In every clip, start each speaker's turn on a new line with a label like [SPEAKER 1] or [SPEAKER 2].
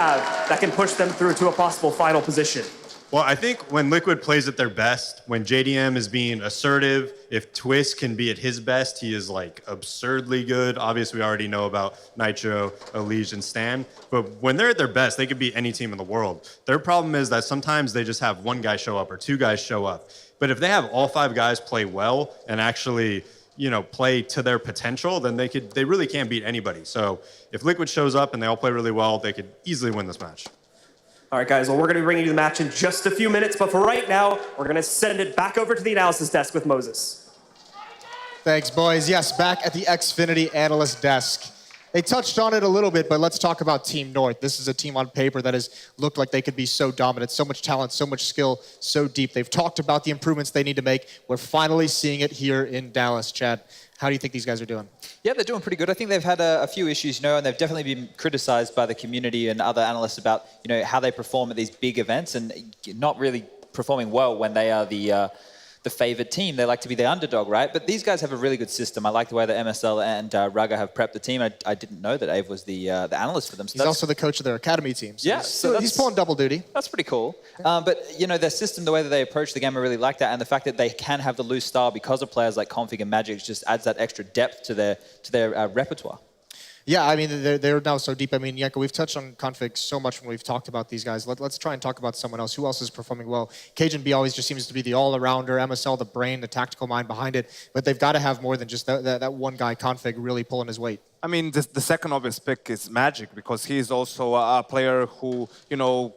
[SPEAKER 1] that can push them through to a possible final position?
[SPEAKER 2] Well, I think when Liquid plays at their best, when JDM is being assertive, if Twist can be at his best, he is like absurdly good. Obviously, we already know about Nitro, Elige, and Stan. But when they're at their best, they could beat any team in the world. Their problem is that sometimes they just have one guy show up or two guys show up. But if they have all five guys play well and actually, play to their potential, then they really can't beat anybody. So if Liquid shows up and they all play really well, they could easily win this match.
[SPEAKER 1] All right, guys, well, we're going to be bringing you the match in just a few minutes, but for right now, we're going to send it back over to the analysis desk with Moses.
[SPEAKER 3] Thanks, boys. Yes, back at the Xfinity analyst desk. They touched on it a little bit, but let's talk about Team North. This is a team on paper that has looked like they could be so dominant, so much talent, so much skill, so deep. They've talked about the improvements they need to make. We're finally seeing it here in Dallas, Chad. How do you think these guys are doing?
[SPEAKER 4] Yeah, they're doing pretty good. I think they've had a few issues, and they've definitely been criticized by the community and other analysts about, how they perform at these big events and not really performing well when they are the favored team. They like to be the underdog, right? But these guys have a really good system. I like the way that MSL and Raga have prepped the team. I didn't know that Ave was the analyst for them. So
[SPEAKER 3] he's also the coach of their academy team. So
[SPEAKER 4] yeah,
[SPEAKER 3] he's pulling double duty.
[SPEAKER 4] That's pretty cool. But, their system, the way that they approach the game, I really like that. And the fact that they can have the loose style because of players like Config and Magic just adds that extra depth to their repertoire.
[SPEAKER 3] Yeah, I mean, they're now so deep. I mean, Yanko, we've touched on Config so much when we've talked about these guys. Let's try and talk about someone else. Who else is performing well? Cajun B always just seems to be the all-arounder, MSL, the brain, the tactical mind behind it. But they've got to have more than just that one guy, Config, really pulling his weight.
[SPEAKER 5] I mean, the second obvious pick is Magic, because he is also a player who,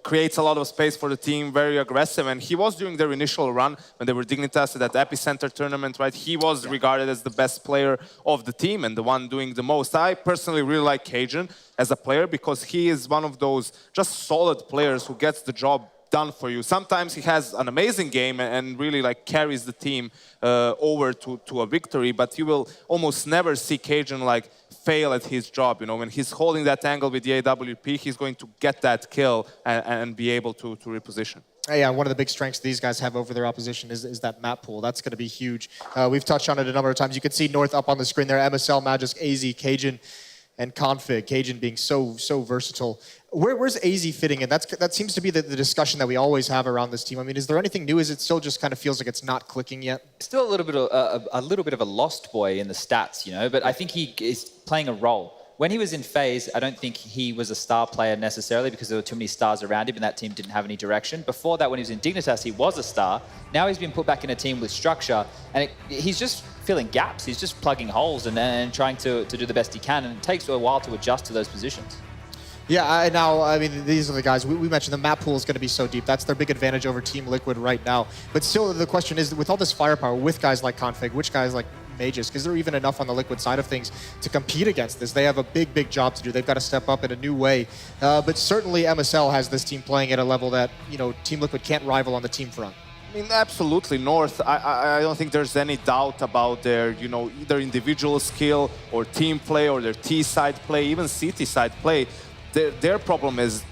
[SPEAKER 5] creates a lot of space for the team, very aggressive. And he was during their initial run when they were Dignitas at that Epicenter tournament, right? He was regarded as the best player of the team and the one doing the most. I personally really like Cajun as a player because he is one of those just solid players who gets the job done for you. Sometimes he has an amazing game and really carries the team over to a victory, but you will almost never see Cajun fail at his job. When he's holding that angle with the AWP, he's going to get that kill and be able to reposition.
[SPEAKER 3] Yeah, one of the big strengths these guys have over their opposition is that map pool. That's going to be huge. We've touched on it a number of times. You can see North up on the screen there. MSL, Magic, AZ, Cajun, and Config. Cajun being so versatile. Where's AZ fitting in? That seems to be the discussion that we always have around this team. I mean, is there anything new? Is it still just kind of feels like it's not clicking yet?
[SPEAKER 4] Still a little bit of a lost boy in the stats, but I think he is playing a role. When he was in FaZe, I don't think he was a star player necessarily because there were too many stars around him and that team didn't have any direction. Before that, when he was in Dignitas, he was a star. Now he's been put back in a team with structure and he's just filling gaps. He's just plugging holes and trying to do the best he can, and it takes a while to adjust to those positions.
[SPEAKER 3] Yeah, I mean, these are the guys. We mentioned the map pool is going to be so deep. That's their big advantage over Team Liquid right now. But still, the question is, with all this firepower, with guys like Config, which guys like Mages, because they're even enough on the Liquid side of things to compete against this. They have a big job to do. They've got to step up in a new way. But certainly MSL has this team playing at a level that, Team Liquid can't rival on the team front.
[SPEAKER 5] I mean, absolutely. North, I don't think there's any doubt about their, either individual skill or team play or their T-side play, even CT side play. Their problem is,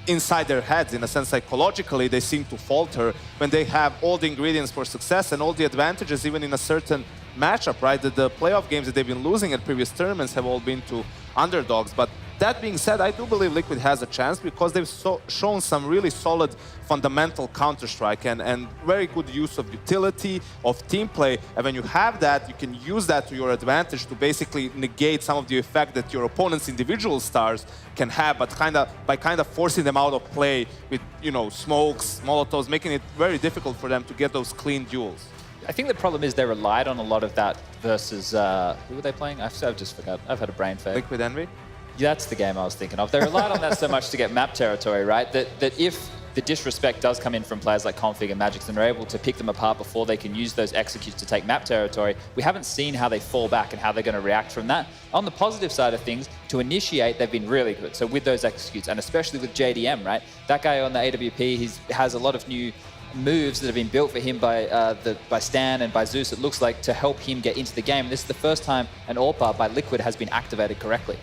[SPEAKER 5] inside their heads, in a sense, psychologically, they seem to falter when they have all the ingredients for success and all the advantages, even in a certain matchup, right? The playoff games that they've been losing at previous tournaments have all been to underdogs. But that being said, I do believe Liquid has a chance because they've shown some really solid fundamental Counter-Strike and very good use of utility, of team play. And when you have that, you can use that to your advantage to basically negate some of the effect that your opponent's individual stars can have, but by forcing them out of play with, smokes, molotovs, making it very difficult for them to get those clean duels.
[SPEAKER 4] I think the problem is they relied on a lot of that versus, who were they playing? I've just forgot. I've had a brain fade.
[SPEAKER 5] Liquid Envy?
[SPEAKER 4] That's the game I was thinking of. They relied on that so much to get map territory, right? That if the disrespect does come in from players like Config and Magic, and they're able to pick them apart before they can use those executes to take map territory, we haven't seen how they fall back and how they're going to react from that. On the positive side of things, to initiate, they've been really good. So with those executes, and especially with JDM, right? That guy on the AWP, he has a lot of new moves that have been built for him by Stan and by Zeus, it looks like, to help him get into the game. And this is the first time an AWP by Liquid has been activated correctly.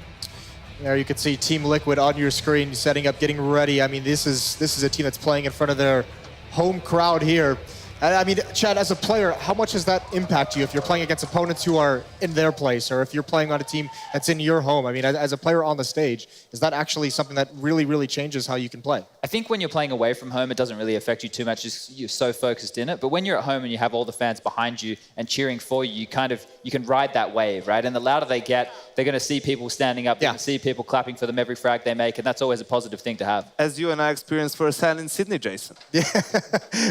[SPEAKER 3] There you can see Team Liquid on your screen, setting up, getting ready. I mean, this is a team that's playing in front of their home crowd here. And I mean, Chad, as a player, how much does that impact you if you're playing against opponents who are in their place, or if you're playing on a team that's in your home? I mean, as a player on the stage, is that actually something that really, really changes how you can play?
[SPEAKER 4] I think when you're playing away from home, it doesn't really affect you too much. You're so focused in it. But when you're at home and you have all the fans behind you and cheering for you, you can ride that wave, right? And the louder they get, they're going to see people standing up. They're going to see people clapping for them every frag they make, and that's always a positive thing to have.
[SPEAKER 5] As you and I experienced firsthand in Sydney, Jason.
[SPEAKER 3] Yeah,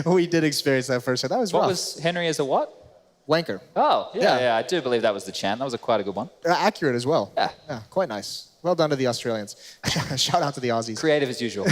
[SPEAKER 3] we did experience that first. That was rough.
[SPEAKER 4] What was Henry as a what?
[SPEAKER 3] Wanker.
[SPEAKER 4] Oh, yeah, I do believe that was the chant. That was quite a good one.
[SPEAKER 3] Accurate as well.
[SPEAKER 4] Yeah.
[SPEAKER 3] Quite nice. Well done to the Australians. Shout out to the Aussies.
[SPEAKER 4] Creative as usual.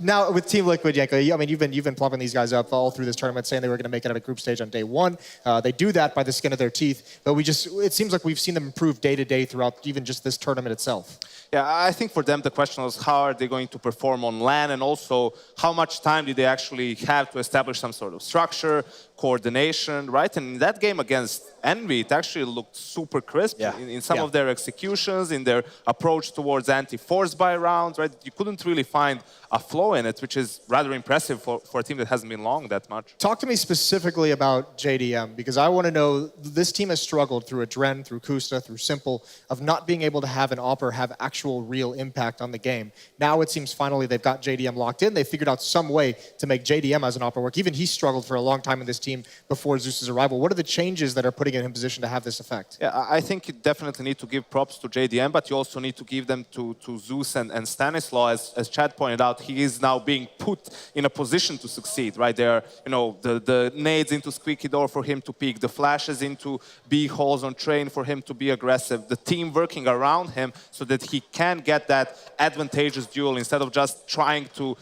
[SPEAKER 3] Now with Team Liquid, Yanko, I mean, you've been plumping these guys up all through this tournament, saying they were going to make it out of group stage on day one. They do that by the skin of their teeth, but it seems like we've seen them improve day to day throughout even just this tournament itself.
[SPEAKER 5] Yeah, I think for them the question was how are they going to perform on LAN, and also how much time do they actually have to establish some sort of structure, coordination, right? And in that game against Envy, it actually looked super crisp in some of their executions, in their approach towards anti-force buy rounds, right? You couldn't really find a flow in it, which is rather impressive for a team that hasn't been long that much.
[SPEAKER 3] Talk to me specifically about JDM, because I want to know, this team has struggled through Adren, through Kusta, through Simple, of not being able to have an AWPer have actual real impact on the game. Now it seems finally they've got JDM locked in. They figured out some way to make JDM as an AWPer work. Even he struggled for a long time in this team before Zeus's arrival. What are the changes that are putting him in position to have this effect?
[SPEAKER 5] Yeah, I think you definitely need to give props to JDM, but you also need to give them to Zeus and Stanislaw. As Chad pointed out, he is now being put in a position to succeed, right? There are, the nades into squeaky door for him to peek, the flashes into B holes on train for him to be aggressive, the team working around him so that he can get that advantageous duel instead of just trying to,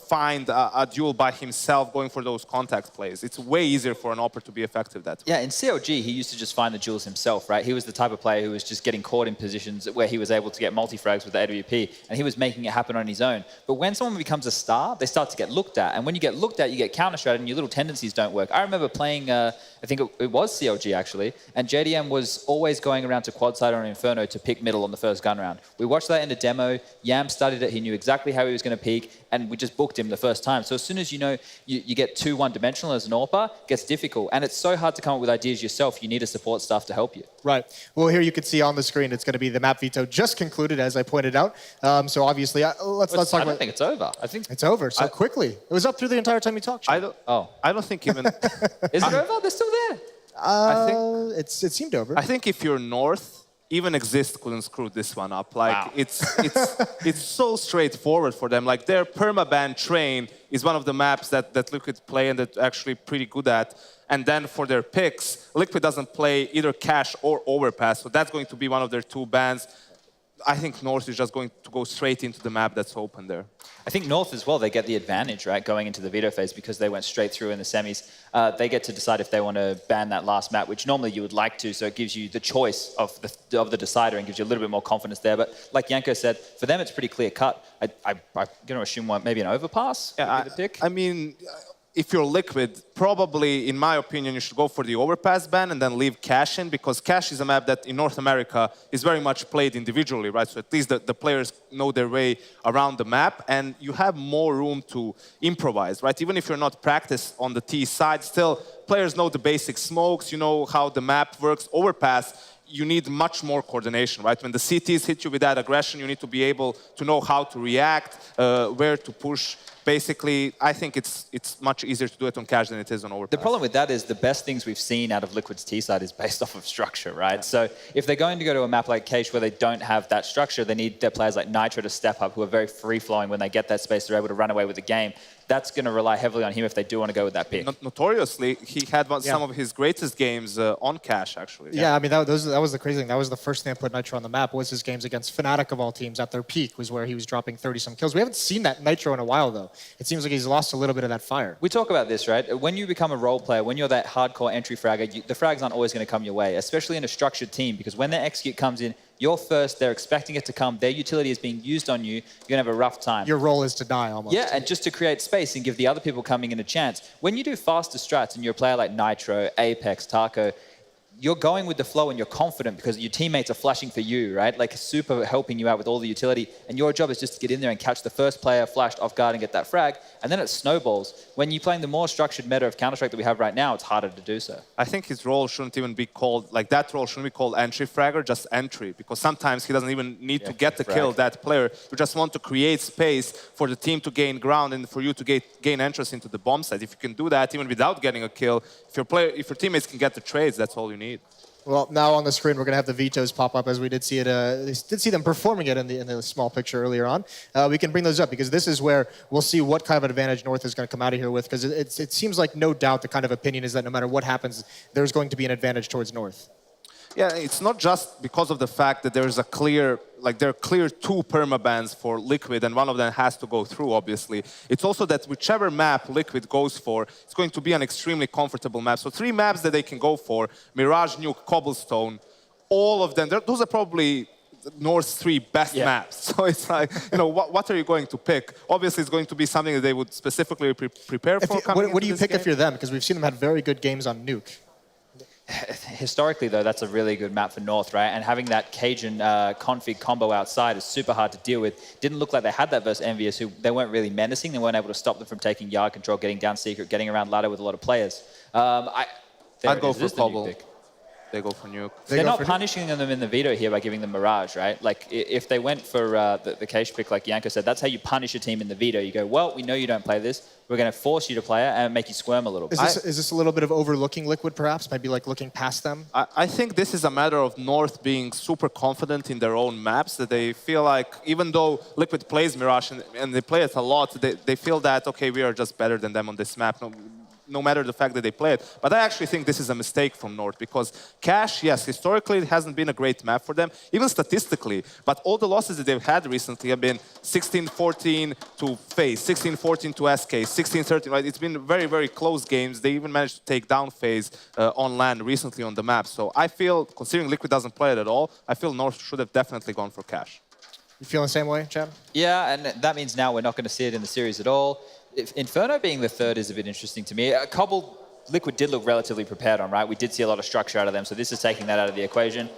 [SPEAKER 5] find a duel by himself, going for those contact plays. It's way easier for an AWPer to be effective that way.
[SPEAKER 4] Yeah, in CLG, he used to just find the duels himself, right? He was the type of player who was just getting caught in positions where he was able to get multi-frags with the AWP, and he was making it happen on his own. But when someone becomes a star, they start to get looked at, and when you get looked at, you get counter-stratted, and your little tendencies don't work. I remember playing, I think it was CLG actually, and JDM was always going around to quad side on Inferno to pick middle on the first gun round. We watched that in a demo, Yam studied it, he knew exactly how he was going to peak, and we just booked him the first time. So as soon as you get too one-dimensional as an AWPer, it gets difficult, and it's so hard to come up with ideas yourself. You need a support staff to help you.
[SPEAKER 3] Right. Well, here you can see on the screen, it's going to be the map veto just concluded, as I pointed out. So obviously, let's talk about...
[SPEAKER 4] I don't think it's over. I think
[SPEAKER 3] it's over so quickly. It was up through the entire time you talked.
[SPEAKER 5] I don't think even...
[SPEAKER 4] Is it over? They're still there.
[SPEAKER 3] I think it seemed over.
[SPEAKER 5] I think if you're North, even Exist couldn't screw this one up. Like, it's so straightforward for them. Like, their permaban train is one of the maps that Liquid play and that actually pretty good at. And then for their picks, Liquid doesn't play either cache or overpass, so that's going to be one of their two bans. I think North is just going to go straight into the map that's open there.
[SPEAKER 4] I think North as well, they get the advantage, right, going into the veto phase because they went straight through in the semis. They get to decide if they want to ban that last map, which normally you would like to, so it gives you the choice of the decider and gives you a little bit more confidence there. But like Yanko said, for them it's pretty clear cut. I'm going to assume maybe an overpass would be the pick.
[SPEAKER 5] I mean, if you're Liquid, probably, in my opinion, you should go for the overpass ban and then leave cache in, because cache is a map that in North America is very much played individually, right? So at least the players know their way around the map, and you have more room to improvise, right? Even if you're not practiced on the T side, still players know the basic smokes, you know how the map works. Overpass, you need much more coordination, right? When the CTs hit you with that aggression, you need to be able to know how to react, where to push. Basically, I think it's much easier to do it on cache than it is on overpass.
[SPEAKER 4] The problem with that is the best things we've seen out of Liquid's T-side is based off of structure, right? Yeah. So if they're going to go to a map like Cache where they don't have that structure, they need their players like Nitro to step up, who are very free-flowing. When they get that space, they're able to run away with the game. That's going to rely heavily on him if they do want to go with that pick.
[SPEAKER 5] Notoriously, he had some of his greatest games on cache, actually.
[SPEAKER 3] Yeah, I mean, that was the crazy thing. That was the first thing that put Nitro on the map, was his games against Fnatic of all teams at their peak, was where he was dropping 30-some kills. We haven't seen that Nitro in a while, though. It seems like he's lost a little bit of that fire.
[SPEAKER 4] We talk about this, right? When you become a role player, when you're that hardcore entry fragger, the frags aren't always going to come your way, especially in a structured team, because when their execute comes in, you're first, they're expecting it to come, their utility is being used on you, you're going to have a rough time.
[SPEAKER 3] Your role is to die, almost.
[SPEAKER 4] Yeah, and just to create space and give the other people coming in a chance. When you do faster strats and you're a player like Nitro, Apex, Taco, you're going with the flow and you're confident because your teammates are flashing for you, right? Like super helping you out with all the utility. And your job is just to get in there and catch the first player flashed off guard and get that frag. And then it snowballs. When you're playing the more structured meta of Counter-Strike that we have right now, it's harder to do so.
[SPEAKER 5] I think his role shouldn't even be called, like that role shouldn't be called entry fragger, just entry. Because sometimes he doesn't even need to get the kill, that player. You just want to create space for the team to gain ground and for you to gain entrance into the bomb site. If you can do that even without getting a kill, if your teammates can get the trades, that's all you need.
[SPEAKER 3] Well, now on the screen, we're going to have the vetoes pop up as we did see it. Did see them performing it in the small picture earlier on. We can bring those up because this is where we'll see what kind of advantage North is going to come out of here with, because it seems like no doubt the kind of opinion is that no matter what happens, there's going to be an advantage towards North.
[SPEAKER 5] Yeah, it's not just because of the fact that there's a clear, like there are clear 2 permabans for Liquid, and one of them has to go through, obviously. It's also that whichever map Liquid goes for, it's going to be an extremely comfortable map. So 3 maps that they can go for, Mirage, Nuke, Cobblestone, all of them, those are probably North's 3 best maps. So it's like, you know, what are you going to pick? Obviously, it's going to be something that they would specifically prepare for.
[SPEAKER 3] What do you pick if you're them? Because we've seen them have very good games on Nuke.
[SPEAKER 4] Historically, though, that's a really good map for North, right? And having that Cajun config combo outside is super hard to deal with. Didn't look like they had that versus Envious, who they weren't really menacing. They weren't able to stop them from taking yard control, getting down secret, getting around ladder with a lot of players.
[SPEAKER 5] I'd go for Cobble. They go for Nuke.
[SPEAKER 4] They're not punishing them in the veto here by giving them Mirage, right? Like, if they went for the Cage pick, like Yanko said, that's how you punish a team in the veto. You go, well, we know you don't play this. We're going to force you to play it and make you squirm a little bit.
[SPEAKER 3] Is this a little bit of overlooking Liquid, perhaps? Maybe like looking past them?
[SPEAKER 5] I think this is a matter of North being super confident in their own maps, that they feel like, even though Liquid plays Mirage and they play it a lot, they feel that, okay, we are just better than them on this map. No matter the fact that they play it. But I actually think this is a mistake from North, because Cash, yes, historically it hasn't been a great map for them, even statistically, but all the losses that they've had recently have been 16-14 to FaZe, 16-14 to SK, 16-13, right? It's been very, very close games. They even managed to take down FaZe on LAN recently on the map. So I feel, considering Liquid doesn't play it at all, I feel North should have definitely gone for Cash.
[SPEAKER 3] You feeling the same way, Chad?
[SPEAKER 4] Yeah, and that means now we're not going to see it in the series at all. Inferno being the 3rd is a bit interesting to me. Cobble, Liquid did look relatively prepared on, right? We did see a lot of structure out of them, so this is taking that out of the equation.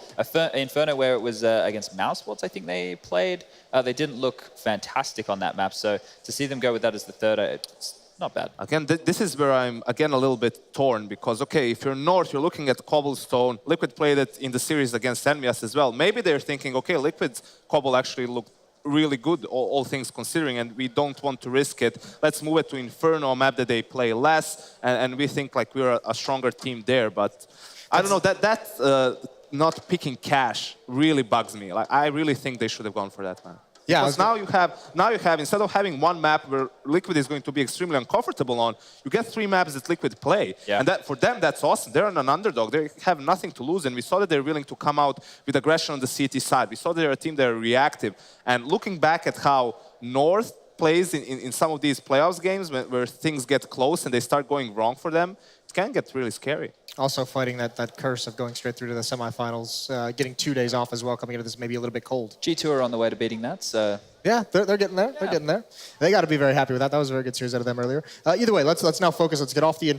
[SPEAKER 4] Inferno, where it was against Mousesports, I think they played, they didn't look fantastic on that map, so to see them go with that as the 3rd, it's not bad.
[SPEAKER 5] Again, this is where I'm, again, a little bit torn, because, okay, if you're North, you're looking at Cobblestone. Liquid played it in the series against Envious as well. Maybe they're thinking, okay, Liquid's Cobble actually looked really good, all things considering, and we don't want to risk it. Let's move it to Inferno, a map that they play less, and we think like we're a stronger team there. But I don't know, that not picking Cash really bugs me. Like, I really think they should have gone for that, man.
[SPEAKER 3] Yeah,
[SPEAKER 5] because now you have, instead of having one map where Liquid is going to be extremely uncomfortable on, you get 3 maps that Liquid play. Yeah. And that, for them, that's awesome. They're an underdog. They have nothing to lose. And we saw that they're willing to come out with aggression on the CT side. We saw they're a team that are reactive. And looking back at how North plays in some of these playoffs games where things get close and they start going wrong for them, it can get really scary.
[SPEAKER 3] Also fighting that curse of going straight through to the semifinals, getting 2 days off as well, coming into this maybe a little bit cold.
[SPEAKER 4] G2 are on the way to beating that, so...
[SPEAKER 3] Yeah, they're getting there. They're getting there. They got to be very happy with that. That was a very good series out of them earlier. Either way, let's now focus. Let's get off the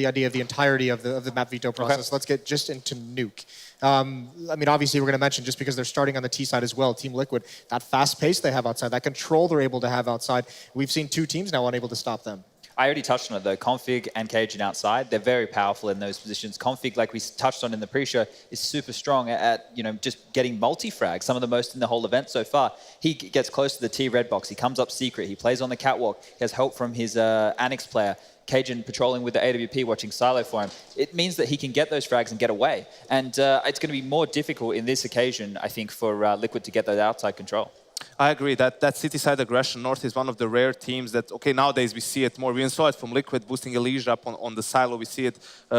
[SPEAKER 3] idea of the entirety of the map veto process. Okay. Let's get just into Nuke. I mean, obviously, we're going to mention, just because they're starting on the T side as well, Team Liquid, that fast pace they have outside, that control they're able to have outside. We've seen 2 teams now unable to stop them.
[SPEAKER 4] I already touched on it though. Config and Cajun outside, they're very powerful in those positions. Config, like we touched on in the pre-show, is super strong at just getting multi-frags, some of the most in the whole event so far. He gets close to the T red box, he comes up secret, he plays on the catwalk, he has help from his Annex player. Cajun patrolling with the AWP, watching Silo for him. It means that he can get those frags and get away. And it's going to be more difficult in this occasion, I think, for Liquid to get that outside control.
[SPEAKER 5] I agree that city-side aggression, North is one of the rare teams that, okay, nowadays we see it more. We saw it from Liquid boosting Elysia up on the silo. We see it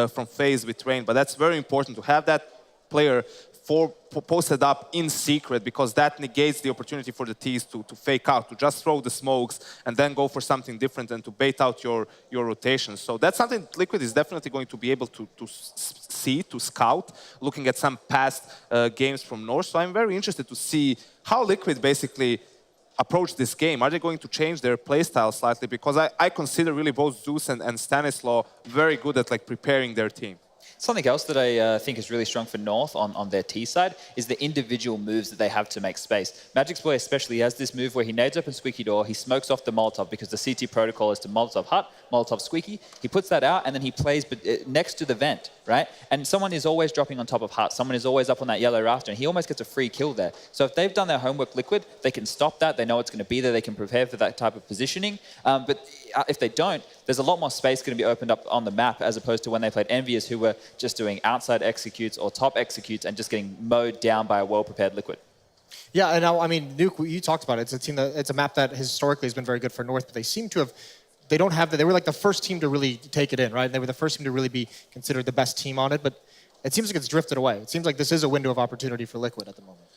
[SPEAKER 5] from FaZe with Rain. But that's very important to have that player posted up in secret, because that negates the opportunity for the T's to fake out, to just throw the smokes and then go for something different and to bait out your rotation. So that's something Liquid is definitely going to be able to see, to scout, looking at some past games from North. So I'm very interested to see how Liquid basically approach this game. Are they going to change their playstyle slightly? Because I consider really both Zeus and Stanislaw very good at like preparing their team.
[SPEAKER 4] Something else that I think is really strong for North on their T side is the individual moves that they have to make space. Magic's Boy especially has this move where he nades open Squeaky Door, he smokes off the Molotov because the CT protocol is to Molotov Hut, Molotov Squeaky. He puts that out and then he plays next to the vent, right? And someone is always dropping on top of Hut. Someone is always up on that yellow rafter and he almost gets a free kill there. So if they've done their homework Liquid, they can stop that. They know it's going to be there. They can prepare for that type of positioning. But if they don't, there's a lot more space going to be opened up on the map as opposed to when they played Envious, who were just doing outside executes or top executes and just getting mowed down by a well-prepared Liquid.
[SPEAKER 3] Yeah, and now, I mean, Nuke, you talked about it. It's a team that, it's a map that historically has been very good for North, but they seem to have, they don't have, they were like the first team to really take it in, right? They were the first team to really be considered the best team on it, but it seems like it's drifted away. It seems like this is a window of opportunity for Liquid at the moment.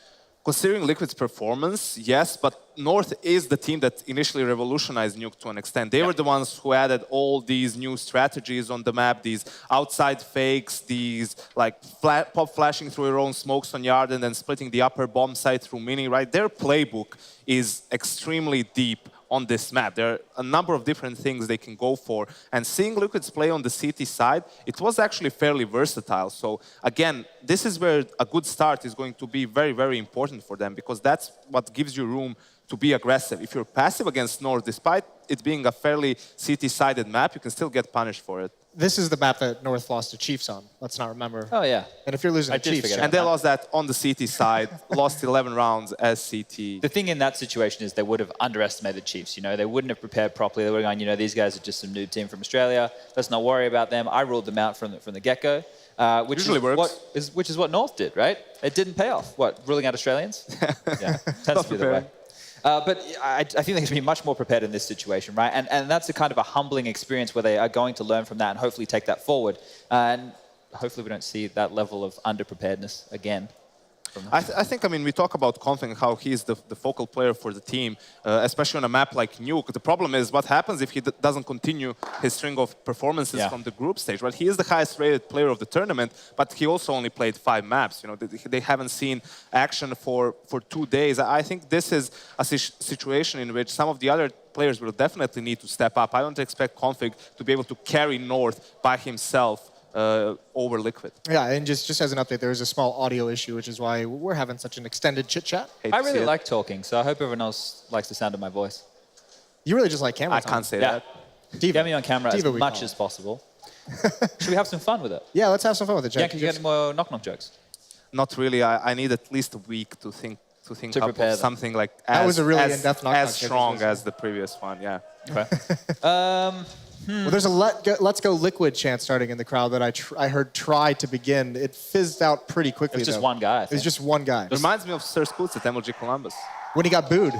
[SPEAKER 5] Considering Liquid's performance, yes, but North is the team that initially revolutionized Nuke to an extent. They were the ones who added all these new strategies on the map, these outside fakes, these like pop flashing through your own smokes on yard and then splitting the upper bomb site through mini, right? Their playbook is extremely deep on this map. There are a number of different things they can go for. And seeing Liquid's play on the CT side, it was actually fairly versatile. So again, this is where a good start is going to be very, very important for them because that's what gives you room to be aggressive. If you're passive against North, despite it being a fairly CT-sided map, you can still get punished for it.
[SPEAKER 3] This is the map that North lost to Chiefs on. Let's not remember.
[SPEAKER 4] Oh, yeah.
[SPEAKER 3] And if you're losing to Chiefs...
[SPEAKER 5] And they lost that on the CT side, lost 11 rounds as CT.
[SPEAKER 4] The thing in that situation is they would have underestimated Chiefs. You know, they wouldn't have prepared properly. They would have gone, you know, these guys are just some noob team from Australia. Let's not worry about them. I ruled them out from the get-go. Which
[SPEAKER 5] Usually works.
[SPEAKER 4] Which is what North did, right? It didn't pay off. What, ruling out Australians? Yeah, tends to be the way. But I think they should be much more prepared in this situation, right? And that's a kind of a humbling experience where they are going to learn from that and hopefully take that forward. And hopefully we don't see that level of underpreparedness again.
[SPEAKER 5] I think, I mean, we talk about Config and how he's the focal player for the team, especially on a map like Nuke. The problem is what happens if he doesn't continue his string of performances from the group stage, right? He is the highest rated player of the tournament, but he also only played 5 maps. You know, they haven't seen action for 2 days. I think this is a situation in which some of the other players will definitely need to step up. I don't expect Config to be able to carry North by himself over Liquid.
[SPEAKER 3] Yeah, and just as an update, there is a small audio issue, which is why we're having such an extended chit-chat.
[SPEAKER 4] I really like talking, so I hope everyone else likes the sound of my voice.
[SPEAKER 3] You really just like camera
[SPEAKER 5] I
[SPEAKER 3] time.
[SPEAKER 5] can't say that.
[SPEAKER 4] Diva. Get me on camera as much as possible. Should we have some fun with it?
[SPEAKER 3] Yeah, let's have some fun with it, Jack.
[SPEAKER 4] Yeah, can you get more knock-knock jokes?
[SPEAKER 5] Not really. I need at least a week to think up of something like as strong as the previous one. Yeah.
[SPEAKER 4] Okay.
[SPEAKER 3] Well, there's a Let's Go Liquid chant starting in the crowd that I heard try to begin. It fizzed out pretty quickly.
[SPEAKER 4] It was just one guy.
[SPEAKER 3] It was just one guy.
[SPEAKER 5] It reminds me of Sir Scoots at MLG Columbus.
[SPEAKER 3] When he got booed.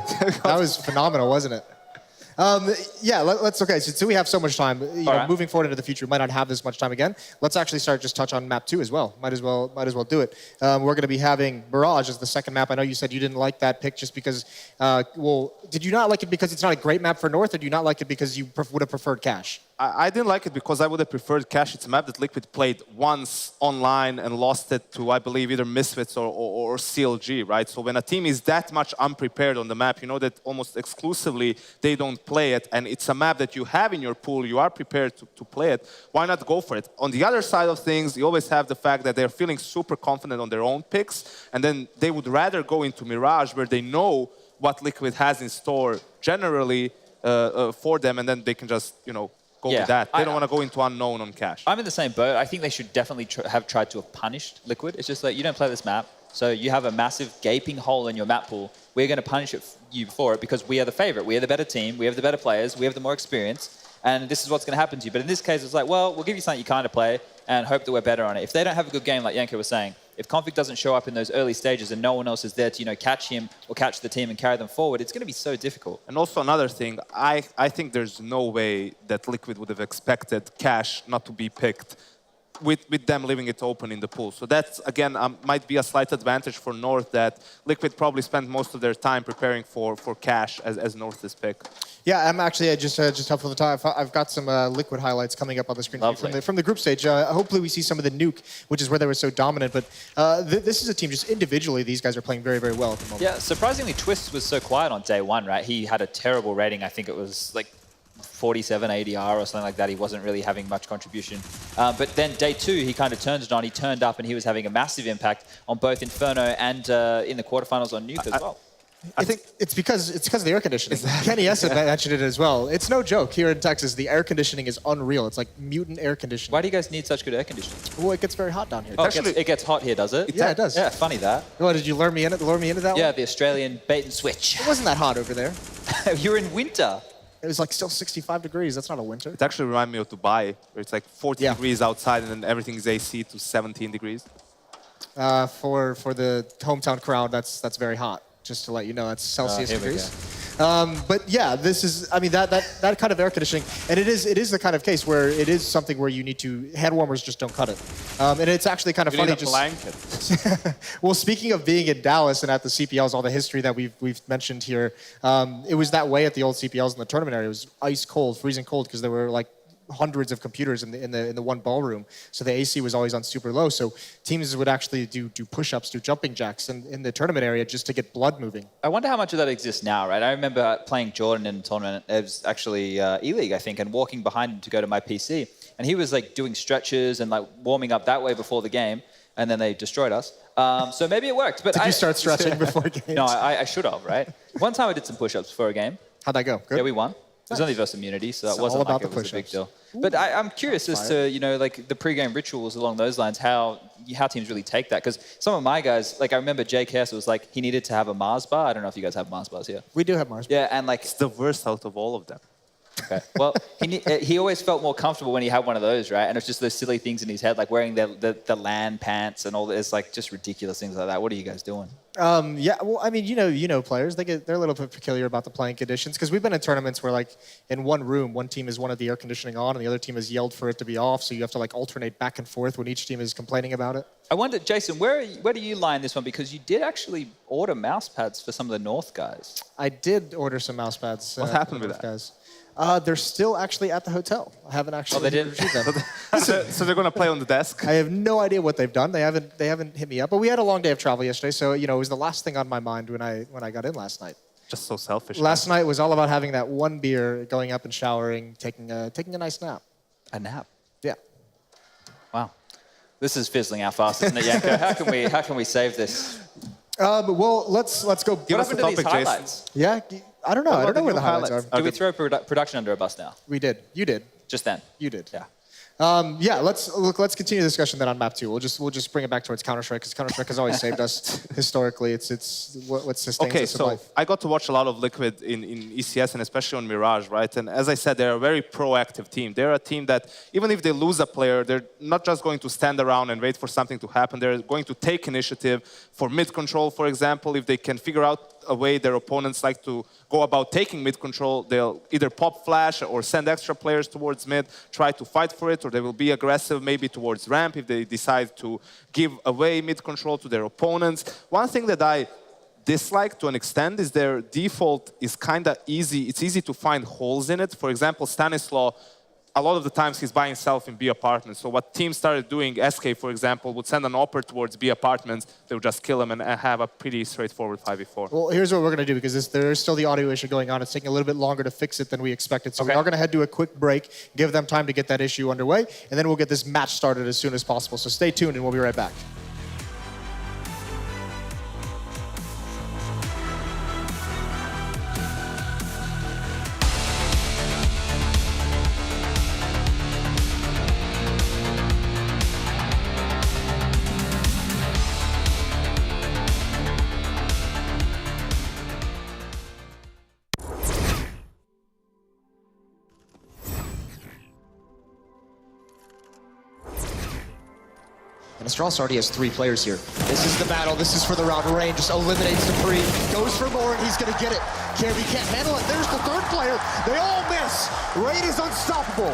[SPEAKER 3] That was phenomenal, wasn't it? Yeah, okay, so we have so much time. You know, moving forward into the future, we might not have this much time again. Let's actually just touch on map 2 as well. Might as well do it. We're going to be having Mirage as the second map. I know you said you didn't like that pick just because, well, did you not like it because it's not a great map for North, or do you not like it because you would have preferred Cash?
[SPEAKER 5] I didn't like it because I would have preferred Cash. It's a map that Liquid played once online and lost it to, I believe, either Misfits or CLG, right? So when a team is that much unprepared on the map, you know that almost exclusively they don't play it, and it's a map that you have in your pool, you are prepared to play it, why not go for it? On the other side of things, you always have the fact that they're feeling super confident on their own picks, and then they would rather go into Mirage where they know what Liquid has in store generally for them, and then they can just, you know, go with that. They don't want to go into unknown on Cash.
[SPEAKER 4] I'm in the same boat. I think they should definitely have tried to have punished Liquid. It's just like, you don't play this map, so you have a massive gaping hole in your map pool. We're going to punish you for it because we are the favorite. We are the better team. We have the better players. We have the more experience. And this is what's going to happen to you. But in this case, it's like, well, we'll give you something you kind of play and hope that we're better on it. If they don't have a good game, like Yanko was saying, if Config doesn't show up in those early stages and no one else is there to, you know, catch him or catch the team and carry them forward, it's going to be so difficult.
[SPEAKER 5] And also another thing, I think there's no way that Liquid would have expected Cash not to be picked with them leaving it open in the pool. So that's, again, might be a slight advantage for North that Liquid probably spent most of their time preparing for Cash as North's pick.
[SPEAKER 3] Yeah, I'm actually just helpful to talk. I've got some Liquid highlights coming up on the screen from the group stage. Hopefully we see some of the Nuke, which is where they were so dominant. But this is a team just individually. These guys are playing very, very well at the moment.
[SPEAKER 4] Yeah, surprisingly, Twist was so quiet on day one, right? He had a terrible rating. I think it was like 47 ADR or something like that. He wasn't really having much contribution. But then day 2, he kind of turned it on. He turned up and he was having a massive impact on both Inferno and in the quarterfinals on Nuke as well.
[SPEAKER 3] I think it's because of the air conditioning. Kenny Essen mentioned it as well. It's no joke. Here in Texas, the air conditioning is unreal. It's like mutant air conditioning.
[SPEAKER 4] Why do you guys need such good air conditioning?
[SPEAKER 3] Well, it gets very hot down here.
[SPEAKER 4] Oh, it gets hot here, does it?
[SPEAKER 3] Yeah, it does.
[SPEAKER 4] Yeah, funny that.
[SPEAKER 3] What, did you lure me into that
[SPEAKER 4] Yeah,
[SPEAKER 3] one?
[SPEAKER 4] the Australian bait and switch.
[SPEAKER 3] It wasn't that hot over there.
[SPEAKER 4] You're in winter.
[SPEAKER 3] It was like still 65 degrees. That's not a winter.
[SPEAKER 5] It actually reminds me of Dubai, where it's like 40 degrees outside and then everything is AC to 17 degrees.
[SPEAKER 3] For the hometown crowd, that's very hot. Just to let you know, that's Celsius degrees. But yeah, this is, I mean, that kind of air conditioning, and it is the kind of case where it is something where you need to, hand warmers just don't cut it. And it's actually kind of funny.
[SPEAKER 5] Need a blanket.
[SPEAKER 3] Well, speaking of being in Dallas and at the CPLs, all the history that we've mentioned here, it was that way at the old CPLs in the tournament area. It was ice cold, freezing cold, because there were like hundreds of computers in the one ballroom, so the AC was always on super low. So teams would actually do push-ups, do jumping jacks in the tournament area just to get blood moving.
[SPEAKER 4] I wonder how much of that exists now, right? I remember playing Jordan in a tournament. It was actually E-League, I think, and walking behind him to go to my PC, and he was like doing stretches and like warming up that way before the game, and then they destroyed us. So maybe it worked. But
[SPEAKER 3] Did you start stretching before games?
[SPEAKER 4] No, I should have, right? One time I did some push-ups before a game.
[SPEAKER 3] How'd that go? Good?
[SPEAKER 4] Yeah, we won. It was only versus immunity, so that wasn't like it was a big deal. But I'm curious as to, you know, like the pre-game rituals along those lines, how teams really take that. Because some of my guys, like I remember Jake Hess was like, he needed to have a Mars bar. I don't know if you guys have Mars bars here.
[SPEAKER 3] We do have Mars bars.
[SPEAKER 4] Yeah, and like...
[SPEAKER 5] It's the worst out of all of them.
[SPEAKER 4] Okay. Well, he always felt more comfortable when he had one of those, right? And it's just those silly things in his head, like wearing the LAN pants and all this, it's like just ridiculous things like that. What are you guys doing?
[SPEAKER 3] Yeah, well, I mean, you know, players, they're a little bit peculiar about the playing conditions, because we've been in tournaments where, like, in one room, one team has wanted the air conditioning on and the other team has yelled for it to be off, so you have to, like, alternate back and forth when each team is complaining about it.
[SPEAKER 4] I wonder, Jason, where do you lie in this one? Because you did actually order mouse pads for some of the North guys.
[SPEAKER 3] I did order some mouse pads.
[SPEAKER 5] What happened with that?
[SPEAKER 3] Guys. They're still actually at the hotel. I haven't actually retrieved them.
[SPEAKER 5] So they're going to play on the desk?
[SPEAKER 3] I have no idea what they've done. They haven't hit me up. But we had a long day of travel yesterday, so you know it was the last thing on my mind when I got in last night.
[SPEAKER 5] Just so selfish.
[SPEAKER 3] Last night was all about having that one beer, going up and showering, taking a nice nap.
[SPEAKER 4] A nap?
[SPEAKER 3] Yeah.
[SPEAKER 4] Wow. This is fizzling out fast, isn't it, Yanko? How can we save this?
[SPEAKER 3] Well, let's go.
[SPEAKER 4] What happened to these highlights?
[SPEAKER 3] Yeah, I don't know. I don't know where the highlights are.
[SPEAKER 4] Do we throw production under a bus now?
[SPEAKER 3] We did. You did.
[SPEAKER 4] Just then?
[SPEAKER 3] You did.
[SPEAKER 4] Yeah.
[SPEAKER 3] Yeah, let's continue the discussion then on map 2. We'll just bring it back towards Counter-Strike, because Counter-Strike has always saved us historically. It's what sustains us in life.
[SPEAKER 5] I got to watch a lot of Liquid in ECS and especially on Mirage, right? And as I said, they're a very proactive team. They're a team that even if they lose a player, they're not just going to stand around and wait for something to happen. They're going to take initiative for mid control, for example. If they can figure out a way their opponents like to go about taking mid control, they'll either pop flash or send extra players towards mid, try to fight for it, or they will be aggressive maybe towards ramp if they decide to give away mid control to their opponents. One thing that I dislike to an extent is their default is kind of easy. It's easy to find holes in it. For example, Stanislaw, a lot of the times he's by himself in B apartments. So what teams started doing, SK for example, would send an opper towards B apartments, they would just kill him and have a pretty straightforward 5v4.
[SPEAKER 3] Well, here's what we're going to do, because there's still the audio issue going on. It's taking a little bit longer to fix it than we expected. So we are going to head to a quick break, give them time to get that issue underway, and then we'll get this match started as soon as possible. So stay tuned and we'll be right back. And Astralis already has 3 players here. This is the battle. This is for the round. Rain just eliminates the 3. Goes for more, and he's going to get it. Kirby can't handle it. There's the 3rd player. They all miss. Rain is unstoppable.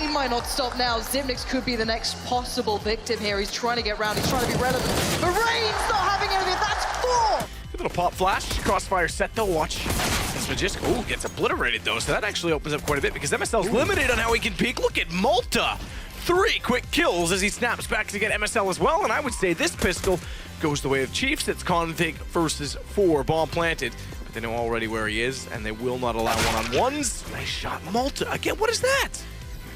[SPEAKER 6] He might not stop now. Zimnix could be the next possible victim here. He's trying to get around. He's trying to be relevant. But Rain's not having anything. That's 4.
[SPEAKER 7] Good little pop flash. Crossfire set though. Watch. This Magistic. Oh, gets obliterated though. So that actually opens up quite a bit because MSL's limited on how he can peek. Look at Malta. 3 quick kills as he snaps back to get MSL as well, and I would say this pistol goes the way of Chiefs. It's config versus 4. Bomb planted. But They know already where he is, and they will not allow one-on-ones. Nice shot. Malta, again, what is that?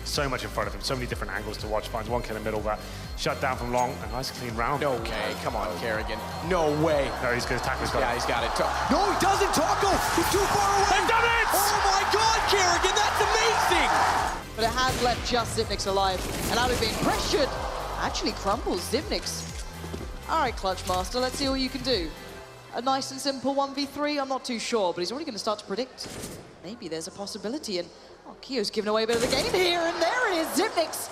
[SPEAKER 8] So much in front of him, so many different angles to watch. Finds one kill in the middle, that shut down from long. A nice clean round.
[SPEAKER 9] Okay, come on, Kerrigan. No way.
[SPEAKER 8] No, he's going to tackle his guy.
[SPEAKER 9] Yeah, he's got it. No, he doesn't, Taco! He's too far away!
[SPEAKER 8] They've done it!
[SPEAKER 9] Oh my God, Kerrigan, that's amazing!
[SPEAKER 6] But it has left just Xyp9x alive. And out of being pressured, actually crumbles Xyp9x. All right, Clutch Master, let's see what you can do. A nice and simple 1v3, I'm not too sure, but he's already going to start to predict. Maybe there's a possibility, and Kio's giving away a bit of the game here, and there it is, Xyp9x.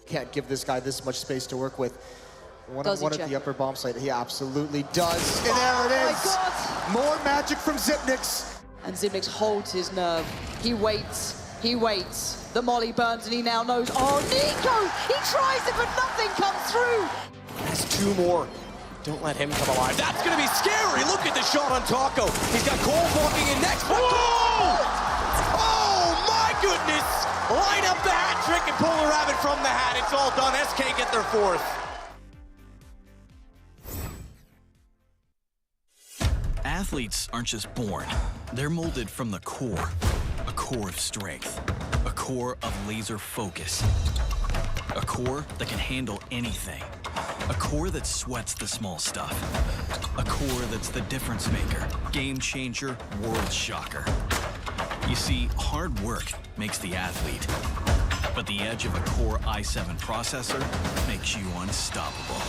[SPEAKER 3] Can't give this guy this much space to work with. One on one at the upper bomb site, he absolutely does. And there it is.
[SPEAKER 6] My God.
[SPEAKER 3] More magic from Xyp9x.
[SPEAKER 6] And Xyp9x holds his nerve. He waits, he waits. The molly burns, and he now knows, oh, Nico! He tries it, but nothing comes through.
[SPEAKER 9] That's two more. Don't let him come alive. That's gonna be scary. Look at the shot on Taco. He's got Cole walking in next. Whoa! Oh my goodness! Line up the hat trick and pull a rabbit from the hat. It's all done. SK get their fourth.
[SPEAKER 10] Athletes aren't just born. They're molded from the core. A core of strength. A core of laser focus. A core that can handle anything. A core that sweats the small stuff. A core that's the difference maker, game changer, world shocker. You see, hard work makes the athlete, but the edge of a Core i7 processor makes you unstoppable.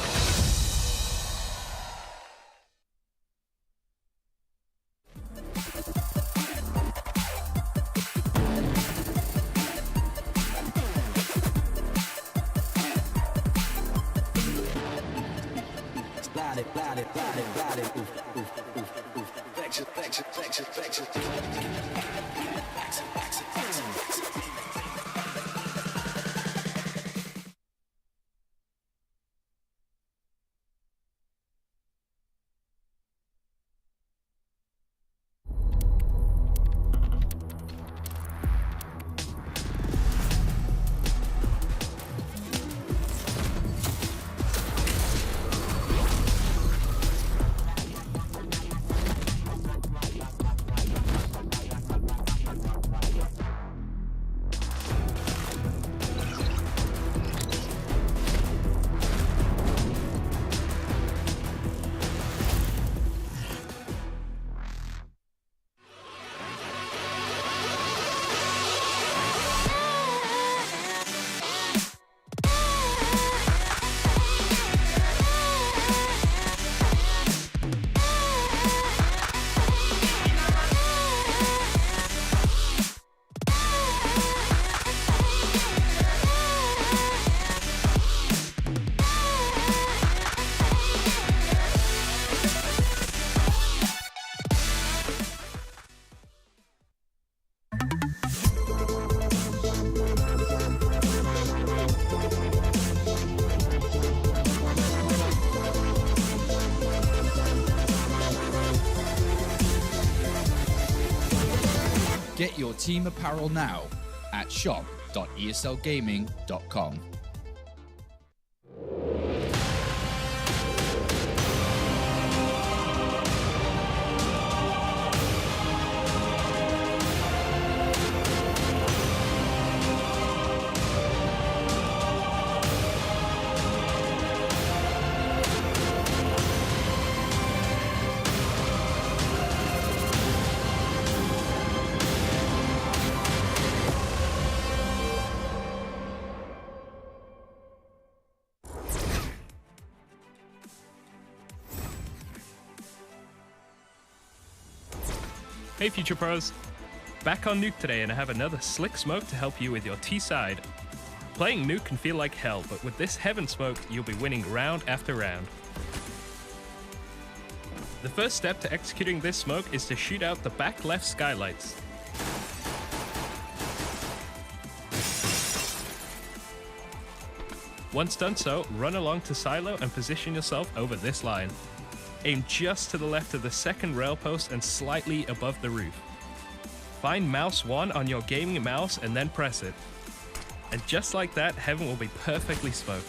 [SPEAKER 11] Get your team apparel now at shop.eslgaming.com.
[SPEAKER 12] Hey Future Pros! Back on Nuke today, and I have another slick smoke to help you with your T-side. Playing Nuke can feel like hell, but with this Heaven Smoke, you'll be winning round after round. The first step to executing this smoke is to shoot out the back left skylights. Once done so, run along to silo and position yourself over this line. Aim just to the left of the second rail post and slightly above the roof. Find mouse 1 on your gaming mouse and then press it. And just like that, Heaven will be perfectly smoked.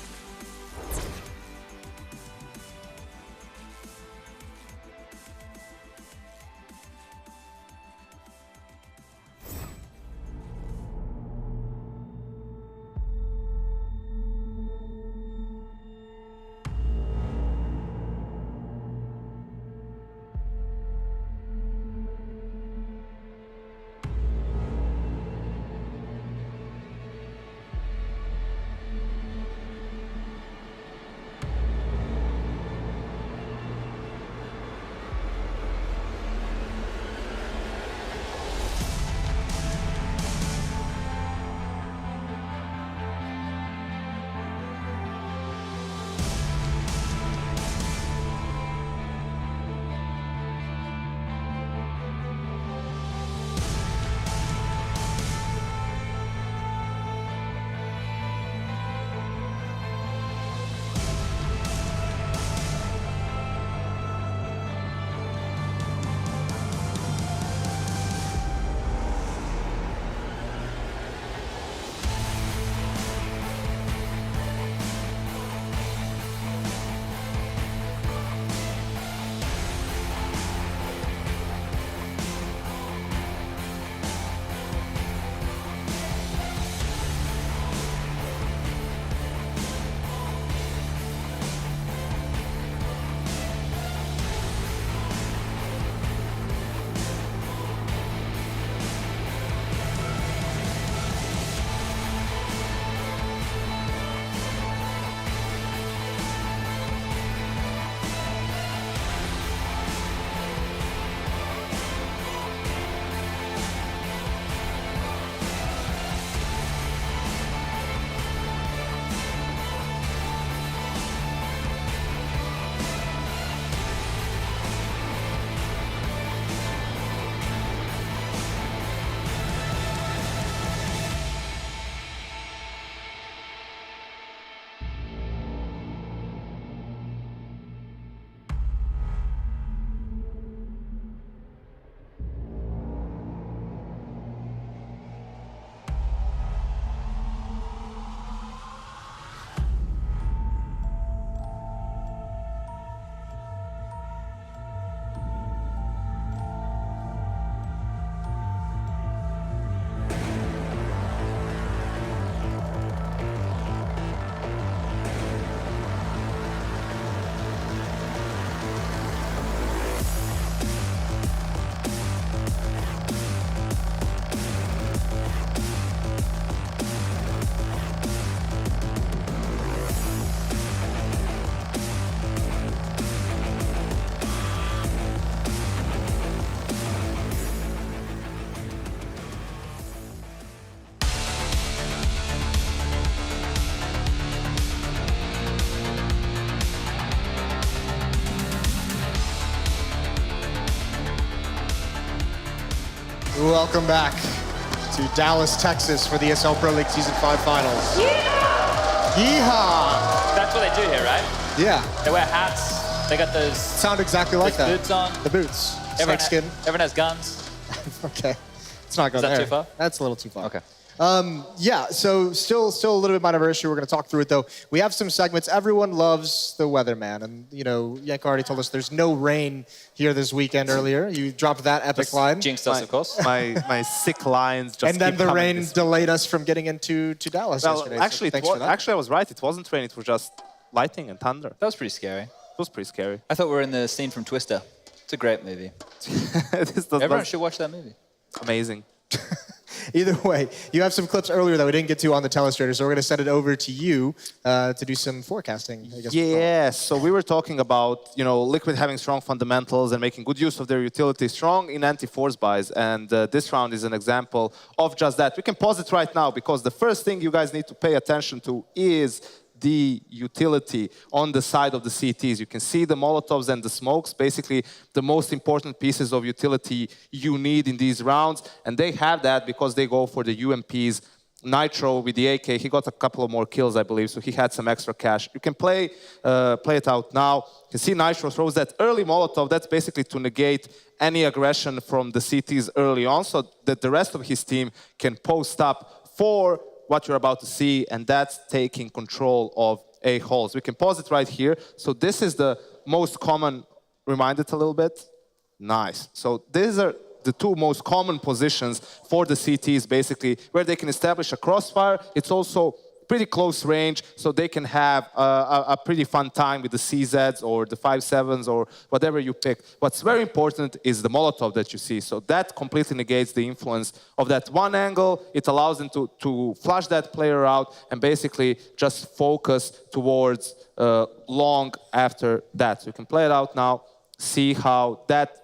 [SPEAKER 3] Welcome back to Dallas, Texas for the ESL Pro League Season 5 Finals. Yeehaw!
[SPEAKER 4] That's what they do here, right?
[SPEAKER 3] Yeah.
[SPEAKER 4] They wear hats. They got those
[SPEAKER 3] Sound exactly like that.
[SPEAKER 4] boots on.
[SPEAKER 3] The boots.
[SPEAKER 4] Everyone,
[SPEAKER 3] Snake skin.
[SPEAKER 4] everyone has guns.
[SPEAKER 3] Okay. Let's not go
[SPEAKER 4] Is that
[SPEAKER 3] there.
[SPEAKER 4] too far?
[SPEAKER 3] That's a little too far.
[SPEAKER 4] Okay.
[SPEAKER 3] Yeah, so still a little bit minor issue. We're going to talk through it, though. We have some segments. Everyone loves the weatherman. And, you know, Yanko already told us there's no rain here this weekend earlier. You dropped that epic line.
[SPEAKER 4] Jinxed us, of course.
[SPEAKER 5] My sick lines just
[SPEAKER 3] And then
[SPEAKER 5] keep
[SPEAKER 3] the
[SPEAKER 5] coming
[SPEAKER 3] rain
[SPEAKER 5] this way.
[SPEAKER 3] delayed us from getting into Dallas
[SPEAKER 5] Well,
[SPEAKER 3] yesterday.
[SPEAKER 5] actually,
[SPEAKER 3] so thanks for that.
[SPEAKER 5] actually, I was right. It wasn't rain. It was just lightning and thunder. It
[SPEAKER 4] That was pretty scary.
[SPEAKER 5] was pretty scary.
[SPEAKER 4] I thought we were in the scene from Twister. It's a great movie.
[SPEAKER 5] This does
[SPEAKER 4] Everyone
[SPEAKER 5] not-
[SPEAKER 4] should watch that movie.
[SPEAKER 5] amazing.
[SPEAKER 3] Either way, you have some clips earlier that we didn't get to on the telestrator, so we're going to send it over to you to do some forecasting, I guess.
[SPEAKER 5] Yeah, so we were talking about, you know, Liquid having strong fundamentals and making good use of their utility, strong in anti-force buys, and this round is an example of just that. We can pause it right now because the first thing you guys need to pay attention to is the utility on the side of the CTs. You can see the Molotovs and the smokes, basically the most important pieces of utility you need in these rounds, and they have that because they go for the UMPs. Nitro with the AK, he got a couple of more kills, I believe, so he had some extra cash. You can play it out now. You can see Nitro throws that early Molotov. That's basically to negate any aggression from the CTs early on so that the rest of his team can post up for what you're about to see, and that's taking control of A-holes. We can pause it right here. So this is the most common, remind it a little bit. Nice. So these are the two most common positions for the CTs, basically, where they can establish a crossfire. It's also pretty close range, so they can have a pretty fun time with the CZs or the 5.7s or whatever you pick. What's very important is the Molotov that you see. So that completely negates the influence of that one angle. It allows them to flush that player out and basically just focus towards long after that. So you can play it out now, see how that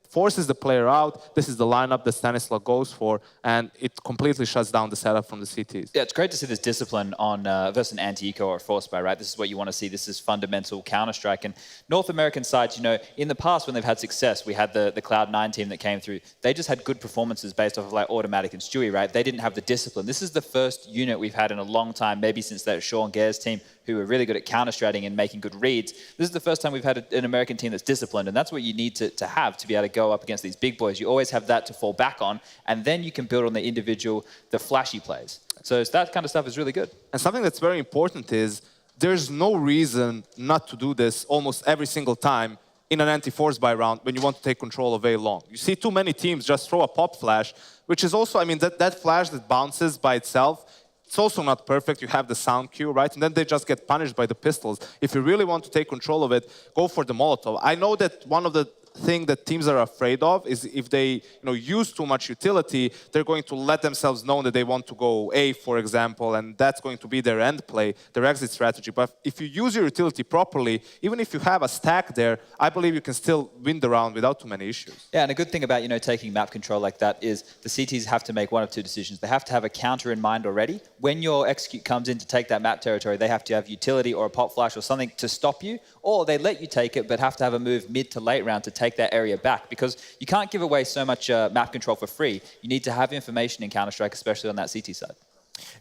[SPEAKER 5] forces the player out. This is the lineup that Stanislav goes for, and it completely shuts down the setup from the CTs.
[SPEAKER 4] Yeah, it's great to see this discipline on versus an anti-eco or a force buy, right? This is what you want to see. This is fundamental Counter-Strike. And North American sides, you know, in the past when they've had success, we had the Cloud9 team that came through. They just had good performances based off of like Automatic and Stewie, right? They didn't have the discipline. This is the first unit we've had in a long time, maybe since that Sean Gare's team, who were really good at counter-stratting and making good reads. This is the first time we've had an American team that's disciplined, and that's what you need to have to be able to go up against these big boys. You always have that to fall back on, and then you can build on the individual, the flashy plays. So that kind of stuff is really good.
[SPEAKER 5] And something that's very important is there's no reason not to do this almost every single time in an anti-force buy round when you want to take control of A long. You see too many teams just throw a pop flash, which is also, I mean, that flash that bounces by itself, it's also not perfect. You have the sound cue, right? And then they just get punished by the pistols. If you really want to take control of it, go for the Molotov. I know that one of the thing that teams are afraid of is if they use too much utility, they're going to let themselves know that they want to go A, for example, and that's going to be their end play, their exit strategy. But if you use your utility properly, even if you have a stack there, I believe you can still win the round without too many issues.
[SPEAKER 4] Yeah, and a good thing about taking map control like that is the CTs have to make one of two decisions. They have to have a counter in mind already. When your execute comes in to take that map territory, they have to have utility or a pop flash or something to stop you, or they let you take it but have to have a move mid to late round to take that area back, because you can't give away so much map control for free. You need to have information in Counter-Strike, especially on that CT side.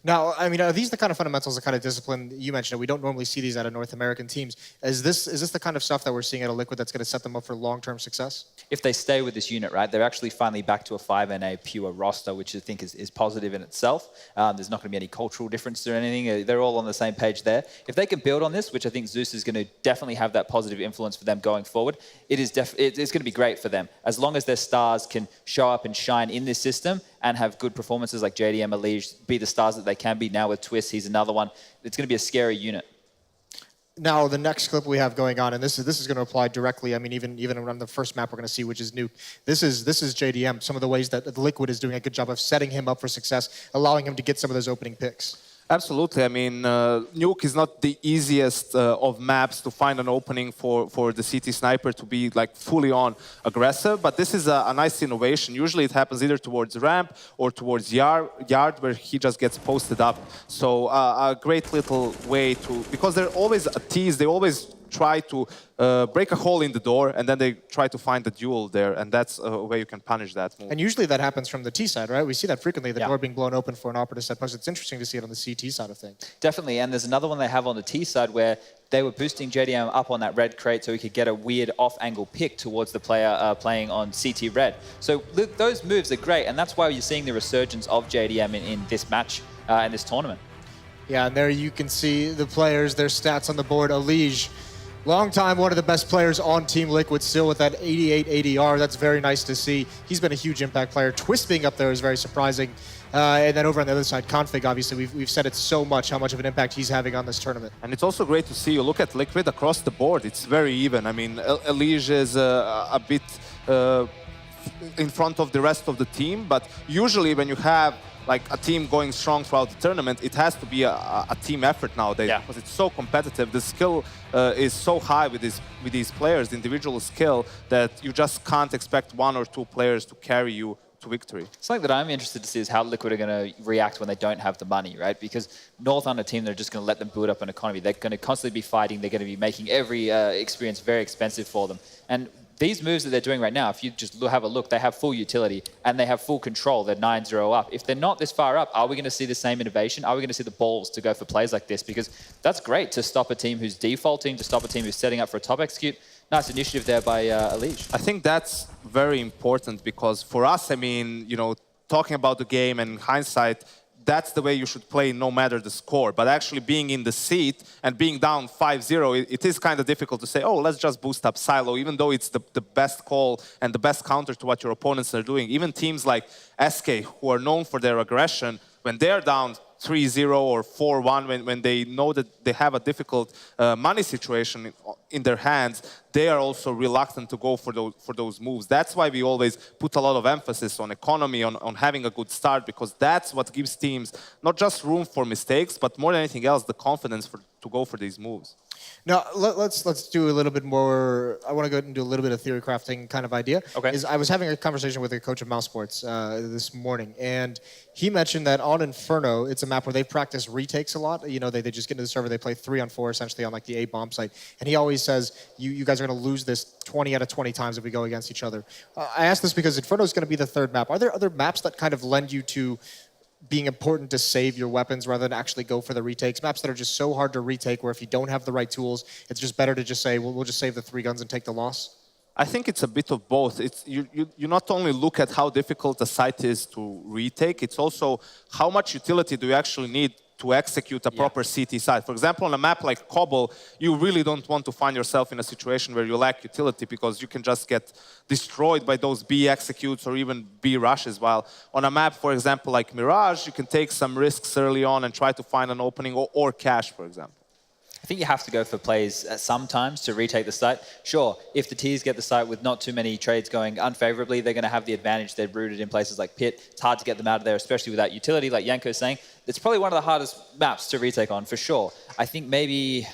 [SPEAKER 3] Now, I mean, are these the kind of fundamentals, the kind of discipline you mentioned? We don't normally see these out of North American teams. Is this the kind of stuff that we're seeing at a Liquid that's going to set them up for long-term success?
[SPEAKER 4] If they stay with this unit, right, they're actually finally back to a 5NA pure roster, which I think is positive in itself. There's not going to be any cultural difference or anything. They're all on the same page there. If they can build on this, which I think Zeus is going to definitely have that positive influence for them going forward, it's going to be great for them. As long as their stars can show up and shine in this system and have good performances like JDM, Elige, be the stars that they can be. Now with Twist, he's another one. It's going to be a scary unit.
[SPEAKER 3] Now, the next clip we have going on, and this is going to apply directly, I mean, even on the first map we're going to see, which is Nuke. This is JDM, some of the ways that Liquid is doing a good job of setting him up for success, allowing him to get some of those opening picks.
[SPEAKER 5] Absolutely. I mean, Nuke is not the easiest of maps to find an opening for the CT sniper to be like fully on aggressive, but this is a nice innovation. Usually it happens either towards ramp or towards yard where he just gets posted up. So a great little way to, because they're always a tease, they always try to break a hole in the door, and then they try to find the duel there, and that's a way you can punish that move.
[SPEAKER 3] And usually that happens from the T side, right? We see that frequently, the
[SPEAKER 4] Yeah.
[SPEAKER 3] door being blown open for an operative set push. It's interesting to see it on the CT side of things.
[SPEAKER 4] Definitely, and there's another one they have on the T side where they were boosting JDM up on that red crate so he could get a weird off-angle pick towards the player playing on CT red. So those moves are great, and that's why you're seeing the resurgence of JDM in this match, in this tournament.
[SPEAKER 3] Yeah, and there you can see the players, their stats on the board. Elige, long time one of the best players on Team Liquid, still with that 88 ADR. That's very nice to see. He's been a huge impact player. Twist being up there is very surprising. And then over on the other side, Config, obviously, we've said it so much, how much of an impact he's having on this tournament.
[SPEAKER 5] And it's also great to see, you look at Liquid across the board, it's very even. I mean, Elige is a bit in front of the rest of the team, but usually when you have like a team going strong throughout the tournament, it has to be a team effort nowadays, because it's so competitive. The skill is so high with these players, the individual skill, that you just can't expect one or two players to carry you to victory.
[SPEAKER 4] Something that I'm interested to see is how Liquid are going to react when they don't have the money, right? Because North aren't a team that are just going to let them build up an economy. They're going to constantly be fighting. They're going to be making every experience very expensive for them. And these moves that they're doing right now, if you just have a look, they have full utility and they have full control. They're 9-0 up. If they're not this far up, are we going to see the same innovation? Are we going to see the balls to go for plays like this? Because that's great to stop a team who's defaulting, to stop a team who's setting up for a top execute. Nice initiative there by Elige.
[SPEAKER 5] I think that's very important because for us, I mean, you know, talking about the game and hindsight, that's the way you should play no matter the score. But actually being in the seat and being down 5-0, it is kind of difficult to say, oh, let's just boost up Silo, even though it's the best call and the best counter to what your opponents are doing. Even teams like SK, who are known for their aggression, when they're down 3-0 or 4-1, when they know that they have a difficult money situation in their hands, they are also reluctant to go for those moves. That's why we always put a lot of emphasis on economy, on having a good start, because that's what gives teams not just room for mistakes, but more than anything else, the confidence to go for these moves.
[SPEAKER 3] Now, let's do a little bit more. I want to go and do a little bit of theory crafting kind of idea.
[SPEAKER 4] Okay.
[SPEAKER 3] I was having a conversation with a coach of Mouse Sports this morning, and he mentioned that on Inferno, it's a map where they practice retakes a lot. You know, they just get into the server, they play 3-on-4 essentially on like the A bomb site, and he always says, you guys are going to lose this 20 out of 20 times if we go against each other. I ask this because Inferno is going to be the third map. Are there other maps that kind of lend you to being important to save your weapons rather than actually go for the retakes? Maps that are just so hard to retake where if you don't have the right tools, it's just better to just say, well, we'll just save the 3 guns and take the loss?
[SPEAKER 5] I think it's a bit of both. You not only look at how difficult a site is to retake, it's also how much utility do you actually need to execute a proper CT site. For example, on a map like Cobble, you really don't want to find yourself in a situation where you lack utility because you can just get destroyed by those B executes or even B rushes. While on a map, for example, like Mirage, you can take some risks early on and try to find an opening or cache, for example.
[SPEAKER 4] I think you have to go for plays sometimes to retake the site. Sure, if the T's get the site with not too many trades going unfavorably, they're going to have the advantage. They're rooted in places like Pit. It's hard to get them out of there, especially without utility, like Yanko's saying. It's probably one of the hardest maps to retake on, for sure. I think maybe,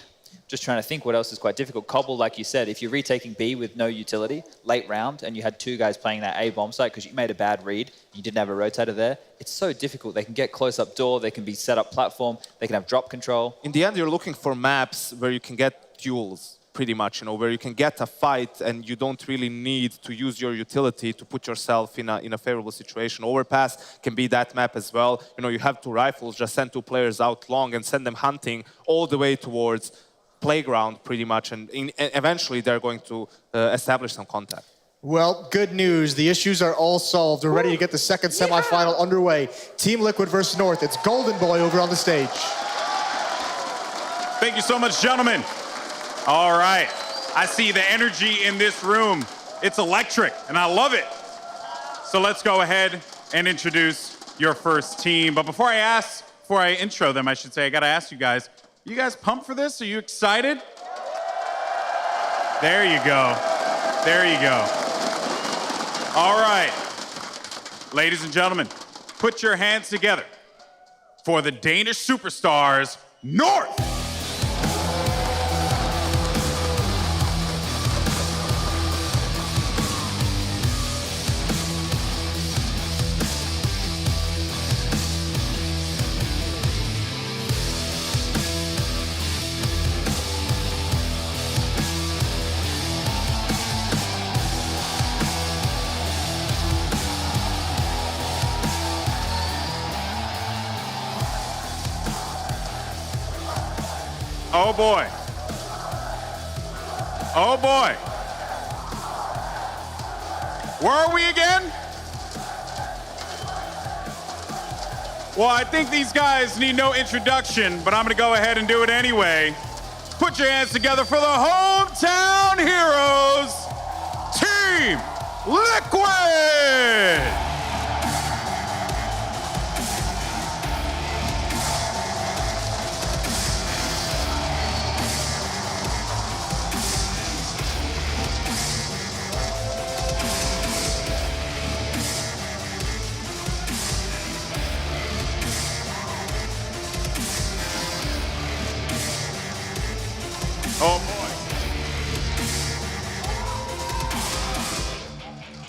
[SPEAKER 4] just trying to think what else is quite difficult. Cobble, like you said, if you're retaking B with no utility, late round, and you had 2 guys playing that A bomb site because you made a bad read, you didn't have a rotator there, it's so difficult. They can get close up door, they can be set up platform, they can have drop control.
[SPEAKER 5] In the end, you're looking for maps where you can get duels, pretty much, you know, where you can get a fight and you don't really need to use your utility to put yourself in a favorable situation. Overpass can be that map as well. You know, you have 2 rifles, just send 2 players out long and send them hunting all the way towards playground, pretty much, and eventually they're going to establish some contact.
[SPEAKER 3] Well, good news. The issues are all solved. We're ready to get the second semifinal underway. Team Liquid versus North. It's Golden Boy over on the stage.
[SPEAKER 13] Thank you so much, gentlemen. All right. I see the energy in this room. It's electric, and I love it. So let's go ahead and introduce your first team. But before I intro them, I should say, I got to ask you guys pumped for this? Are you excited? There you go. There you go. All right. Ladies and gentlemen, put your hands together for the Danish superstars, North. Oh boy. Oh boy. Where are we again? Well, I think these guys need no introduction, but I'm gonna go ahead and do it anyway. Put your hands together for the hometown heroes, Team Liquid! Oh boy.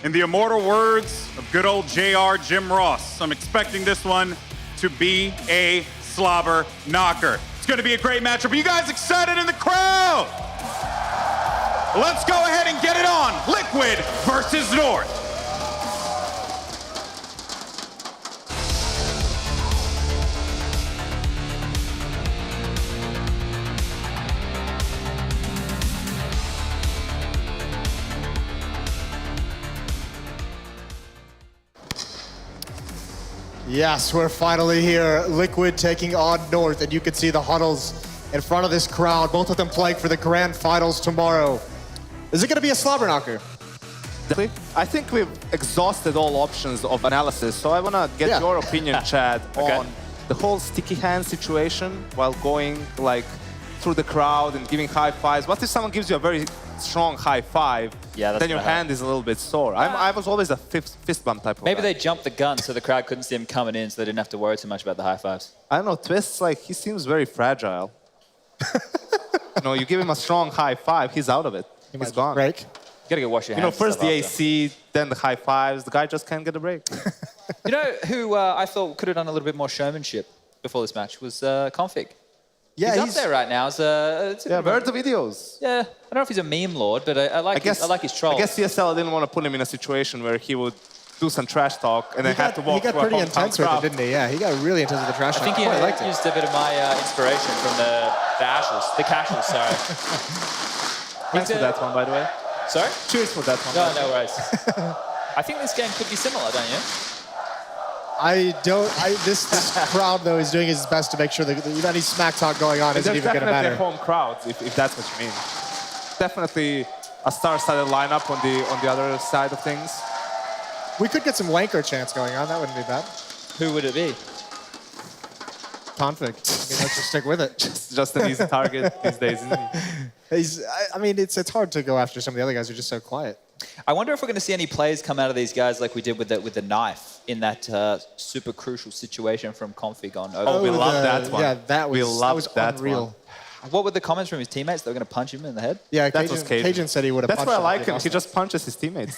[SPEAKER 13] In the immortal words of good old JR Jim Ross, I'm expecting this one to be a slobber knocker. It's going to be a great matchup. Are you guys excited in the crowd? Let's go ahead and get it on. Liquid versus North.
[SPEAKER 3] Yes, we're finally here. Liquid taking on North, and you can see the huddles in front of this crowd, both of them playing for the grand finals tomorrow. Is it going to be a slobber knocker?
[SPEAKER 5] I think we've exhausted all options of analysis, so I want to get your opinion, Chad, on the whole sticky hand situation while going like through the crowd and giving high fives. What if someone gives you a very strong high five, then your hand is a little bit sore? I was always a fist bump type of
[SPEAKER 4] Maybe
[SPEAKER 5] guy.
[SPEAKER 4] they jumped the gun so the crowd couldn't see him coming in, so they didn't have to worry too much about the high fives.
[SPEAKER 5] I don't know, Twist's like, he seems very fragile. You know, you give him a strong high five, he's out of it. He's gone.
[SPEAKER 3] Break.
[SPEAKER 4] You gotta go wash your
[SPEAKER 5] You know,
[SPEAKER 4] hands.
[SPEAKER 5] first the AC, then the high fives. The guy just can't get a break.
[SPEAKER 4] You know who I thought could have done a little bit more showmanship before this match was Config.
[SPEAKER 3] Yeah,
[SPEAKER 4] he's up there right now.
[SPEAKER 5] Yeah, I've heard the videos.
[SPEAKER 4] Yeah, I don't know if he's a meme lord, but I like his troll.
[SPEAKER 5] I guess ESL didn't want to put him in a situation where he would do some trash talk and then have to walk
[SPEAKER 3] He got
[SPEAKER 5] through a
[SPEAKER 3] pretty
[SPEAKER 5] hometown
[SPEAKER 3] intense with
[SPEAKER 5] crowd.
[SPEAKER 3] it, didn't he? Yeah, he got really intense with the trash talk.
[SPEAKER 4] I think he
[SPEAKER 3] I liked it.
[SPEAKER 4] used a bit of my inspiration from the casuals, sorry.
[SPEAKER 5] Thanks for that one, by the way.
[SPEAKER 4] Sorry?
[SPEAKER 5] Cheers for that one.
[SPEAKER 4] No worries. I think this game could be similar, don't you?
[SPEAKER 3] This crowd, though, is doing his best to make sure that any smack talk going on isn't even going to matter.
[SPEAKER 5] There's definitely home crowds, if that's what you mean. Definitely a star-studded lineup on the other side of things.
[SPEAKER 3] We could get some wanker chants going on. That wouldn't be bad.
[SPEAKER 4] Who would it be?
[SPEAKER 3] Config. I mean, let's just stick with it.
[SPEAKER 5] Just an easy target these days, isn't he?
[SPEAKER 3] I mean, it's hard to go after some of the other guys who are just so quiet.
[SPEAKER 4] I wonder if we're going to see any plays come out of these guys like we did with the knife in that super crucial situation from Config on.
[SPEAKER 5] Oh, we love that one.
[SPEAKER 3] Yeah, that was unreal.
[SPEAKER 4] What were the comments from his teammates? They were going to punch him in the head?
[SPEAKER 3] Yeah,
[SPEAKER 5] that was
[SPEAKER 3] Cajun said he would have
[SPEAKER 5] punched him.
[SPEAKER 3] That's
[SPEAKER 5] why I like him. He just punches his teammates.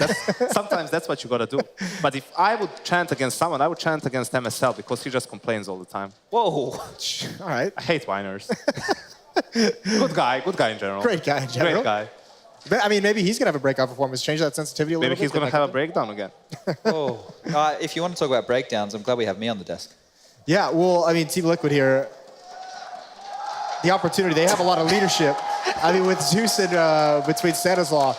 [SPEAKER 5] Sometimes that's what you got to do. But if I would chant against someone, I would chant against MSL because he just complains all the time.
[SPEAKER 4] Whoa.
[SPEAKER 3] All right.
[SPEAKER 5] I hate whiners. Good guy in general.
[SPEAKER 3] Great guy in general.
[SPEAKER 5] Great guy.
[SPEAKER 3] But, I mean, maybe he's going to have a breakout performance. Change that sensitivity a little bit.
[SPEAKER 5] Maybe he's going to have a breakdown again.
[SPEAKER 4] If you want to talk about breakdowns, I'm glad we have me on the desk.
[SPEAKER 3] Yeah, well, I mean, Team Liquid here, the opportunity, they have a lot of leadership. I mean, with Zeus and between Stanislaw,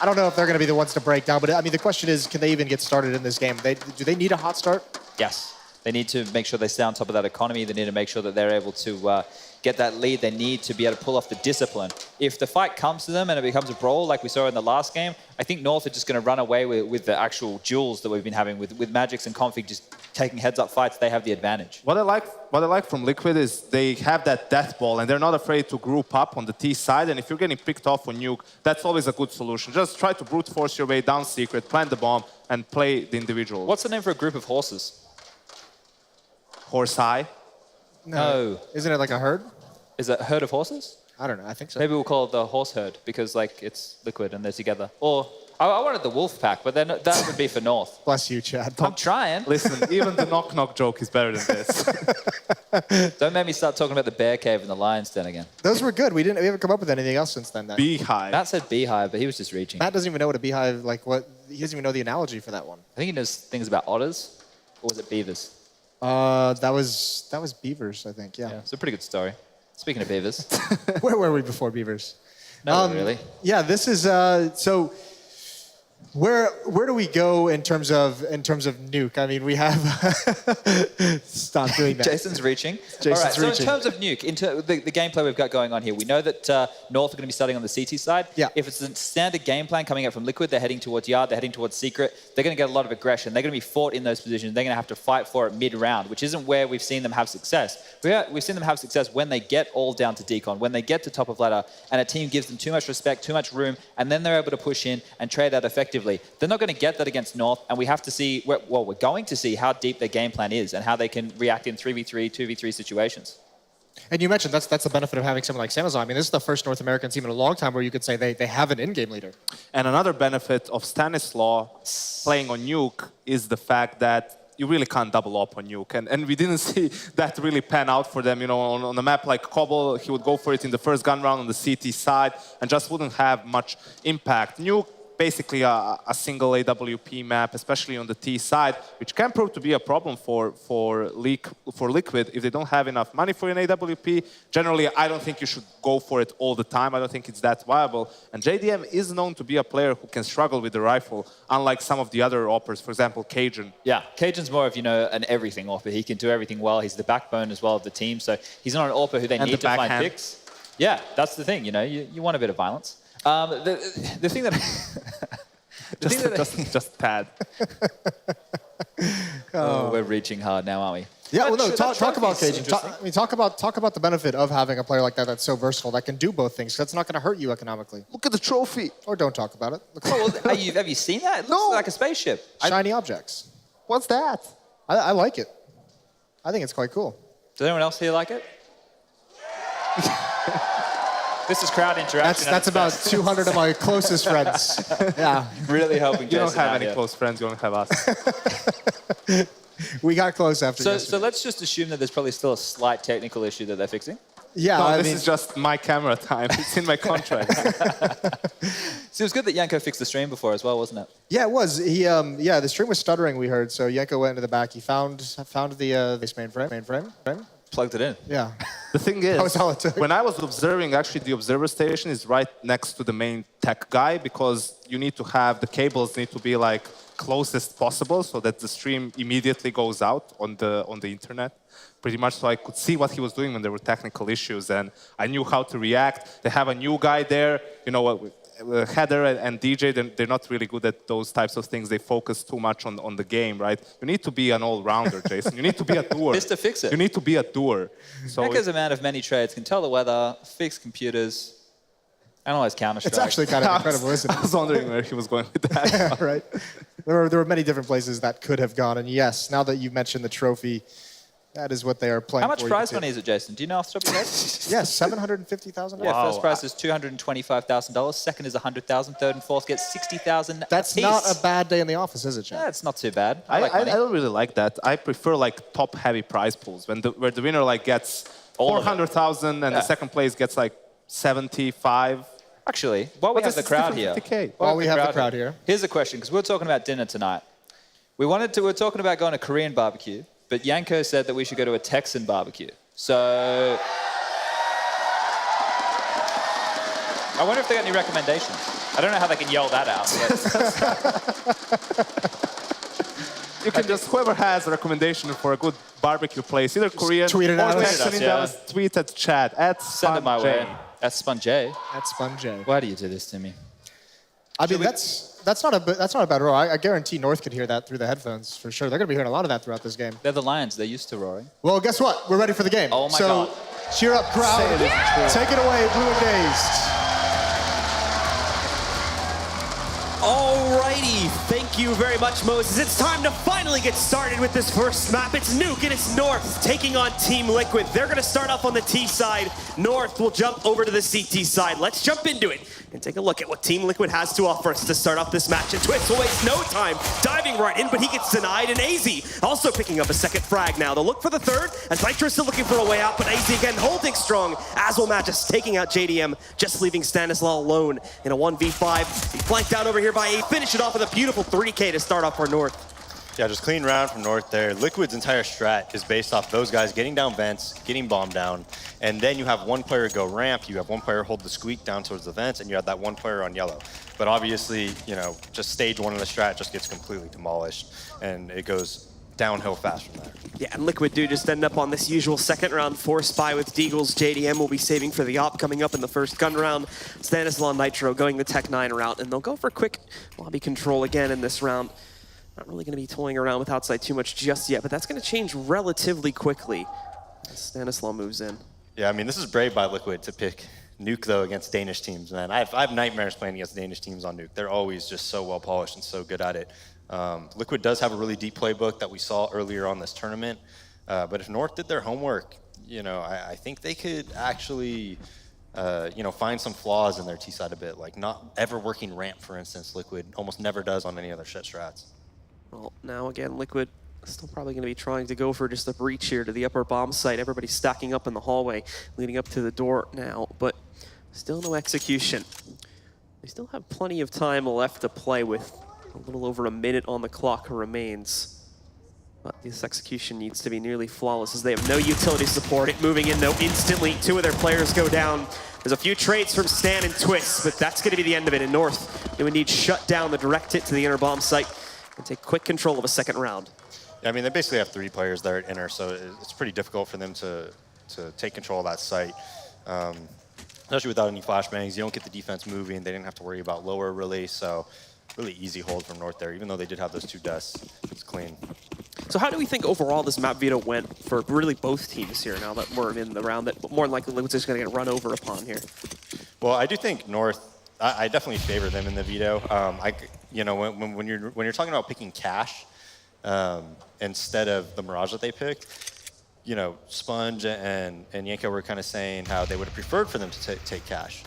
[SPEAKER 3] I don't know if they're going to be the ones to break down, but I mean, the question is, can they even get started in this game? Do they need a hot start?
[SPEAKER 4] Yes. They need to make sure they stay on top of that economy. They need to make sure that they're able to get that lead. They need to be able to pull off the discipline. If the fight comes to them and it becomes a brawl like we saw in the last game, I think North are just going to run away with the actual duels that we've been having with Magix and Config just taking heads-up fights. They have the advantage.
[SPEAKER 5] What I like from Liquid is they have that death ball and they're not afraid to group up on the T side. And if you're getting picked off on Nuke, that's always a good solution. Just try to brute force your way down secret, plant the bomb, and play the individual.
[SPEAKER 4] What's the name for a group of horses?
[SPEAKER 5] Horse eye?
[SPEAKER 4] No.
[SPEAKER 3] Isn't it like a herd?
[SPEAKER 4] Is it a herd of horses?
[SPEAKER 3] I don't know. I think so.
[SPEAKER 4] Maybe we'll call it the horse herd because like it's Liquid and they're together. Or I wanted the wolf pack, but then that would be for North.
[SPEAKER 3] Bless you, Chad.
[SPEAKER 4] I'm trying.
[SPEAKER 5] Listen, even the knock-knock joke is better than this.
[SPEAKER 4] Don't make me start talking about the bear cave and the lion's den again.
[SPEAKER 3] Those were good. We haven't come up with anything else since then.
[SPEAKER 5] Beehive.
[SPEAKER 4] Matt said beehive, but he was just reaching.
[SPEAKER 3] Matt doesn't even know what a beehive, he doesn't even know the analogy for that one.
[SPEAKER 4] I think he knows things about otters, or was it beavers?
[SPEAKER 3] That was beavers, I think, yeah.
[SPEAKER 4] It's a pretty good story. Speaking of beavers.
[SPEAKER 3] Where were we before Beavers?
[SPEAKER 4] No, really.
[SPEAKER 3] Yeah, this is so. Where do we go in terms of Nuke? I mean, we have stop doing that.
[SPEAKER 4] Jason's reaching.
[SPEAKER 3] Jason's
[SPEAKER 4] All right, so
[SPEAKER 3] reaching.
[SPEAKER 4] in terms of Nuke, into the gameplay we've got going on here, we know that North are going to be starting on the CT side.
[SPEAKER 3] Yeah.
[SPEAKER 4] If it's a standard game plan coming out from Liquid, they're heading towards Yard, they're heading towards Secret, they're going to get a lot of aggression. They're going to be fought in those positions. They're going to have to fight for it mid-round, which isn't where we've seen them have success. We've seen them have success when they get all down to decon, when they get to top of ladder, and a team gives them too much respect, too much room, and then they're able to push in and trade out effectively. They're not going to get that against North, and we have to see, well, we're going to see how deep their game plan is and how they can react in 3v3, 2v3 situations.
[SPEAKER 3] And you mentioned that's the benefit of having someone like Stanislaw. I mean, this is the first North American team in a long time where you could say they have an in-game leader.
[SPEAKER 5] And another benefit of Stanislaw playing on Nuke is the fact that you really can't double up on Nuke. And we didn't see that really pan out for them. You know, on a map like Cobble, he would go for it in the first gun round on the CT side and just wouldn't have much impact. Nuke, basically a single AWP map, especially on the T side, which can prove to be a problem for Liquid if they don't have enough money for an AWP. Generally, I don't think you should go for it all the time. I don't think it's that viable. And JDM is known to be a player who can struggle with the rifle, unlike some of the other oppers, for example, Cajun.
[SPEAKER 4] Yeah, Cajun's more of, an everything opper. He can do everything well. He's the backbone as well of the team, so he's not an opper who they need to find picks. Yeah, that's the thing, you want a bit of violence. The thing that...
[SPEAKER 5] just pad.
[SPEAKER 4] Oh, we're reaching hard now, aren't we?
[SPEAKER 3] Yeah, well, no, talk about Cajun. Talk about the benefit of having a player like that that's so versatile, that can do both things. That's not going to hurt you economically.
[SPEAKER 5] Look at the trophy.
[SPEAKER 3] Or don't talk about it.
[SPEAKER 4] Have you seen that? It looks like a spaceship.
[SPEAKER 3] Shiny objects.
[SPEAKER 5] What's that?
[SPEAKER 3] I like it. I think it's quite cool.
[SPEAKER 4] Does anyone else here like it? This is crowd interaction.
[SPEAKER 3] That's about 200 of my closest friends. Yeah.
[SPEAKER 4] Really helping Jason.
[SPEAKER 5] You don't have any close friends, you don't have us.
[SPEAKER 3] We got close after yesterday.
[SPEAKER 4] So let's just assume that there's probably still a slight technical issue that they're fixing.
[SPEAKER 3] Yeah,
[SPEAKER 5] no, this is just my camera time. It's in my contract.
[SPEAKER 4] So it was good that Yanko fixed the stream before as well, wasn't it?
[SPEAKER 3] Yeah, it was. The stream was stuttering, we heard. So Yanko went into the back. He found the base mainframe.
[SPEAKER 4] Plugged it in.
[SPEAKER 3] Yeah.
[SPEAKER 5] The thing is,
[SPEAKER 3] that was all it took.
[SPEAKER 5] When I was observing, actually the observer station is right next to the main tech guy, because you need to have, the cables need to be like closest possible so that the stream immediately goes out on the internet. Pretty much, so I could see what he was doing when there were technical issues, and I knew how to react. They have a new guy there, Heather and DJ, they're not really good at those types of things. They focus too much on the game, right? You need to be an all-rounder, Jason. You need to be a doer.
[SPEAKER 4] Just to fix it.
[SPEAKER 5] You need to be a doer.
[SPEAKER 4] So Yanko's a man of many trades, can tell the weather, fix computers, analyze Counter-Strike.
[SPEAKER 3] It's actually kind of incredible, isn't it?
[SPEAKER 5] I was wondering where he was going with that.
[SPEAKER 3] Yeah, right. There were many different places that could have gone, and yes, now that you've mentioned the trophy, that is what they are playing.
[SPEAKER 4] How much prize money is it, Jason? Do you know off the top of your head?
[SPEAKER 3] Yes, $750,000.
[SPEAKER 4] Yeah, first prize is $225,000. Second is $100,000. Third and fourth gets $60,000.
[SPEAKER 3] That's not a bad day in the office, is it, Chad?
[SPEAKER 4] Yeah, it's not too bad.
[SPEAKER 5] I don't really like that. I prefer like top-heavy prize pools where the winner gets 400,000 and the second place gets like 75.
[SPEAKER 4] Actually, while we have the crowd here, here's a question, because we're talking about dinner tonight. We're talking about going to Korean barbecue. But Yanko said that we should go to a Texan barbecue. So I wonder if they got any recommendations. I don't know how they can yell that out.
[SPEAKER 5] You can just, whoever has a recommendation for a good barbecue place, either Korean
[SPEAKER 3] tweet it
[SPEAKER 5] or
[SPEAKER 3] out.
[SPEAKER 5] Texan, tweet at Chad,
[SPEAKER 4] Send it my way. At Sponjay.
[SPEAKER 3] At Sponjay.
[SPEAKER 4] Why do you do this to me?
[SPEAKER 3] I mean, that's not a bad roar. I guarantee North could hear that through the headphones for sure. They're going to be hearing a lot of that throughout this game.
[SPEAKER 4] They're the Lions. They're used to roaring.
[SPEAKER 3] Well, guess what? We're ready for the game.
[SPEAKER 4] Oh my God!
[SPEAKER 3] Cheer up, crowd! Take it away, Blue and Dazed.
[SPEAKER 1] Alrighty, thank you very much, Moses. It's time to finally get started with this first map. It's Nuke and it's North taking on Team Liquid. They're going to start off on the T side. North will jump over to the CT side. Let's jump into it and take a look at what Team Liquid has to offer us to start off this match. And Twitch will waste no time diving right in, but he gets denied. And AZ also picking up a second frag now. They'll look for the third, as Nitro still looking for a way out, but AZ again holding strong. As will Magus taking out JDM, just leaving Stanislaw alone in a 1v5. He flanked out over here by A. Finish it off with a beautiful 3K to start off for North.
[SPEAKER 14] Yeah, just clean round from North there. Liquid's entire strat is based off those guys getting down vents, getting bombed down, and then you have one player go ramp, you have one player hold the squeak down towards the vents, and you have that one player on yellow. But obviously, you know, just stage one of the strat just gets completely demolished, and it goes downhill fast from there.
[SPEAKER 1] Yeah, and Liquid do just end up on this usual second round force buy with Deagles. JDM will be saving for the op coming up in the first gun round. Stanislaw and Nitro going the Tech 9 route, and they'll go for quick lobby control again in this round. Not really going to be toying around with outside too much just yet, but that's going to change relatively quickly as Stanislaw moves in.
[SPEAKER 14] Yeah, I mean, this is brave by Liquid to pick Nuke, though, against Danish teams, man. I have nightmares playing against Danish teams on Nuke. They're always just so well polished and so good at it. Liquid does have a really deep playbook that we saw earlier on this tournament, but if North did their homework, you know, I think they could actually, you know, find some flaws in their T-side a bit, like not ever working ramp, for instance. Liquid almost never does on any other shit strats.
[SPEAKER 1] Well, now again, Liquid still probably going to be trying to go for just a breach here to the upper bomb site. Everybody's stacking up in the hallway, leading up to the door now, but still no execution. They still have plenty of time left to play with a little over a minute on the clock remains. But this execution needs to be nearly flawless as they have no utility support. It moving in though instantly. Two of their players go down. There's a few trades from Stan and Twist, but that's going to be the end of it. In North, they would need shut down the direct hit to the inner bomb site and take quick control of a second round.
[SPEAKER 14] Yeah, I mean, they basically have 3 players there at inner, so it's pretty difficult for them to take control of that site. Especially without any flashbangs, you don't get the defense moving. They didn't have to worry about lower really, so really easy hold from North there, even though they did have those 2 deaths. It's clean.
[SPEAKER 1] So how do we think overall this map veto went for really both teams here now that we're in the round that more than likely Liquid's just going to get run over upon here?
[SPEAKER 14] Well, I do think North, I definitely favor them in the veto. You know, when you're talking about picking cash instead of the Mirage that they picked, you know, Sponge and Yanko were kind of saying how they would have preferred for them to take cash.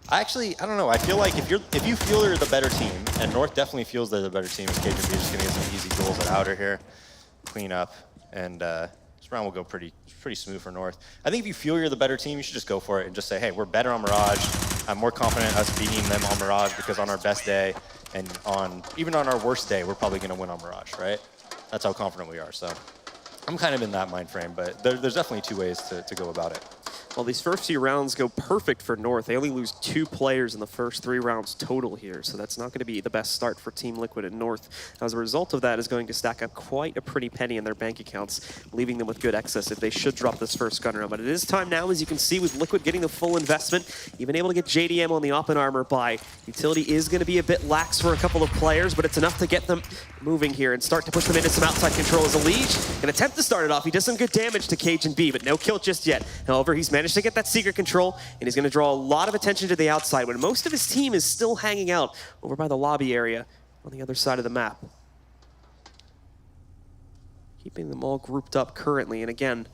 [SPEAKER 14] I don't know. I feel like if you feel you're the better team, and North definitely feels they're the better team, is KJB just going to get some easy goals at outer here, clean up, and this round will go pretty smooth for North. I think if you feel you're the better team, you should just go for it and just say, hey, we're better on Mirage. I'm more confident in us beating them on Mirage because on our best day and even on our worst day, we're probably going to win on Mirage, right? That's how confident we are. So I'm kind of in that mind frame, but there's definitely 2 ways to go about it.
[SPEAKER 1] Well, these first few rounds go perfect for North. They only lose 2 players in the first 3 rounds total here, so that's not going to be the best start for Team Liquid and North. As a result of that is going to stack up quite a pretty penny in their bank accounts, leaving them with good excess if they should drop this first gun round. But it is time now, as you can see, with Liquid getting the full investment, even able to get JDM on the op and armor buy. Utility is going to be a bit lax for a couple of players, but it's enough to get them moving here and start to push them into some outside control as a Liege can attempt to start it off. He does some good damage to Cage and B, but no kill just yet. However, he's managed to get that secret control, and he's going to draw a lot of attention to the outside when most of his team is still hanging out over by the lobby area on the other side of the map. Keeping them all grouped up currently, and again,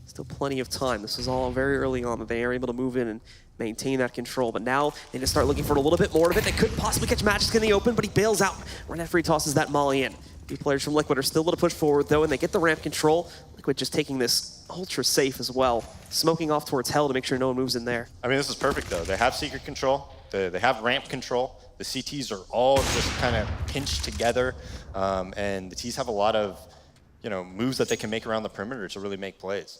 [SPEAKER 1] still plenty of time. This was all very early on that they are able to move in and maintain that control, but now they just start looking for a little bit more of it. They could possibly catch Magic in the open, but he bails out right after he tosses that molly in. Few players from Liquid are still able to push forward though, and they get the ramp control. Liquid just taking this ultra safe as well, smoking off towards Hell to make sure no one moves in there.
[SPEAKER 14] I mean, this is perfect though. They have secret control, they have ramp control, the CTs are all just kind of pinched together, and the Ts have a lot of, you know, moves that they can make around the perimeter to really make plays.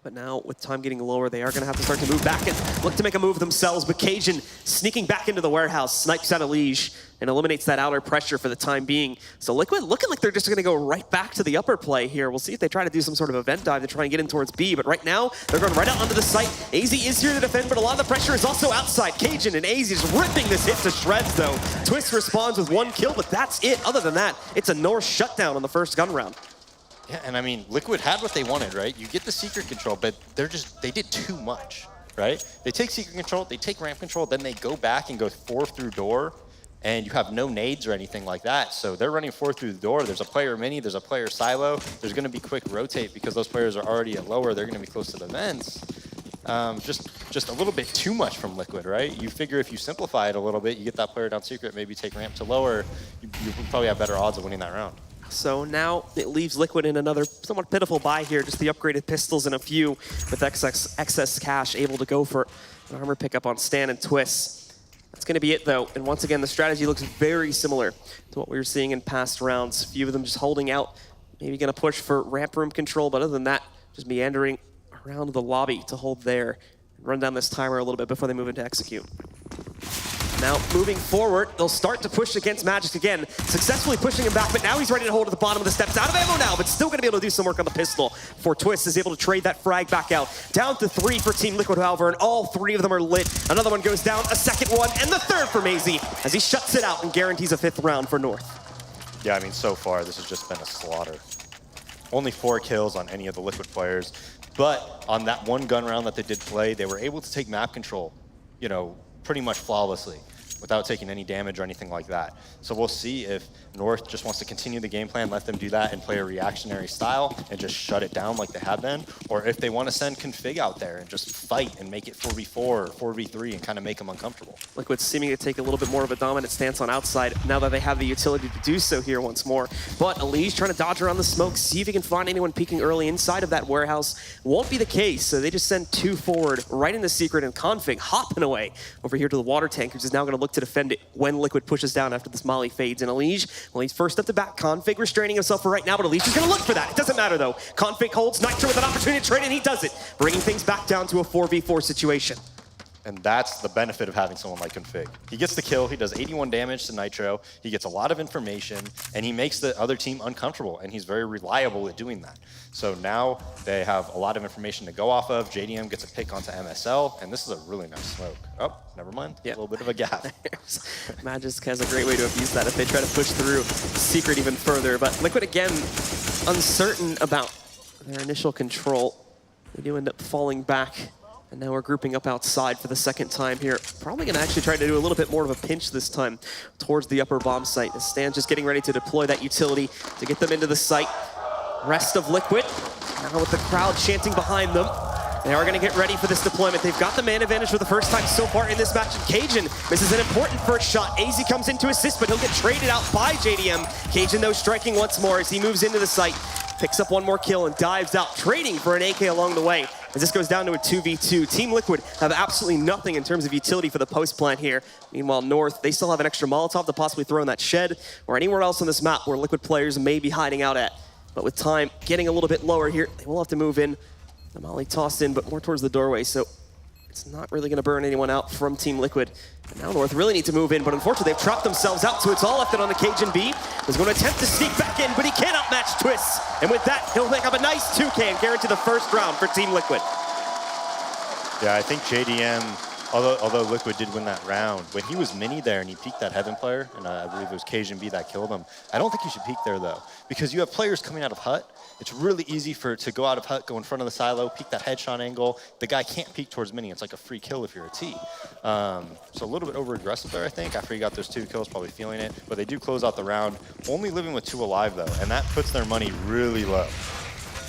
[SPEAKER 1] But now, with time getting lower, they are going to have to start to move back and look to make a move themselves. But Cajun sneaking back into the warehouse, snipes out a Liege, and eliminates that outer pressure for the time being. So Liquid looking like they're just going to go right back to the upper play here. We'll see if they try to do some sort of event dive to try and get in towards B. But right now, they're going right out onto the site. AZ is here to defend, but a lot of the pressure is also outside. Cajun and AZ just ripping this hit to shreds, though. Twist responds with 1 kill, but that's it. Other than that, it's a North shutdown on the first gun round.
[SPEAKER 14] Yeah, and I mean, Liquid had what they wanted, right? You get the secret control, but they did too much, right? They take secret control, they take ramp control, then they go back and go 4 through door, and you have no nades or anything like that. So they're running 4 through the door. There's a player mini, there's a player silo. There's going to be quick rotate because those players are already at lower. They're going to be close to the vents. Just a little bit too much from Liquid, right? You figure if you simplify it a little bit, you get that player down secret, maybe take ramp to lower, you probably have better odds of winning that round.
[SPEAKER 1] So now it leaves Liquid in another somewhat pitiful buy here, just the upgraded pistols and a few with excess cash able to go for an armor pickup on Stan and Twist. That's going to be it, though. And once again, the strategy looks very similar to what we were seeing in past rounds. A few of them just holding out, maybe going to push for ramp room control, but other than that, just meandering around the lobby to hold there and run down this timer a little bit before they move into execute. Now, moving forward, they'll start to push against Magic again, successfully pushing him back, but now he's ready to hold at the bottom of the steps. Out of ammo now, but still going to be able to do some work on the pistol before Twist is able to trade that frag back out. Down to 3 for Team Liquid, however, and all 3 of them are lit. Another one goes down, a second one, and the third for Maisie as he shuts it out and guarantees a 5th round for North.
[SPEAKER 14] Yeah, I mean, so far, this has just been a slaughter. Only 4 kills on any of the Liquid players, but on that one gun round that they did play, they were able to take map control, you know, pretty much flawlessly, without taking any damage or anything like that. So we'll see if North just wants to continue the game plan, let them do that and play a reactionary style and just shut it down like they have been, or if they want to send Config out there and just fight and make it 4v4 or 4v3 and kind of make them uncomfortable.
[SPEAKER 1] Liquid seeming to take a little bit more of a dominant stance on outside now that they have the utility to do so here once more. But Elise trying to dodge around the smoke, see if he can find anyone peeking early inside of that warehouse. Won't be the case, so they just send 2 forward right into Secret, and Config hopping away over here to the water tank, which is now going to look to defend it when Liquid pushes down after this molly fades. And Elige, well, he's first up the back. Config restraining himself for right now, but Elige is going to look for that. It doesn't matter, though. Config holds Nitro with an opportunity to trade, and he does it, bringing things back down to a 4v4 situation.
[SPEAKER 14] And that's the benefit of having someone like Config. He gets the kill, he does 81 damage to Nitro, he gets a lot of information, and he makes the other team uncomfortable, and he's very reliable at doing that. So now they have a lot of information to go off of. JDM gets a pick onto MSL, and this is a really nice smoke. Oh, never mind, a little bit of a gap.
[SPEAKER 1] Magisk has a great way to abuse that if they try to push through Secret even further. But Liquid, again, uncertain about their initial control. They do end up falling back. And now we're grouping up outside for the second time here. Probably going to actually try to do a little bit more of a pinch this time towards the upper bomb site. As Stan's just getting ready to deploy that utility to get them into the site. Rest of Liquid, now with the crowd chanting behind them. They are going to get ready for this deployment. They've got the man advantage for the first time so far in this match. And Cajun misses an important first shot. AZ comes in to assist, but he'll get traded out by JDM. Cajun, though, striking once more as he moves into the site. Picks up one more kill and dives out, trading for an AK along the way. As this goes down to a 2v2. Team Liquid have absolutely nothing in terms of utility for the post plant here. Meanwhile, North, they still have an extra Molotov to possibly throw in that shed or anywhere else on this map where Liquid players may be hiding out at. But with time getting a little bit lower here, they will have to move in. The molly tossed in, but more towards the doorway, so it's not really going to burn anyone out from Team Liquid. And now North really need to move in, but unfortunately they've trapped themselves out, so it's all left it on the Cajun B. He's going to attempt to sneak back in, but he cannot match Twist. And with that, he'll make up a nice 2K and guarantee the first round for Team Liquid.
[SPEAKER 14] Yeah, I think JDM, although Liquid did win that round, when he was mini there and he peeked that Heaven player, and I believe it was Cajun B that killed him, I don't think you should peek there, though, because you have players coming out of hut. It's really easy to go out of hut, go in front of the silo, peek that headshot angle. The guy can't peek towards mini. It's like a free kill if you're a T. So a little bit over-aggressive there, I think. After he got those 2 kills, probably feeling it. But they do close out the round, only living with 2 alive, though, and that puts their money really low.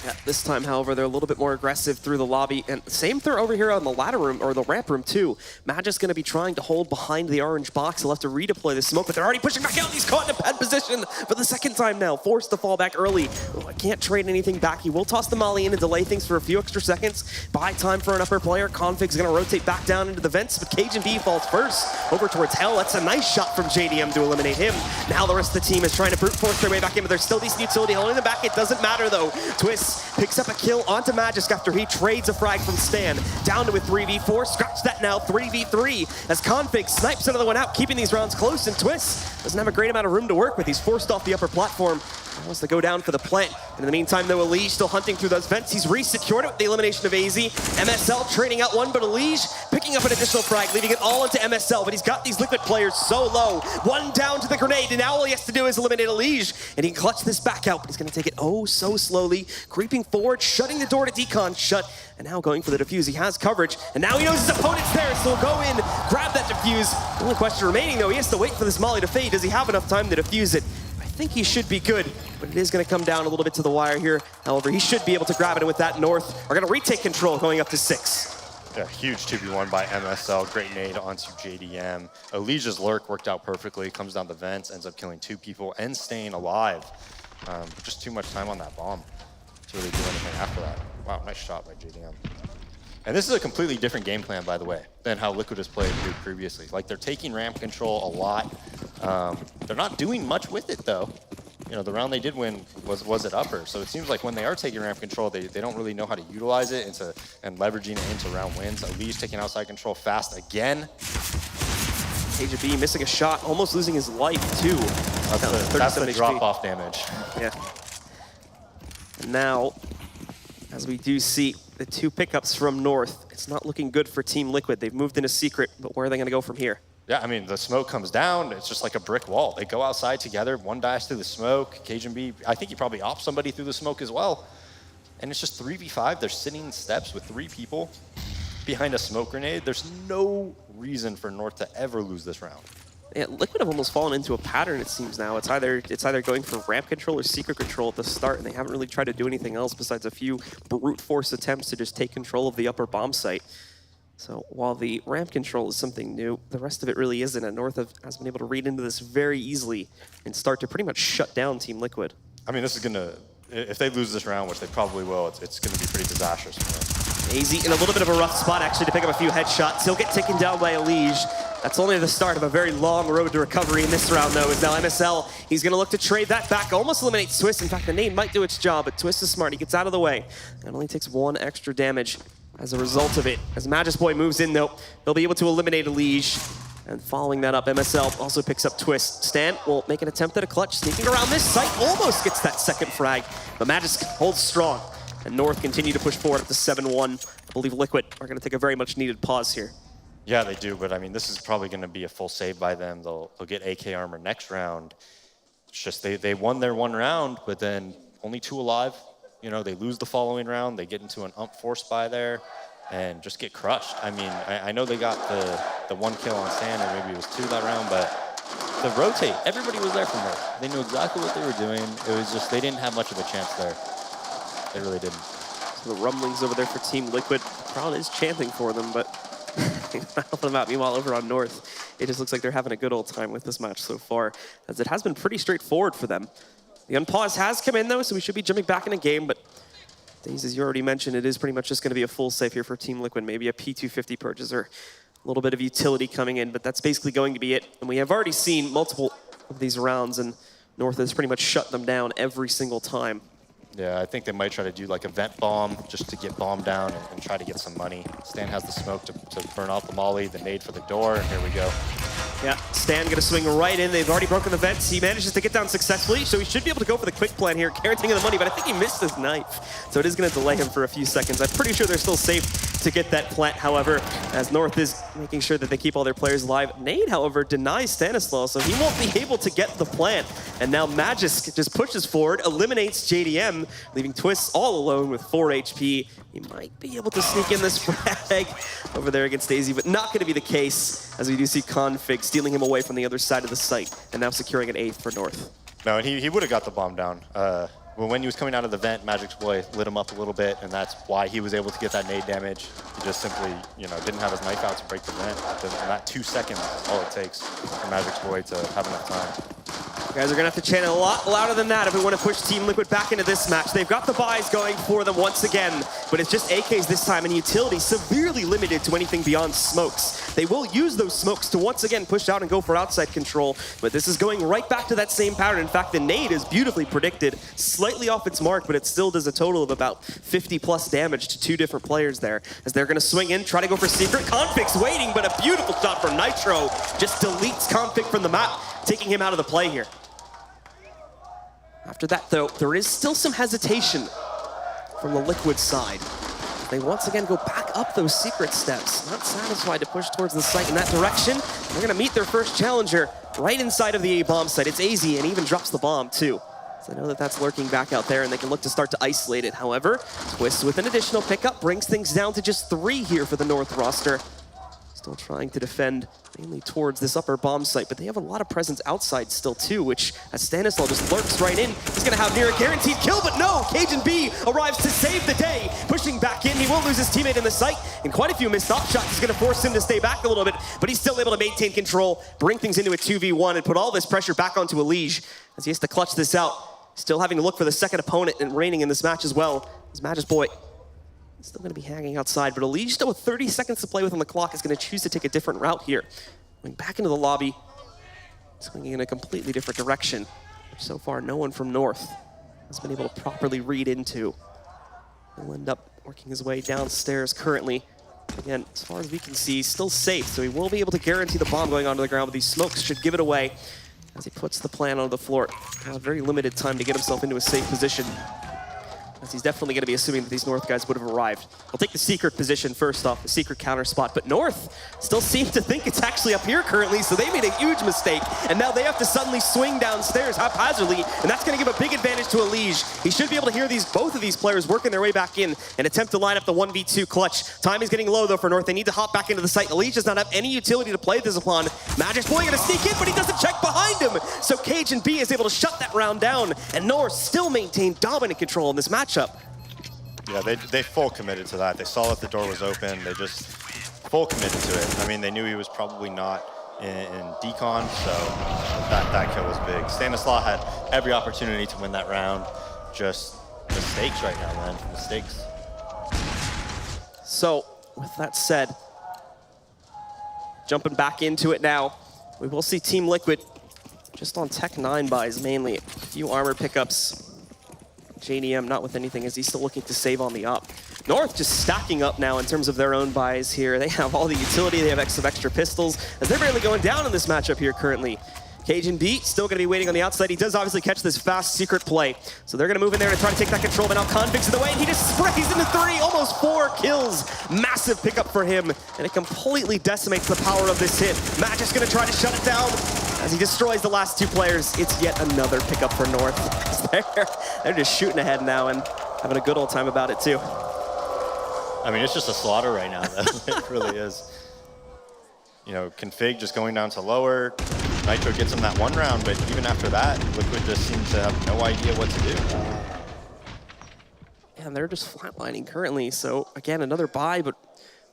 [SPEAKER 1] Yeah, this time, however, they're a little bit more aggressive through the lobby. And same thing over here on the ladder room, or the ramp room, too. Magic's going to be trying to hold behind the orange box. He'll have to redeploy the smoke, but they're already pushing back out. He's caught in a bad position for the second time now. Forced to fall back early. Oh, I can't trade anything back. He will toss the molly in and delay things for a few extra seconds. Buy time for an upper player. Config's going to rotate back down into the vents, but Cajun B falls first over towards Hell. That's a nice shot from JDM to eliminate him. Now the rest of the team is trying to brute force their way back in, but there's still decent utility holding them back. It doesn't matter, though. Twist picks up a kill onto Magisk after he trades a frag from Stan. Down to a 3v4, scratch that now, 3v3, as Config snipes another one out, keeping these rounds close, and Twist doesn't have a great amount of room to work with. He's forced off the upper platform. He wants to go down for the plant. And in the meantime, though, Elige still hunting through those vents. He's re-secured it with the elimination of AZ. MSL trading out one, but Elige picking up an additional frag, leaving it all into MSL. But he's got these Liquid players so low. One down to the grenade, and now all he has to do is eliminate Elige. And he can clutch this back out, but he's going to take it oh so slowly, creeping forward, shutting the door to Decon shut, and now going for the defuse. He has coverage, and now he knows his opponent's there, so he'll go in, grab that defuse. The only question remaining, though, he has to wait for this molly to fade. Does he have enough time to defuse it? I think he should be good, but it is going to come down a little bit to the wire here. However, he should be able to grab it, and with that, North are going to retake control going up to 6.
[SPEAKER 14] Yeah, huge 2v1 by MSL, great nade onto JDM. Elige's lurk worked out perfectly, comes down the vents, ends up killing 2 people and staying alive. Just too much time on that bomb to really do anything after that. Wow, nice shot by JDM. And this is a completely different game plan, by the way, than how Liquid has played Nuke previously. Like, they're taking ramp control a lot. They're not doing much with it, though. You know, the round they did win was at upper. So it seems like when they are taking ramp control, they don't really know how to utilize it and leveraging it into round wins. Elise taking outside control fast again.
[SPEAKER 1] KJB missing a shot, almost losing his life, too.
[SPEAKER 14] That's the drop-off damage.
[SPEAKER 1] Yeah. And now, as we do see the 2 pickups from North, it's not looking good for Team Liquid. They've moved into secret, but where are they going to go from here?
[SPEAKER 14] Yeah, I mean, the smoke comes down. It's just like a brick wall. They go outside together. One dies through the smoke. Cajun B, I think he probably opts somebody through the smoke as well. And it's just 3v5. They're sitting in steps with 3 people behind a smoke grenade. There's no reason for North to ever lose this round.
[SPEAKER 1] Yeah, Liquid have almost fallen into a pattern, it seems now. It's either going for ramp control or secret control at the start, and they haven't really tried to do anything else besides a few brute force attempts to just take control of the upper bomb site. So while the ramp control is something new, the rest of it really isn't, and North has been able to read into this very easily and start to pretty much shut down Team Liquid.
[SPEAKER 14] I mean, this is gonna, if they lose this round, which they probably will, it's gonna be pretty disastrous for them.
[SPEAKER 1] AZ in a little bit of a rough spot, actually, to pick up a few headshots. He'll get taken down by Elige. That's only the start of a very long road to recovery in this round, though, is now MSL. He's going to look to trade that back, almost eliminates Twist. In fact, the nade might do its job, but Twist is smart. He gets out of the way and only takes 1 extra damage as a result of it. As Magus Boy moves in, though, he'll be able to eliminate Elige. And following that up, MSL also picks up Twist. Stan will make an attempt at a clutch, sneaking around this site, almost gets that second frag, but Magus holds strong. And North continue to push forward up to 7-1. I believe Liquid are going to take a very much needed pause here.
[SPEAKER 14] Yeah, they do, but I mean, this is probably going to be a full save by them. They'll get AK armor next round. It's just they won their 1 round, but then only 2 alive. You know, they lose the following round. They get into an force buy there and just get crushed. I mean, I know they got the 1 kill on Stan, or maybe it was 2 that round, but the rotate, everybody was there for North. They knew exactly what they were doing. It was just they didn't have much of a chance there. They really didn't.
[SPEAKER 1] So the rumblings over there for Team Liquid. The crowd is chanting for them, but not helping them out. Meanwhile, over on North, it just looks like they're having a good old time with this match so far, as it has been pretty straightforward for them. The unpause has come in, though, so we should be jumping back in a game, but Daze, as you already mentioned, it is pretty much just going to be a full save here for Team Liquid, maybe a P250 purchase or a little bit of utility coming in, but that's basically going to be it. And we have already seen multiple of these rounds, and North has pretty much shut them down every single time.
[SPEAKER 14] Yeah, I think they might try to do like a vent bomb just to get bomb down and try to get some money. Stan has the smoke to burn off the molly, the nade for the door, and here we go.
[SPEAKER 1] Yeah, Stan gonna swing right in. They've already broken the vents. He manages to get down successfully, so he should be able to go for the quick plan here, guaranteeing the money, but I think he missed his knife. So it is gonna delay him for a few seconds. I'm pretty sure they're still safe to get that plant, however, as North is making sure that they keep all their players alive. Nade, however, denies Stanislaw, so he won't be able to get the plant. And now Magus just pushes forward, eliminates JDM, leaving Twist all alone with 4 HP. He might be able to sneak in this frag over there against Daisy, but not going to be the case, as we do see Config stealing him away from the other side of the site and now securing an 8th for North.
[SPEAKER 14] No, and he would have got the bomb down. Well, when he was coming out of the vent, Magic's Boy lit him up a little bit, and that's why he was able to get that nade damage. He just simply, you know, didn't have his knife out to break the vent. And that 2 seconds is all it takes for Magic's Boy to have enough time.
[SPEAKER 1] You guys are going to have to chant a lot louder than that if we want to push Team Liquid back into this match. They've got the buys going for them once again, but it's just AKs this time, and utility severely limited to anything beyond smokes. They will use those smokes to once again push out and go for outside control, but this is going right back to that same pattern. In fact, the nade is beautifully predicted, slightly off its mark, but it still does a total of about 50 plus damage to 2 different players there, as they're going to swing in, try to go for secret. Config's waiting, but a beautiful shot from Nitro just deletes Config from the map, taking him out of the play here. After that, though, there is still some hesitation from the Liquid side. They once again go back up those secret steps, not satisfied to push towards the site in that direction. They're going to meet their first challenger right inside of the A-bomb site. It's AZ, and even drops the bomb, too. So I know that that's lurking back out there, and they can look to start to isolate it. However, Twist with an additional pickup brings things down to just 3 here for the North roster. Still trying to defend mainly towards this upper bomb site, but they have a lot of presence outside still too, which as Stanislaw just lurks right in, he's gonna have near a guaranteed kill, but no, Cajun B arrives to save the day, pushing back in. He won't lose his teammate in the site, and quite a few missed op shots is gonna force him to stay back a little bit, but he's still able to maintain control, bring things into a 2v1, and put all this pressure back onto Elige as he has to clutch this out. Still having to look for the second opponent and reigning in this match as well, as Magus Boy Still going to be hanging outside, but Elige, still with 30 seconds to play with on the clock, is going to choose to take a different route here. Going back into the lobby, swinging in a completely different direction, which so far no one from North has been able to properly read into. He'll end up working his way downstairs currently. Again, as far as we can see, still safe, so he will be able to guarantee the bomb going onto the ground, but these smokes should give it away as he puts the plan onto the floor. Very limited time to get himself into a safe position, as he's definitely going to be assuming that these North guys would have arrived. He'll take the secret position first off, the secret counter spot, but North still seems to think it's actually up here currently, so they made a huge mistake, and now they have to suddenly swing downstairs haphazardly, and that's going to give a big advantage to Elige. He should be able to hear both of these players working their way back in and attempt to line up the 1v2 clutch. Time is getting low though for North. They need to hop back into the site. Elige does not have any utility to play this upon. Magic's boy going to sneak in, but he doesn't check behind him, so Cajun B is able to shut that round down, and North still maintain dominant control in this matchup.
[SPEAKER 14] Yeah, they full committed to that. They saw that the door was open. They just full committed to it. I mean, they knew he was probably not in decon, so that kill was big. Stanislaw had every opportunity to win that round. Just mistakes right now, man. Mistakes.
[SPEAKER 1] So, with that said, jumping back into it now, we will see Team Liquid just on Tech 9 buys mainly. A few armor pickups. JDM not with anything as he's still looking to save on the up. North just stacking up now in terms of their own buys here. They have all the utility, they have some extra pistols, as they're barely going down in this matchup here currently. Cajun B still going to be waiting on the outside. He does obviously catch this fast secret play. So they're going to move in there to try to take that control, but now Convict's in the way, and he just sprays into 3, almost 4 kills. Massive pickup for him, and it completely decimates the power of this hit. Magic's going to try to shut it down as he destroys the last 2 players. It's yet another pickup for North. They're just shooting ahead now and having a good old time about it too.
[SPEAKER 14] I mean, it's just a slaughter right now, though. It really is. You know, Config just going down to lower. Nitro gets him that 1 round, but even after that, Liquid just seems to have no idea what to do.
[SPEAKER 1] And they're just flatlining currently. So again, another buy, but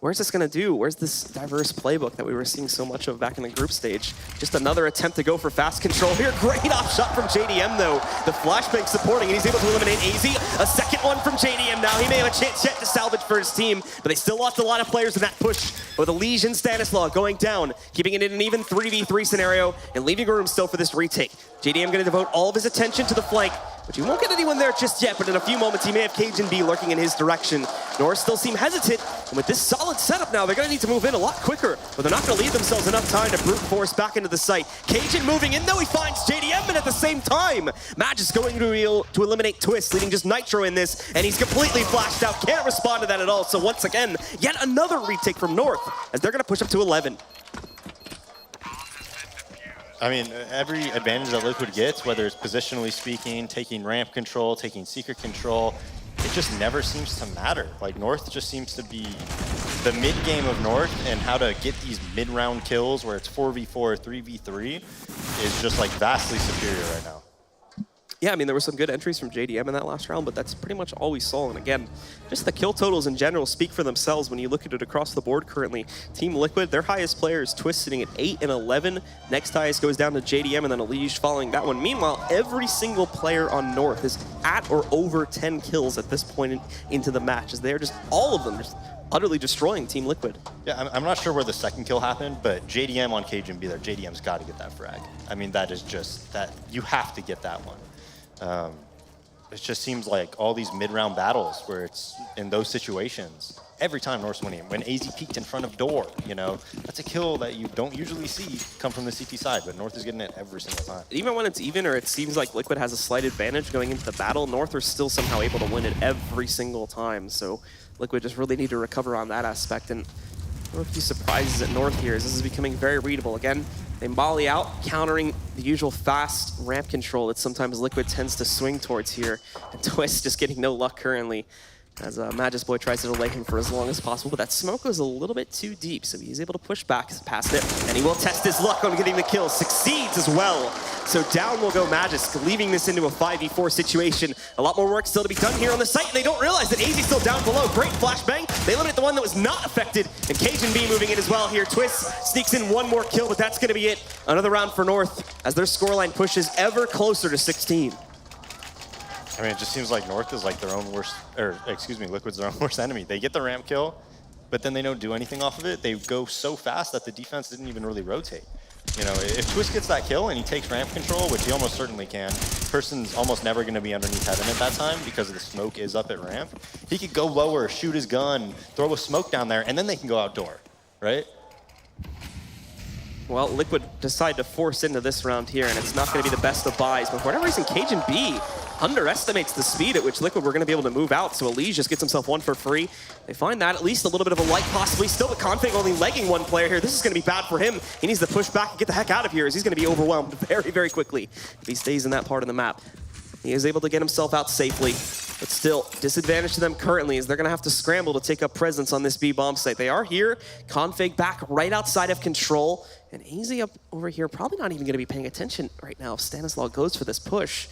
[SPEAKER 1] where's this going to do? Where's this diverse playbook that we were seeing so much of back in the group stage? Just another attempt to go for fast control here. Great off shot from JDM though. The flashbang supporting, and he's able to eliminate AZ. A second one from JDM now. He may have a chance yet to salvage for his team, but they still lost a lot of players in that push. With Elige and Stanislaw going down, keeping it in an even 3v3 scenario, and leaving room still for this retake. JDM going to devote all of his attention to the flank, but you won't get anyone there just yet, but in a few moments he may have Cajun B lurking in his direction. North still seem hesitant, and with this solid setup now, they're going to need to move in a lot quicker, but they're not going to leave themselves enough time to brute force back into the site. Cajun moving in though, he finds JDM, and at the same time, Madge is going to eliminate Twist, leaving just Nitro in this, and he's completely flashed out, can't respond to that at all, so once again, yet another retake from North, as they're going to push up to 11.
[SPEAKER 14] I mean, every advantage that Liquid gets, whether it's positionally speaking, taking ramp control, taking secret control, it just never seems to matter. Like, North just seems to be the mid-game of North, and how to get these mid-round kills where it's 4v4, 3v3 is just like vastly superior right now.
[SPEAKER 1] Yeah, I mean, there were some good entries from JDM in that last round, but that's pretty much all we saw. And again, just the kill totals in general speak for themselves when you look at it across the board currently. Team Liquid, their highest player is Twist, sitting at 8 and 11. Next highest goes down to JDM, and then Elige following that one. Meanwhile, every single player on North is at or over 10 kills at this point into the match, as they're just, all of them, just utterly destroying Team Liquid.
[SPEAKER 14] Yeah, I'm not sure where the second kill happened, but JDM on Cajun B there, JDM's got to get that frag. I mean, that is just, that you have to get that one. It just seems like all these mid-round battles where it's in those situations, every time North's winning. When AZ peeked in front of door, you know, that's a kill that you don't usually see come from the CT side, but North is getting it every single time.
[SPEAKER 1] Even when it's even, or it seems like Liquid has a slight advantage going into the battle, North are still somehow able to win it every single time. So Liquid just really need to recover on that aspect. And there are a few surprises at North here, as this is becoming very readable. Again, they volley out, countering the usual fast ramp control that sometimes Liquid tends to swing towards here. And Twist just getting no luck currently, as Magus Boy tries to delay him for as long as possible, but that smoke goes a little bit too deep, so he's able to push back past it, and he will test his luck on getting the kill. Succeeds as well. So down will go Magis, leaving this into a 5v4 situation. A lot more work still to be done here on the site, and they don't realize that AZ's still down below. Great flashbang. They eliminate the one that was not affected, and Cajun B moving in as well here. Twist sneaks in one more kill, but that's going to be it. Another round for North, as their scoreline pushes ever closer to 16.
[SPEAKER 14] I mean, it just seems like North is like their own worst, or excuse me, Liquid's their own worst enemy. They get the ramp kill, but then they don't do anything off of it. They go so fast that the defense didn't even really rotate. You know, if Twist gets that kill and he takes ramp control, which he almost certainly can, person's almost never going to be underneath heaven at that time because the smoke is up at ramp. He could go lower, shoot his gun, throw a smoke down there, and then they can go outdoor, right?
[SPEAKER 1] Well, Liquid decide to force into this round here, and it's not going to be the best of buys, but for whatever reason, Cajun B underestimates the speed at which Liquid were going to be able to move out, so Elise just gets himself one for free. They find that, at least a little bit of a light possibly. Still, the Config only legging one player here. This is going to be bad for him. He needs to push back and get the heck out of here, as he's going to be overwhelmed very, very quickly if he stays in that part of the map. He is able to get himself out safely, but still, disadvantage to them currently is they're going to have to scramble to take up presence on this B bomb site. They are here, Config back right outside of control, and Easy up over here, probably not even going to be paying attention right now if Stanislaw goes for this push.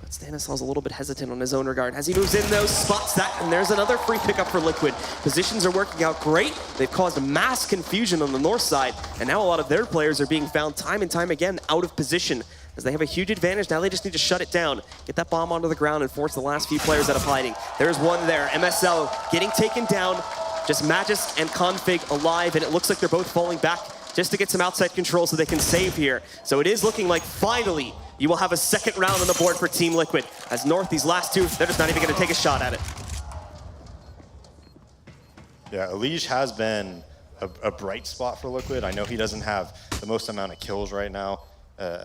[SPEAKER 1] But Stanislaw's a little bit hesitant on his own regard. As he moves in though, spots that, and there's another free pickup for Liquid. Positions are working out great. They've caused mass confusion on the north side, and now a lot of their players are being found time and time again out of position. As they have a huge advantage, now they just need to shut it down, get that bomb onto the ground and force the last few players out of hiding. There's one there, MSL getting taken down, just Magus and Config alive, and it looks like they're both falling back just to get some outside control so they can save here. So it is looking like finally you will have a second round on the board for Team Liquid. As North, these last two, they're just not even gonna take a shot at it.
[SPEAKER 14] Yeah, Elige has been a bright spot for Liquid. I know he doesn't have the most amount of kills right now,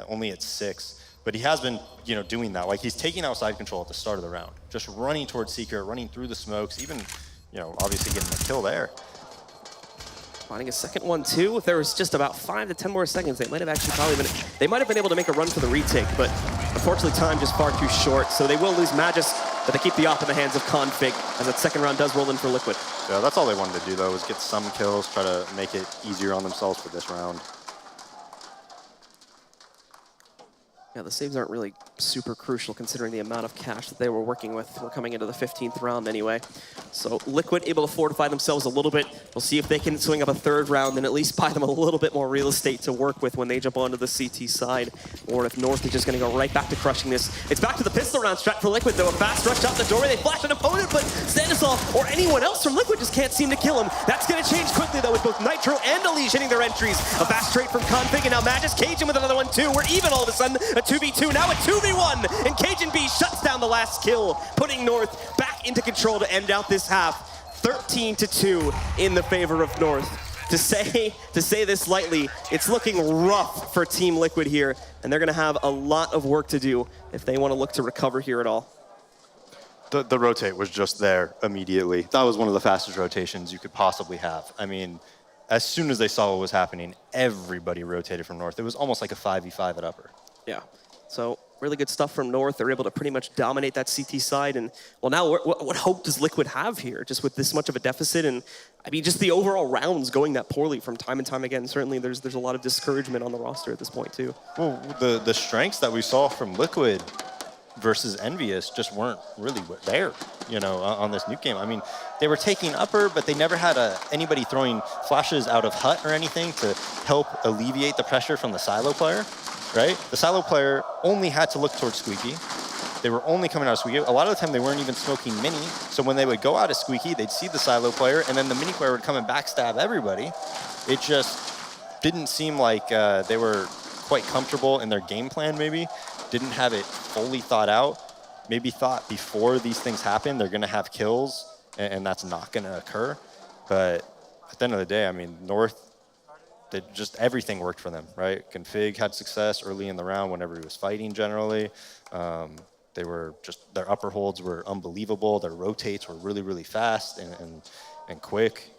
[SPEAKER 14] only at 6, but he has been, you know, doing that. Like, he's taking outside control at the start of the round, just running towards Seeker, running through the smokes, even, you know, obviously getting a kill there.
[SPEAKER 1] Finding a second one too. If there was just about 5 to 10 more seconds, they might have actually they might have been able to make a run for the retake, but unfortunately time just far too short. So they will lose Magus, but they keep the op in the hands of Config as that second round does roll in for Liquid.
[SPEAKER 14] Yeah, that's all they wanted to do though, was get some kills, try to make it easier on themselves for this round.
[SPEAKER 1] Yeah, the saves aren't really super crucial considering the amount of cash that they were working with. We're coming into the 15th round anyway. So Liquid able to fortify themselves a little bit. We'll see if they can swing up a third round and at least buy them a little bit more real estate to work with when they jump onto the CT side. Or if North is just going to go right back to crushing this. It's back to the pistol round strat for Liquid though. A fast rush out the doorway. They flash an opponent, but Stanislaw or anyone else from Liquid just can't seem to kill him. That's going to change quickly though with both Nitro and Elige hitting their entries. A fast trade from Config and now Magus Cajun with another one too. We're even all of a sudden. A 2v2, now a 2v1, and Cajun B shuts down the last kill, putting North back into control to end out this half. 13-2 in the favor of North. To say this lightly, it's looking rough for Team Liquid here, and they're gonna have a lot of work to do if they want to look to recover here at all.
[SPEAKER 14] The rotate was just there immediately. That was one of the fastest rotations you could possibly have. I mean, as soon as they saw what was happening, everybody rotated from North. It was almost like a 5v5 at upper.
[SPEAKER 1] Yeah, so really good stuff from North. They're able to pretty much dominate that CT side. And well, now what hope does Liquid have here, just with this much of a deficit? And I mean, just the overall rounds going that poorly from time and time again. Certainly there's a lot of discouragement on the roster at this point too.
[SPEAKER 14] Well, the strengths that we saw from Liquid versus Envious just weren't really there, you know, on this Nuke game. I mean, they were taking upper, but they never had anybody throwing flashes out of hut or anything to help alleviate the pressure from the silo player, right? The silo player only had to look towards Squeaky. They were only coming out of Squeaky. A lot of the time they weren't even smoking Mini, so when they would go out of Squeaky, they'd see the silo player, and then the Mini player would come and backstab everybody. It just didn't seem like they were quite comfortable in their game plan, maybe. Didn't have it fully thought out. Maybe thought before these things happen, they're gonna have kills, and that's not gonna occur. But at the end of the day, I mean, North, just everything worked for them, right? Config had success early in the round whenever he was fighting generally. They were just, their upper holds were unbelievable. Their rotates were really, really fast and quick.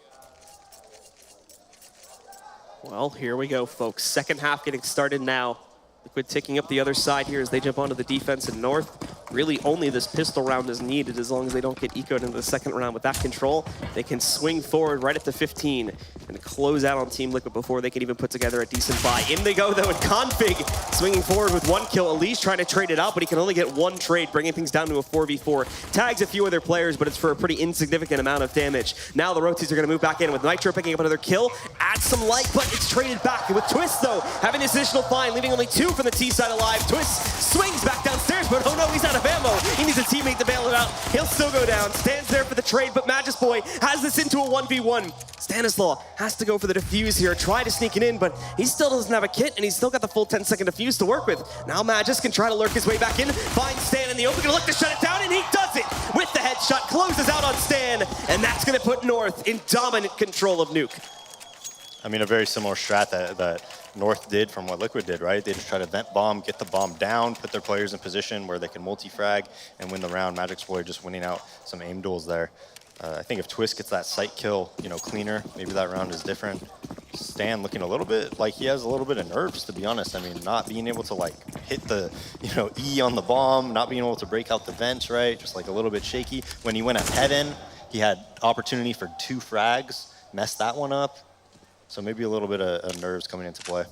[SPEAKER 1] Well, here we go, folks. Second half getting started now. Liquid taking up the other side here as they jump onto the defense in North. Really only this pistol round is needed as long as they don't get ecoed into the second round. With that control, they can swing forward right at the 15 and close out on Team Liquid before they can even put together a decent buy. In they go though, and Config swinging forward with one kill. Elise trying to trade it out, but he can only get one trade, bringing things down to a 4v4. Tags a few other players, but it's for a pretty insignificant amount of damage. Now the rotates are gonna move back in with Nitro picking up another kill. Adds some light, but it's traded back. And with Twist though, having this additional find, leaving only 2 from the T side alive. Twist swings back downstairs. downstairs, but oh no, he's out of ammo. He needs a teammate to bail him out. He'll still go down, stands there for the trade, but Magus Boy has this into a 1v1. Stanislaw has to go for the defuse here, try to sneak it in, but he still doesn't have a kit, and he's still got the full 10-second defuse to work with. Now Magus can try to lurk his way back in, finds Stan in the open, gonna look to shut it down, and he does it with the headshot, closes out on Stan, and that's gonna put North in dominant control of Nuke.
[SPEAKER 14] I mean, a very similar strat that North did from what Liquid did, right? They just try to vent bomb, get the bomb down, put their players in position where they can multi-frag and win the round. Magic's Boy just winning out some aim duels there. I think if Twist gets that sight kill, you know, cleaner, maybe that round is different. Stan looking a little bit like he has a little bit of nerves, to be honest. I mean, not being able to like hit the, you know, E on the bomb, not being able to break out the vents, right? Just like a little bit shaky. When he went at heaven, he had opportunity for 2 frags, messed that one up. So maybe a little bit of nerves coming into play.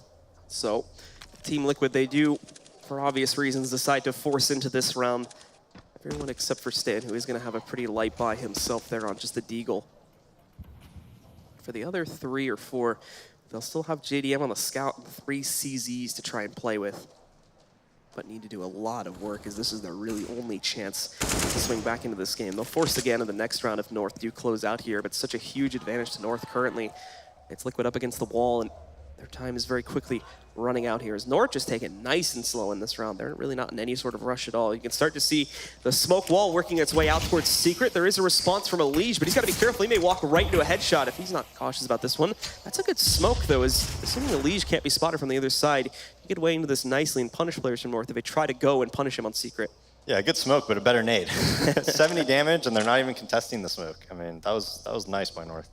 [SPEAKER 1] So, Team Liquid, they do, for obvious reasons, decide to force into this round. Everyone except for Stan, who is going to have a pretty light buy himself there on just the Deagle. For the other 3 or 4, they'll still have JDM on the Scout and 3 CZs to try and play with. But need to do a lot of work, as this is their really only chance to swing back into this game. They'll force again in the next round if North do close out here, but such a huge advantage to North currently. It's Liquid up against the wall, and their time is very quickly running out here. As North just take it nice and slow in this round. They're really not in any sort of rush at all. You can start to see the smoke wall working its way out towards Secret. There is a response from Elige, but he's got to be careful. He may walk right into a headshot if he's not cautious about this one. That's a good smoke, though, as assuming Elige can't be spotted from the other side, you get way into this nicely and punish players from North if they try to go and punish him on Secret.
[SPEAKER 14] Yeah, good smoke, but a better nade. 70 damage, and they're not even contesting the smoke. I mean, that was nice by North.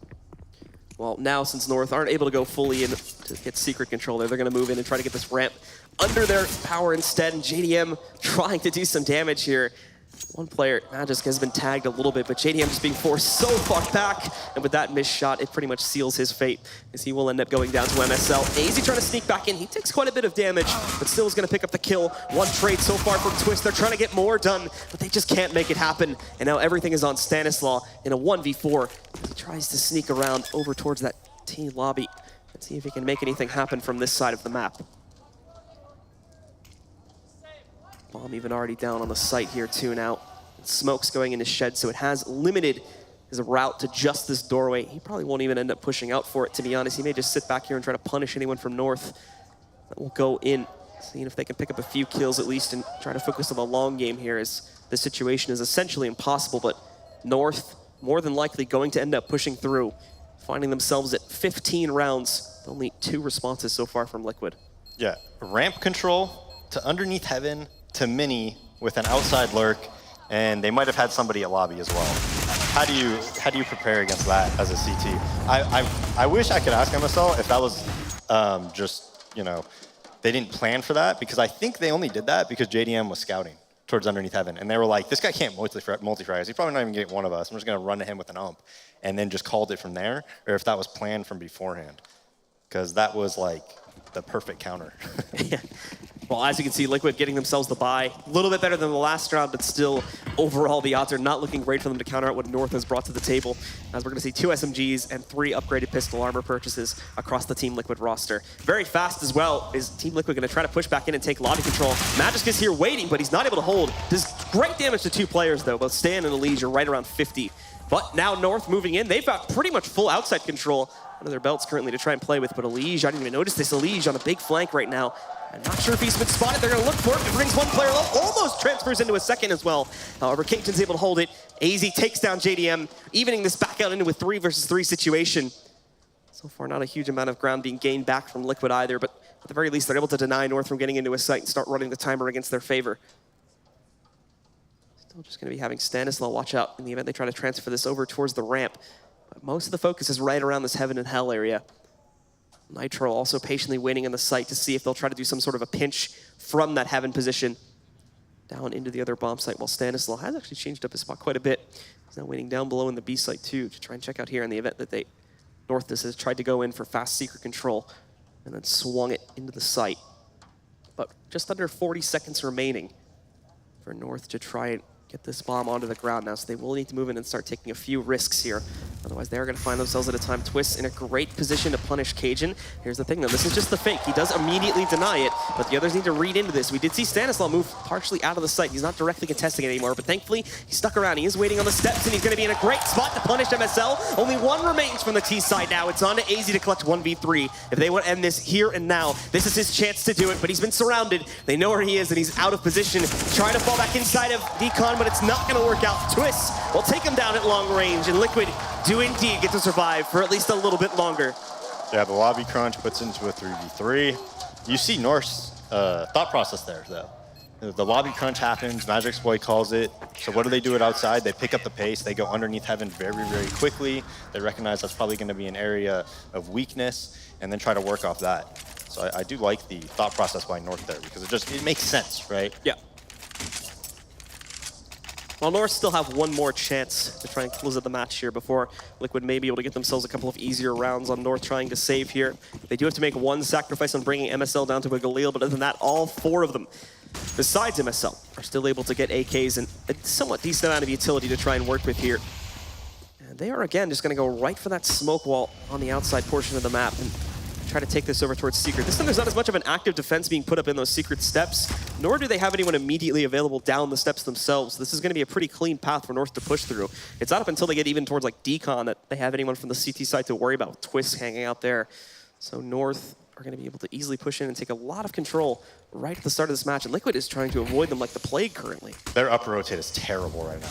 [SPEAKER 1] Well, now since North aren't able to go fully in to get Secret control there, they're going to move in and try to get this ramp under their power instead. And JDM trying to do some damage here. One player, Magisk, has been tagged a little bit, but JDM just being forced so far back. And with that missed shot, it pretty much seals his fate, as he will end up going down to MSL. AZ trying to sneak back in. He takes quite a bit of damage, but still is going to pick up the kill. One trade so far from Twist. They're trying to get more done, but they just can't make it happen. And now everything is on Stanislaw in a 1v4. He tries to sneak around over towards that T lobby and see if he can make anything happen from this side of the map. Bomb even already down on the site here too now. Smoke's going into shed, so it has limited his route to just this doorway. He probably won't even end up pushing out for it, to be honest. He may just sit back here and try to punish anyone from North that will go in, seeing if they can pick up a few kills at least and try to focus on the long game here, as the situation is essentially impossible. But North more than likely going to end up pushing through, finding themselves at 15 rounds. Only 2 responses so far from Liquid.
[SPEAKER 14] Yeah, ramp control to underneath heaven to mini with an outside lurk, and they might have had somebody at lobby as well. How do you prepare against that as a CT? I wish I could ask MSL if that was just, you know, they didn't plan for that, because I think they only did that because JDM was scouting towards underneath heaven, and they were like, this guy can't multi-frag. He's probably not even getting one of us. I'm just gonna run to him with an ump, and then just called it from there, or if that was planned from beforehand, because that was like the perfect counter.
[SPEAKER 1] Well, as you can see, Liquid getting themselves the bye. A little bit better than the last round, but still, overall, the odds are not looking great for them to counter out what North has brought to the table, as we're going to see 2 SMGs and 3 upgraded pistol armor purchases across the Team Liquid roster. Very fast as well. Is Team Liquid going to try to push back in and take lobby control? Magisk is here waiting, but he's not able to hold. Does great damage to 2 players, though. Both Stan and Elige are right around 50. But now North moving in. They've got pretty much full outside control under their belts currently to try and play with. But Elige, I didn't even notice this. Elige on a big flank right now. I'm not sure if he's been spotted. They're going to look for it. It brings one player low. Almost transfers into a second as well. However, Kington's able to hold it. AZ takes down JDM, evening this back out into a 3 versus 3 situation. So far, not a huge amount of ground being gained back from Liquid either, but at the very least, they're able to deny North from getting into a site and start running the timer against their favor. Still just going to be having Stanislaw watch out in the event they try to transfer this over towards the ramp. But most of the focus is right around this Heaven and Hell area. Nitro also patiently waiting on the site to see if they'll try to do some sort of a pinch from that Heaven position down into the other bomb site, while Stanislaw has actually changed up his spot quite a bit. He's now waiting down below in the B site too to try and check out here in the event that North has tried to go in for fast secret control and then swung it into the site. But just under 40 seconds remaining for North to try and get this bomb onto the ground now, so they will need to move in and start taking a few risks here Otherwise, they're going to find themselves at a time. Twist in a great position to punish Cajun. Here's the thing, though. This is just the fake. He does immediately deny it, but the others need to read into this. We did see Stanislaw move partially out of the site. He's not directly contesting it anymore, but thankfully, he stuck around. He is waiting on the steps, and he's going to be in a great spot to punish MSL. Only one remains from the T side now. It's on to AZ to clutch 1v3. If they want to end this here and now, this is his chance to do it, but he's been surrounded. They know where he is, and he's out of position. Trying to fall back inside of Decon, but it's not going to work out. Twist will take him down at long range, and Liquid do indeed get to survive for at least a little bit longer.
[SPEAKER 14] Yeah, the lobby crunch puts into a 3v3. You see North's thought process there, though. The lobby crunch happens, Magic Exploit calls it. So what do it outside? They pick up the pace, they go underneath Heaven very, very quickly. They recognize that's probably going to be an area of weakness, and then try to work off that. So I do like the thought process by North there, because it makes sense, right?
[SPEAKER 1] Yeah. Well, North still have one more chance to try and close out the match here before Liquid may be able to get themselves a couple of easier rounds on North trying to save here. They do have to make one sacrifice on bringing MSL down to a Galil, but other than that, all four of them, besides MSL, are still able to get AKs and a somewhat decent amount of utility to try and work with here. And they are, again, just going to go right for that smoke wall on the outside portion of the map and try to take this over towards Secret. This time there's not as much of an active defense being put up in those Secret steps, nor do they have anyone immediately available down the steps themselves. This is going to be a pretty clean path for North to push through. It's not up until they get even towards like Decon that they have anyone from the CT side to worry about, with Twist hanging out there. So North are going to be able to easily push in and take a lot of control right at the start of this match, and Liquid is trying to avoid them like the plague currently.
[SPEAKER 14] Their upper rotate is terrible right now.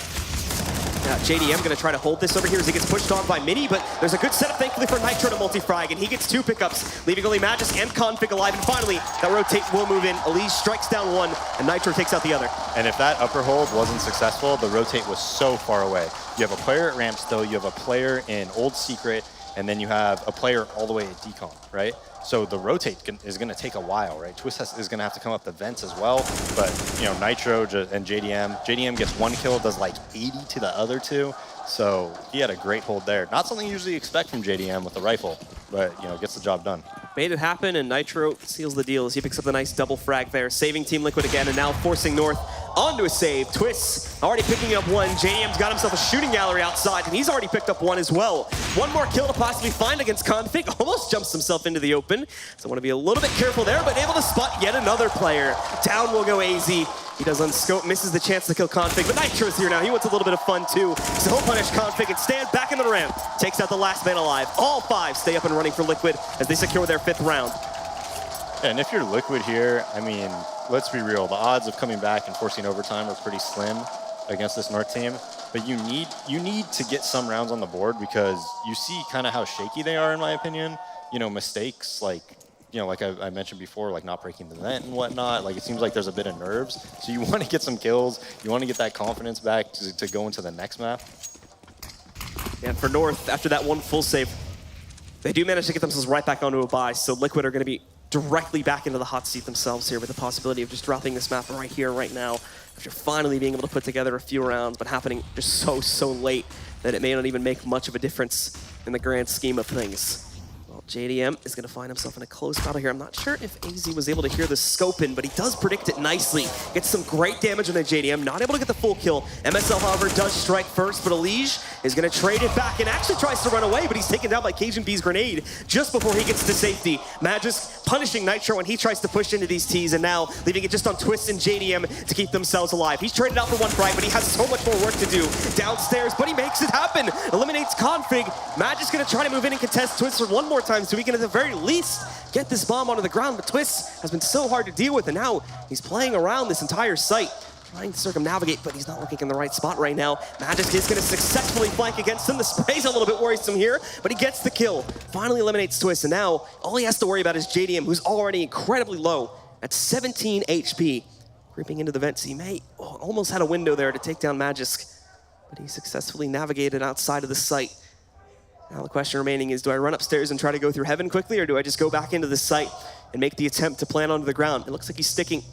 [SPEAKER 1] Yeah, JDM going to try to hold this over here as he gets pushed on by Mini, but there's a good setup, thankfully, for Nitro to multi-frag, and he gets two pickups, leaving only Magus and Config alive, and finally, that rotate will move in. Elise strikes down one, and Nitro takes out the other.
[SPEAKER 14] And if that upper hold wasn't successful, the rotate was so far away. You have a player at ramp still, you have a player in Old Secret, and then you have a player all the way at Decon, right? So the rotate is going to take a while, right? Twist is going to have to come up the vents as well. But, you know, Nitro and JDM. JDM gets one kill, does like 80 to the other two. So he had a great hold there. Not something you usually expect from JDM with the rifle, but, you know, gets the job done.
[SPEAKER 1] Made it happen, and Nitro seals the deal as he picks up the nice double frag there, saving Team Liquid again, and now forcing North onto a save. Twist already picking up one. JDM's got himself a shooting gallery outside, and he's already picked up one as well. One more kill to possibly find against Config. Almost jumps himself into the open. So I want to be a little bit careful there, but able to spot yet another player. Down will go AZ. He does unscope, misses the chance to kill Config, but Nitro's here now. He wants a little bit of fun too. So he'll punish Config and stand back in the ramp. Takes out the last man alive. All five stay up and running for Liquid as they secure their 5th round.
[SPEAKER 14] Yeah, and if you're Liquid here, I mean, let's be real. The odds of coming back and forcing overtime are pretty slim against this North team. But you need to get some rounds on the board, because you see kind of how shaky they are, in my opinion. You know, mistakes like, you know, like I mentioned before, like not breaking the vent and whatnot. Like, it seems like there's a bit of nerves. So you want to get some kills. You want to get that confidence back to go into the next map.
[SPEAKER 1] And for North, after that one full save, they do manage to get themselves right back onto a bye. So Liquid are going to be directly back into the hot seat themselves here, with the possibility of just dropping this map right here, right now, after finally being able to put together a few rounds, but happening just so late that it may not even make much of a difference in the grand scheme of things. Well, JDM is going to find himself in a close battle here. I'm not sure if AZ was able to hear the scope in, but he does predict it nicely. Gets some great damage on the JDM, not able to get the full kill. MSL, however, does strike first, but Elige is going to trade it back and actually tries to run away, but he's taken down by Cajun B's grenade just before he gets to safety. Magus punishing Nitro when he tries to push into these T's, and now leaving it just on Twist and JDM to keep themselves alive. He's traded out for one frag, but he has so much more work to do downstairs, but he makes it happen. Eliminates Config. Magic's going to try to move in and contest Twist for one more time so he can at the very least get this bomb onto the ground, but Twist has been so hard to deal with, and now he's playing around this entire site, trying to circumnavigate, but he's not looking in the right spot right now. Magic is going to successfully flank against him. The spray's a little bit worrisome here, but he gets the kill. Finally eliminates Twist, and now all he has to worry about is JDM, who's already incredibly low at 17 HP. Creeping into the vents, he may almost had a window there to take down Magisk, but he successfully navigated outside of the site. Now the question remaining is, do I run upstairs and try to go through Heaven quickly, or do I just go back into the site and make the attempt to plant onto the ground? It looks like he's sticking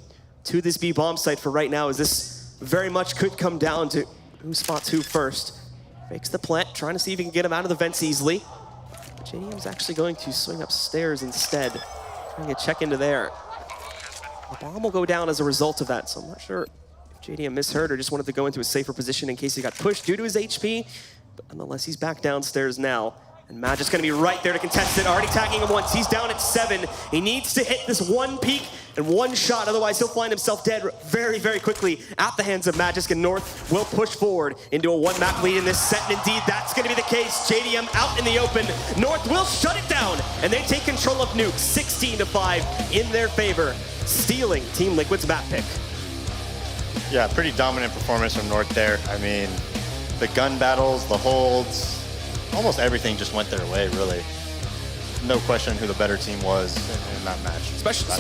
[SPEAKER 1] to this B bomb site for right now, as this very much could come down to who spots who first. Fakes the plant, trying to see if he can get him out of the vents easily. But JDM's actually going to swing upstairs instead, trying to check into there. The bomb will go down as a result of that, so I'm not sure if JDM misheard or just wanted to go into a safer position in case he got pushed due to his HP. Nonetheless, he's back downstairs now. And Magic's gonna be right there to contest it. Already tagging him once. He's down at 7. He needs to hit this one peek and one shot. Otherwise, he'll find himself dead very, very quickly at the hands of Magic. And North will push forward into a 1-map lead in this set. And indeed, that's gonna be the case. JDM out in the open. North will shut it down. And they take control of Nuke, 16-5 in their favor, stealing Team Liquid's map pick.
[SPEAKER 14] Yeah, pretty dominant performance from North there. I mean, the gun battles, the holds, almost everything just went their way, really. No question who the better team was in that match.
[SPEAKER 1] Especially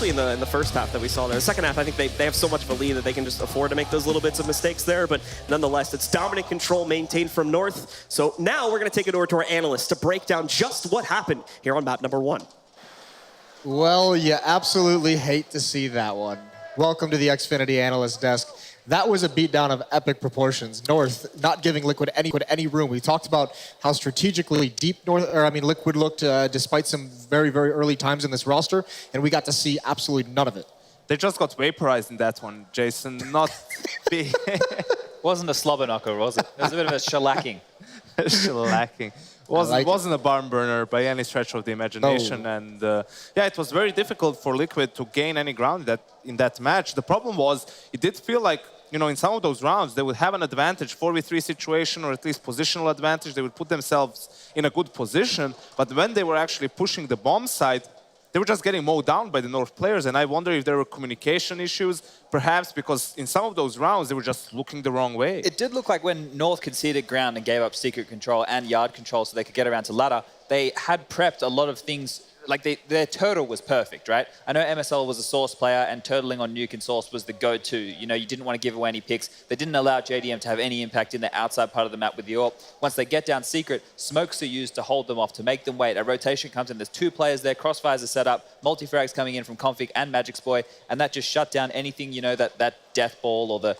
[SPEAKER 1] in the first half that we saw there. The second half, I think they have so much of a lead that they can just afford to make those little bits of mistakes there. But nonetheless, it's dominant control maintained from North. So now we're going to take it over to our analysts to break down just what happened here on map number 1.
[SPEAKER 3] Well, you absolutely hate to see that one. Welcome to the Xfinity Analyst Desk. That was a beatdown of epic proportions. North not giving Liquid any room. We talked about how strategically deep Liquid looked despite some very, very early times in this roster, and we got to see absolutely none of it.
[SPEAKER 5] They just got vaporized in that one, Jason. Not big.
[SPEAKER 4] Wasn't a slobber knocker, was it? It was a bit of a shellacking.
[SPEAKER 5] Shellacking. Wasn't a barn burner by any stretch of the imagination.
[SPEAKER 3] No.
[SPEAKER 5] And yeah, it was very difficult for Liquid to gain any ground in that match. The problem was, it did feel like, you know, in some of those rounds, they would have an advantage, 4v3 situation, or at least positional advantage. They would put themselves in a good position. But when they were actually pushing the bomb side, they were just getting mowed down by the North players. And I wonder if there were communication issues, perhaps because in some of those rounds, they were just looking the wrong way.
[SPEAKER 4] It did look like when North conceded ground and gave up secret control and yard control so they could get around to ladder, they had prepped a lot of things. Like their turtle was perfect, right? I know MSL was a Source player and turtling on Nuke and Source was the go-to. You know, you didn't want to give away any picks. They didn't allow JDM to have any impact in the outside part of the map with the AWP. Once they get down secret, smokes are used to hold them off, to make them wait. A rotation comes in, there's 2 players there, crossfires are set up, multi-frags coming in from Config and Magic's Boy, and that just shut down anything, you know, that death ball or the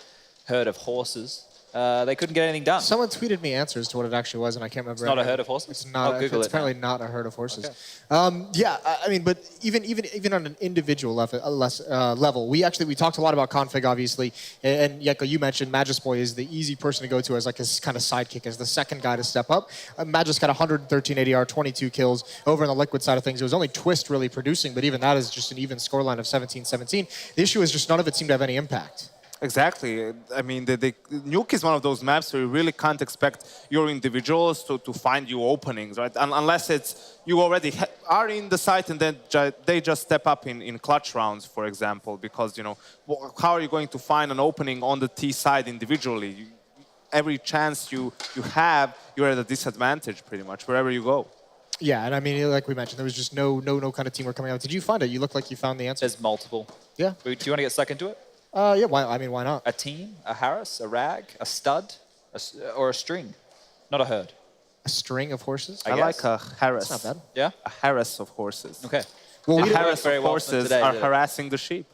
[SPEAKER 4] herd of horses. They couldn't get anything done.
[SPEAKER 3] Someone tweeted me answers to what it actually was, and I can't remember.
[SPEAKER 4] It's not a herd of horses?
[SPEAKER 3] It's not. It's apparently not a herd of horses.
[SPEAKER 4] Okay.
[SPEAKER 3] Yeah, I mean, but even on an individual level, we talked a lot about Config, obviously, and Yeko, you mentioned Magic's Boy is the easy person to go to as like his kind of sidekick, as the second guy to step up. Magic's got 113 ADR, 22 kills. Over on the Liquid side of things, it was only Twist really producing, but even that is just an even scoreline of 17-17. The issue is just none of it seemed to have any impact.
[SPEAKER 5] Exactly. I mean, Nuke is one of those maps where you really can't expect your individuals to find you openings, right? Unless it's you already are in the site and then they just step up in clutch rounds, for example, because, you know, how are you going to find an opening on the T side individually? Every chance you have, you're at a disadvantage pretty much, wherever you go.
[SPEAKER 3] Yeah, and I mean, like we mentioned, there was just no kind of teamwork coming out. Did you find it? You look like you found the answer.
[SPEAKER 4] There's multiple.
[SPEAKER 3] Yeah.
[SPEAKER 4] Do you want to get stuck into it?
[SPEAKER 3] Yeah, why not?
[SPEAKER 4] A team, a Harris, a Rag, a stud, or a string, not a herd.
[SPEAKER 3] A string of horses?
[SPEAKER 5] I like a Harris.
[SPEAKER 3] That's not bad.
[SPEAKER 4] Yeah?
[SPEAKER 5] A Harris of horses.
[SPEAKER 4] Okay.
[SPEAKER 3] Well,
[SPEAKER 5] The Harris of horses are harassing the sheep.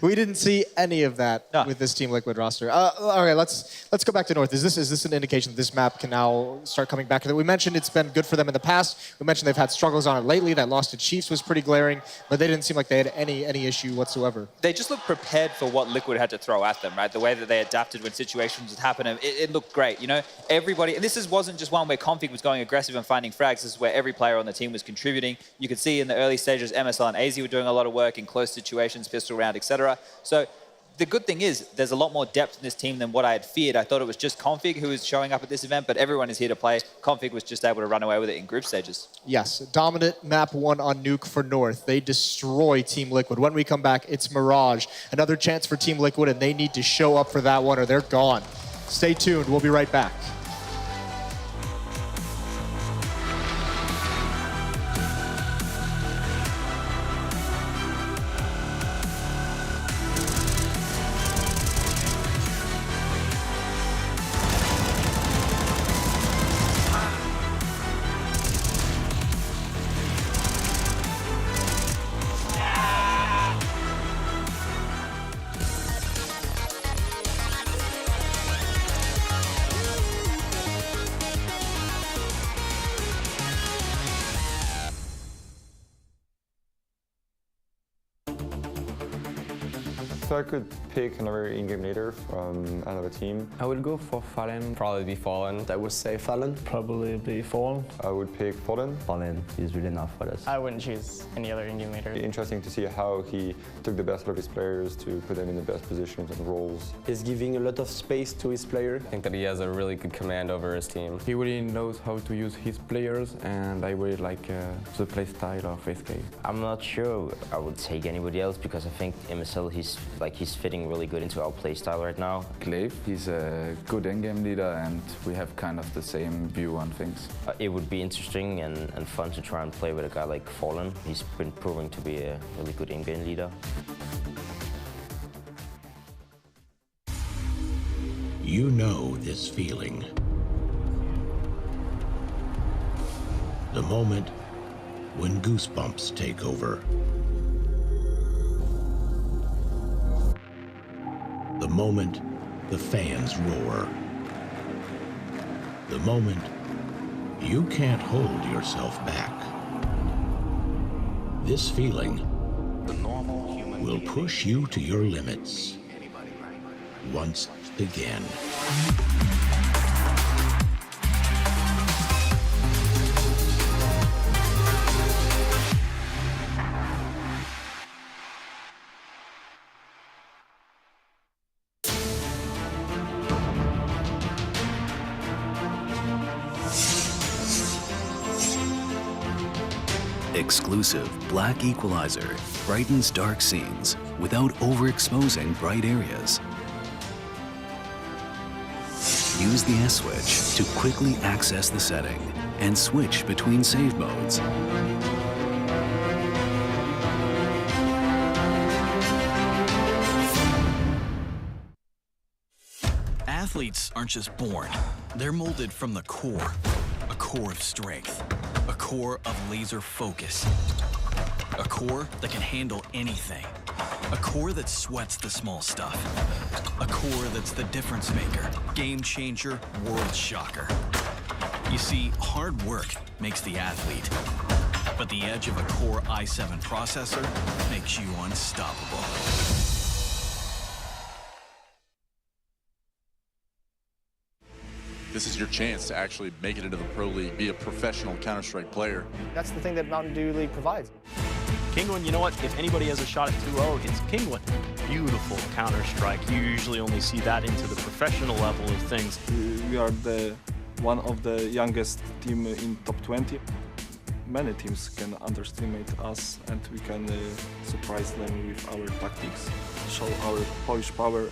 [SPEAKER 3] We didn't see any of that with this Team Liquid roster. All right, let's go back to North. Is this an indication that this map can now start coming back? We mentioned it's been good for them in the past. We mentioned they've had struggles on it lately. That loss to Chiefs was pretty glaring, but they didn't seem like they had any issue whatsoever.
[SPEAKER 4] They just looked prepared for what Liquid had to throw at them, right? The way that they adapted when situations would happen, it looked great. You know, everybody, and this wasn't just one where Config was going aggressive and finding frags. This is where every player on the team was contributing. You could see in the early stages, MSL and AZ were doing a lot of work in close situations, pistol round, etc. So the good thing is there's a lot more depth in this team than what I had feared. I thought it was just Config who was showing up at this event, but everyone is here to play. Config was just able to run away with it in group stages.
[SPEAKER 3] Yes, dominant map 1 on Nuke for North. They destroy Team Liquid. When we come back, it's Mirage. Another chance for Team Liquid, and they need to show up for that one or they're gone. Stay tuned. We'll be right back.
[SPEAKER 15] If I could pick another in-game leader from another team,
[SPEAKER 16] I would go for Fallen. Probably be Fallen.
[SPEAKER 17] I would say Fallen.
[SPEAKER 18] Probably be Fallen.
[SPEAKER 15] I would pick Fallen.
[SPEAKER 17] Fallen is really enough for us.
[SPEAKER 18] I wouldn't choose any other in-game leader.
[SPEAKER 15] Interesting to see how he took the best out of his players to put them in the best positions and roles.
[SPEAKER 17] He's giving a lot of space to his player.
[SPEAKER 16] I think that he has a really good command over his team.
[SPEAKER 19] He really knows how to use his players, and I really like the play style of SK.
[SPEAKER 20] I'm not sure I would take anybody else because I think MSL, he's fitting really good into our play style right now.
[SPEAKER 21] Glaive, he's a good in-game leader, and we have kind of the same view on things.
[SPEAKER 20] It would be interesting and fun to try and play with a guy like Fallen. He's been proving to be a really good in-game leader.
[SPEAKER 22] You know this feeling. The moment when goosebumps take over. The moment the fans roar. The moment you can't hold yourself back. This feeling will push you to your limits once again.
[SPEAKER 23] Exclusive Black Equalizer brightens dark scenes without overexposing bright areas. Use the S-switch to quickly access the setting and switch between save modes.
[SPEAKER 10] Athletes aren't just born. They're molded from the core. A core of strength. A core of laser focus. A core that can handle anything. A core that sweats the small stuff. A core that's the difference maker, game changer, world shocker. You see, hard work makes the athlete, but the edge of a Core i7 processor makes you unstoppable.
[SPEAKER 24] This is your chance to actually make it into the Pro League, be a professional Counter-Strike player.
[SPEAKER 18] That's the thing that Mountain Dew League provides.
[SPEAKER 25] Kinguin, you know what? If anybody has a shot at 2-0, it's Kinguin. Beautiful Counter-Strike. You usually only see that into the professional level of things.
[SPEAKER 19] We are one of the youngest team in top 20. Many teams can underestimate us, and we can surprise them with our tactics, show our Polish power.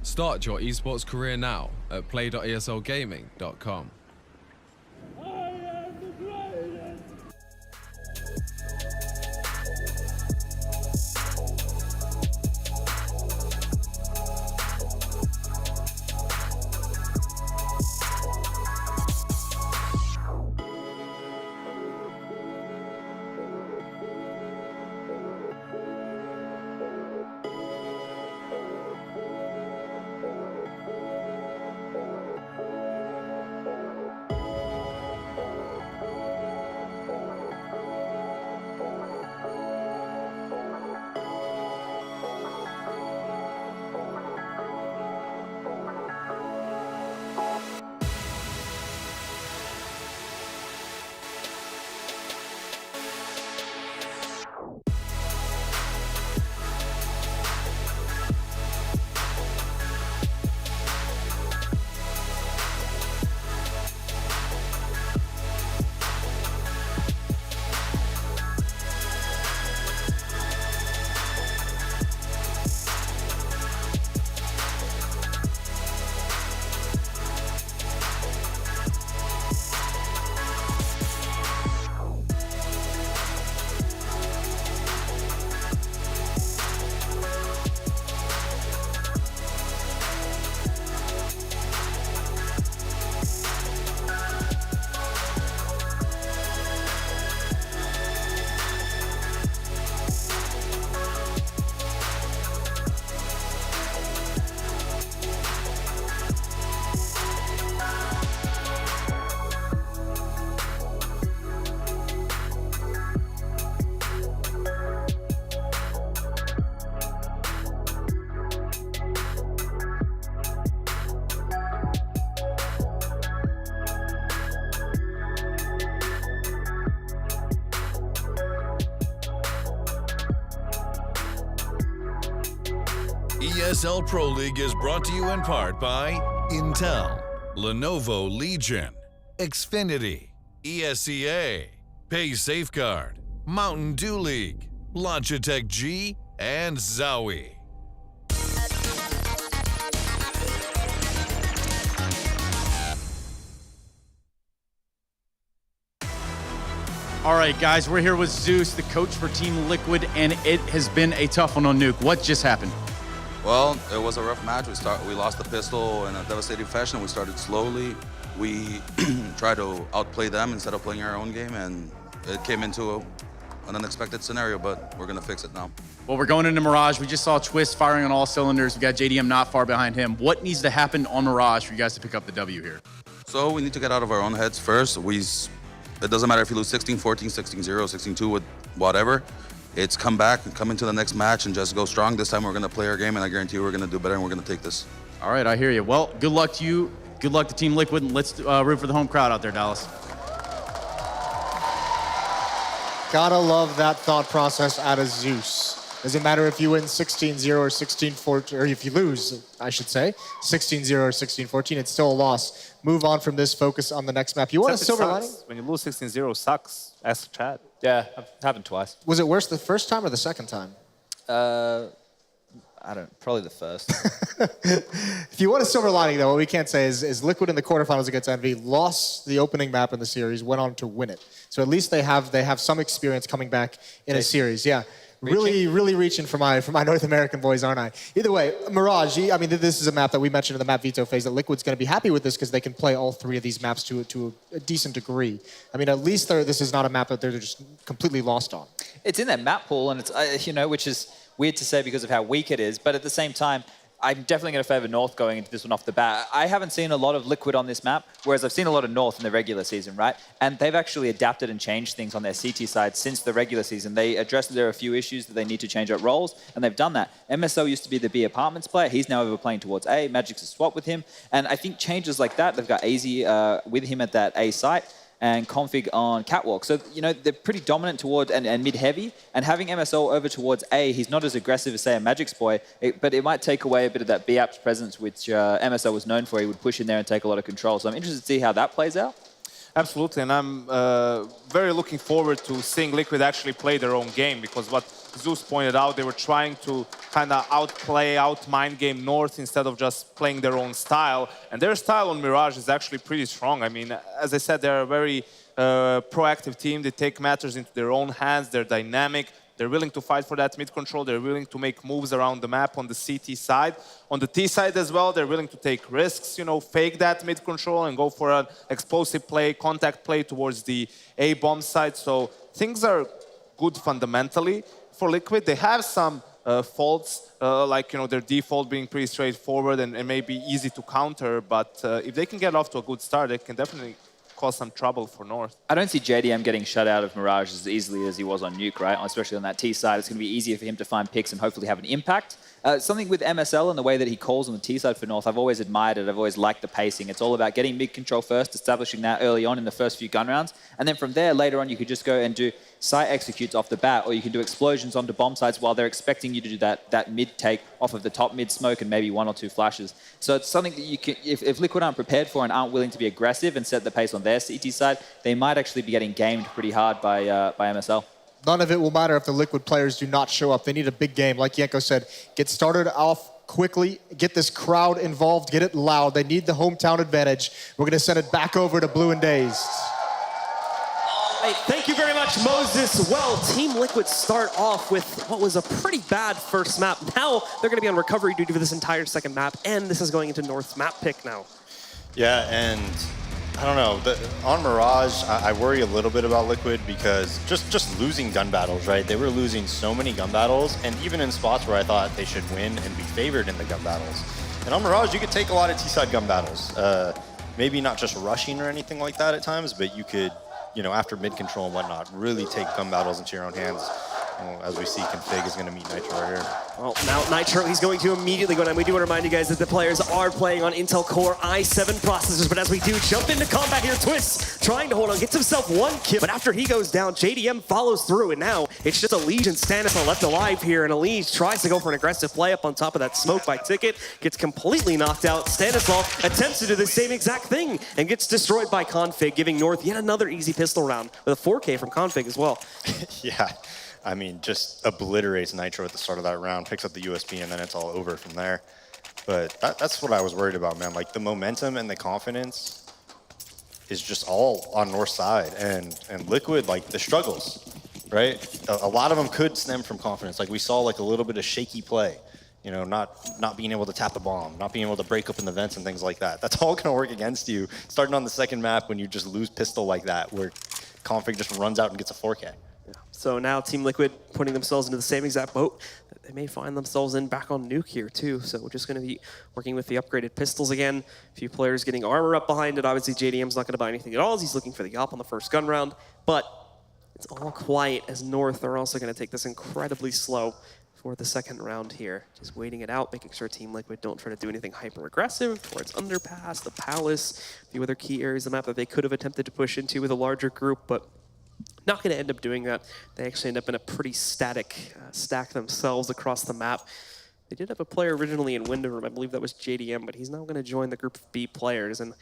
[SPEAKER 26] Start your esports career now at play.eslgaming.com.
[SPEAKER 2] ESL Pro League is brought to you in part by Intel, Lenovo Legion, Xfinity, ESCA, Pay Safeguard, Mountain Dew League, Logitech G, and Zowie.
[SPEAKER 6] All right, guys, we're here with Zeus, the coach for Team Liquid, and it has been a tough one on Nuke. What just happened?
[SPEAKER 7] Well, it was a rough match. We lost the pistol in a devastating fashion. We started slowly. We tried to outplay them instead of playing our own game, and it came into an unexpected scenario, but we're gonna fix it now.
[SPEAKER 6] Well, we're going into Mirage. We just saw Twist firing on all cylinders. We got JDM not far behind him. What needs to happen on Mirage for you guys to pick up the W here?
[SPEAKER 7] So we need to get out of our own heads first. It doesn't matter if you lose 16-14, 16-0, 16-2, with whatever. It's come back and come into the next match and just go strong. This time we're gonna play our game, and I guarantee you we're gonna do better, and we're gonna take this.
[SPEAKER 6] All right, I hear you. Well, good luck to you. Good luck to Team Liquid, and let's root for the home crowd out there, Dallas.
[SPEAKER 3] Gotta love that thought process out of Zeus. Doesn't matter if you win 16-0 or 16-14, or if you lose, I should say, 16-0 or 16-14, it's still a loss. Move on from this, focus on the next map. You want a silver lining?
[SPEAKER 5] When you lose 16-0, sucks. Ask Chad.
[SPEAKER 4] Yeah, I've happened twice.
[SPEAKER 3] Was it worse the first time or the second time?
[SPEAKER 4] I don't, probably the first.
[SPEAKER 3] If you want a silver lining, though, what we can't say is Liquid in the quarterfinals against Envy lost the opening map in the series, went on to win it. So at least they have some experience coming back in a series. Yeah. Really reaching for my North American boys, aren't I? Either way, Mirage, I mean, this is a map that we mentioned in the map veto phase that Liquid's going to be happy with this because they can play all three of these maps to a decent degree. I mean, at least this is not a map that they're just completely lost on.
[SPEAKER 4] It's in that map pool, and it's, which is weird to say because of how weak it is, but at the same time, I'm definitely going to favor North going into this one off the bat. I haven't seen a lot of Liquid on this map, whereas I've seen a lot of North in the regular season, right? And they've actually adapted and changed things on their CT side since the regular season. They addressed that there are a few issues that they need to change up roles, and they've done that. MSL used to be the B apartments player. He's now over playing towards A. Magic's a swap with him. And I think changes like that, they've got AZ with him at that A site, and Config on Catwalk. So, they're pretty dominant toward and mid-heavy, and having MSL over towards A, he's not as aggressive as, say, a Magic's boy, but it might take away a bit of that B-App's presence, which MSL was known for. He would push in there and take a lot of control. So I'm interested to see how that plays out.
[SPEAKER 5] Absolutely, and I'm very looking forward to seeing Liquid actually play their own game, because what Zeus pointed out, they were trying to kind of out-mind game North instead of just playing their own style. And their style on Mirage is actually pretty strong. I mean, as I said, they're a very proactive team. They take matters into their own hands. They're dynamic. They're willing to fight for that mid control. They're willing to make moves around the map on the CT side. On the T side as well, they're willing to take risks, fake that mid control and go for an explosive play, contact play towards the A bomb side. So things are good fundamentally for Liquid. They have some faults, like their default being pretty straightforward and maybe easy to counter. But if they can get off to a good start, they can definitely cause some trouble for North.
[SPEAKER 4] I don't see JDM getting shut out of Mirage as easily as he was on Nuke, right? Especially on that T side. It's going to be easier for him to find picks and hopefully have an impact. Something with MSL and the way that he calls on the T side for North, I've always admired it. I've always liked the pacing. It's all about getting mid control first, establishing that early on in the first few gun rounds. And then from there, later on, you could just go and do site executes off the bat, or you can do explosions onto bomb sites while they're expecting you to do that mid take off of the top mid smoke and maybe one or two flashes. So it's something that you can, if Liquid aren't prepared for and aren't willing to be aggressive and set the pace on their CT side, they might actually be getting gamed pretty hard by MSL.
[SPEAKER 3] None of it will matter if the Liquid players do not show up. They need a big game. Like Yenko said, get started off quickly, get this crowd involved, get it loud. They need the hometown advantage. We're going to send it back over to Blue and Dazed.
[SPEAKER 1] Hey, thank you very much, Moses. Well, Team Liquid start off with what was a pretty bad first map. Now they're going to be on recovery duty for this entire second map, and this is going into North's map pick now.
[SPEAKER 14] Yeah, and I don't know, on Mirage, I worry a little bit about Liquid because just losing gun battles, right? They were losing so many gun battles, and even in spots where I thought they should win and be favored in the gun battles. And on Mirage, you could take a lot of T-side gun battles. Maybe not just rushing or anything like that at times, but you could, after mid-control and whatnot, really take gun battles into your own hands. Well, as we see, Config is going to meet Nitro right here.
[SPEAKER 1] Well, now Nitro, he's going to immediately go down. We do want to remind you guys that the players are playing on Intel Core i7 processors, but as we do jump into combat here, Twist trying to hold on, gets himself one kill, but after he goes down, JDM follows through, and now it's just Elige and Stanislaw left alive here, and Elige tries to go for an aggressive play up on top of that smoke by Ticket, gets completely knocked out. Stanislaw attempts to do the same exact thing and gets destroyed by Config, giving North yet another easy pistol round with a 4K from Config as well.
[SPEAKER 14] Yeah. I mean, just obliterates Nitro at the start of that round, picks up the USB, and then it's all over from there. But that's what I was worried about, man. Like, the momentum and the confidence is just all on North's side. And Liquid, like, the struggles, right? A lot of them could stem from confidence. Like, we saw, like, a little bit of shaky play. You know, not being able to tap the bomb, not being able to break open the vents and things like that. That's all going to work against you, starting on the second map when you just lose pistol like that, where Config just runs out and gets a 4K.
[SPEAKER 1] So now Team Liquid putting themselves into the same exact boat that they may find themselves in back on Nuke here too. So we're just going to be working with the upgraded pistols again. A few players getting armor up behind it. Obviously JDM's not going to buy anything at all as he's looking for the op on the first gun round. But it's all quiet as North are also going to take this incredibly slow for the second round here. Just waiting it out, making sure Team Liquid don't try to do anything hyper-aggressive towards Underpass, the Palace, a few other key areas of the map that they could have attempted to push into with a larger group, but not going to end up doing that. They actually end up in a pretty static stack themselves across the map. They did have a player originally in window room, I believe that was JDM, but he's now going to join the group of B players. And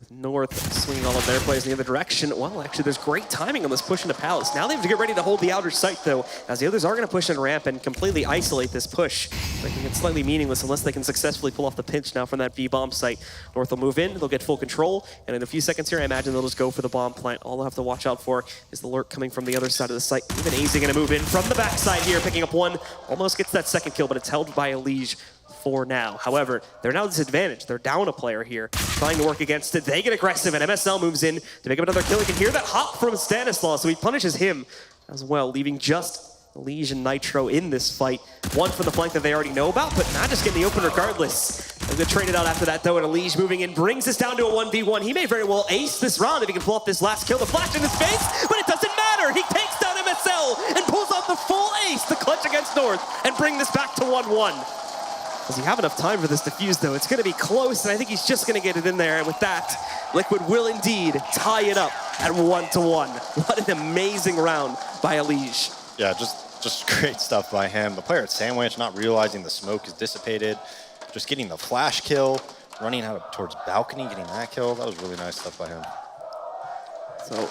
[SPEAKER 1] with North swinging all of their players in the other direction, well, actually, there's great timing on this push into Palace. Now they have to get ready to hold the outer site, though, as the others are going to push in ramp and completely isolate this push, making it slightly meaningless unless they can successfully pull off the pinch now from that B bomb site. North will move in, they'll get full control, and in a few seconds here, I imagine they'll just go for the bomb plant. All they'll have to watch out for is the lurk coming from the other side of the site. Even AZ going to move in from the backside here, picking up one, almost gets that second kill, but it's held by Elige for now. However, they're now disadvantaged. They're down a player here, trying to work against it. They get aggressive, and MSL moves in to pick up another kill. You can hear that hop from Stanislaw, so he punishes him as well, leaving just Elige and Nitro in this fight. One from the flank that they already know about, but not just getting the open regardless. They'll get traded out after that, though, and Elige moving in brings this down to a 1v1. He may very well ace this round if he can pull off this last kill. The flash in his face, but it doesn't matter. He takes down MSL and pulls off the full ace, the clutch against North, and bring this back to 1-1. Does he have enough time for this defuse, though? It's going to be close, and I think he's just going to get it in there. And with that, Liquid will indeed tie it up at 1-1. What an amazing round by Elige.
[SPEAKER 14] Yeah, just great stuff by him. The player at Sandwich not realizing the smoke is dissipated, just getting the flash kill, running out towards balcony, getting that kill. That was really nice stuff by him.
[SPEAKER 1] So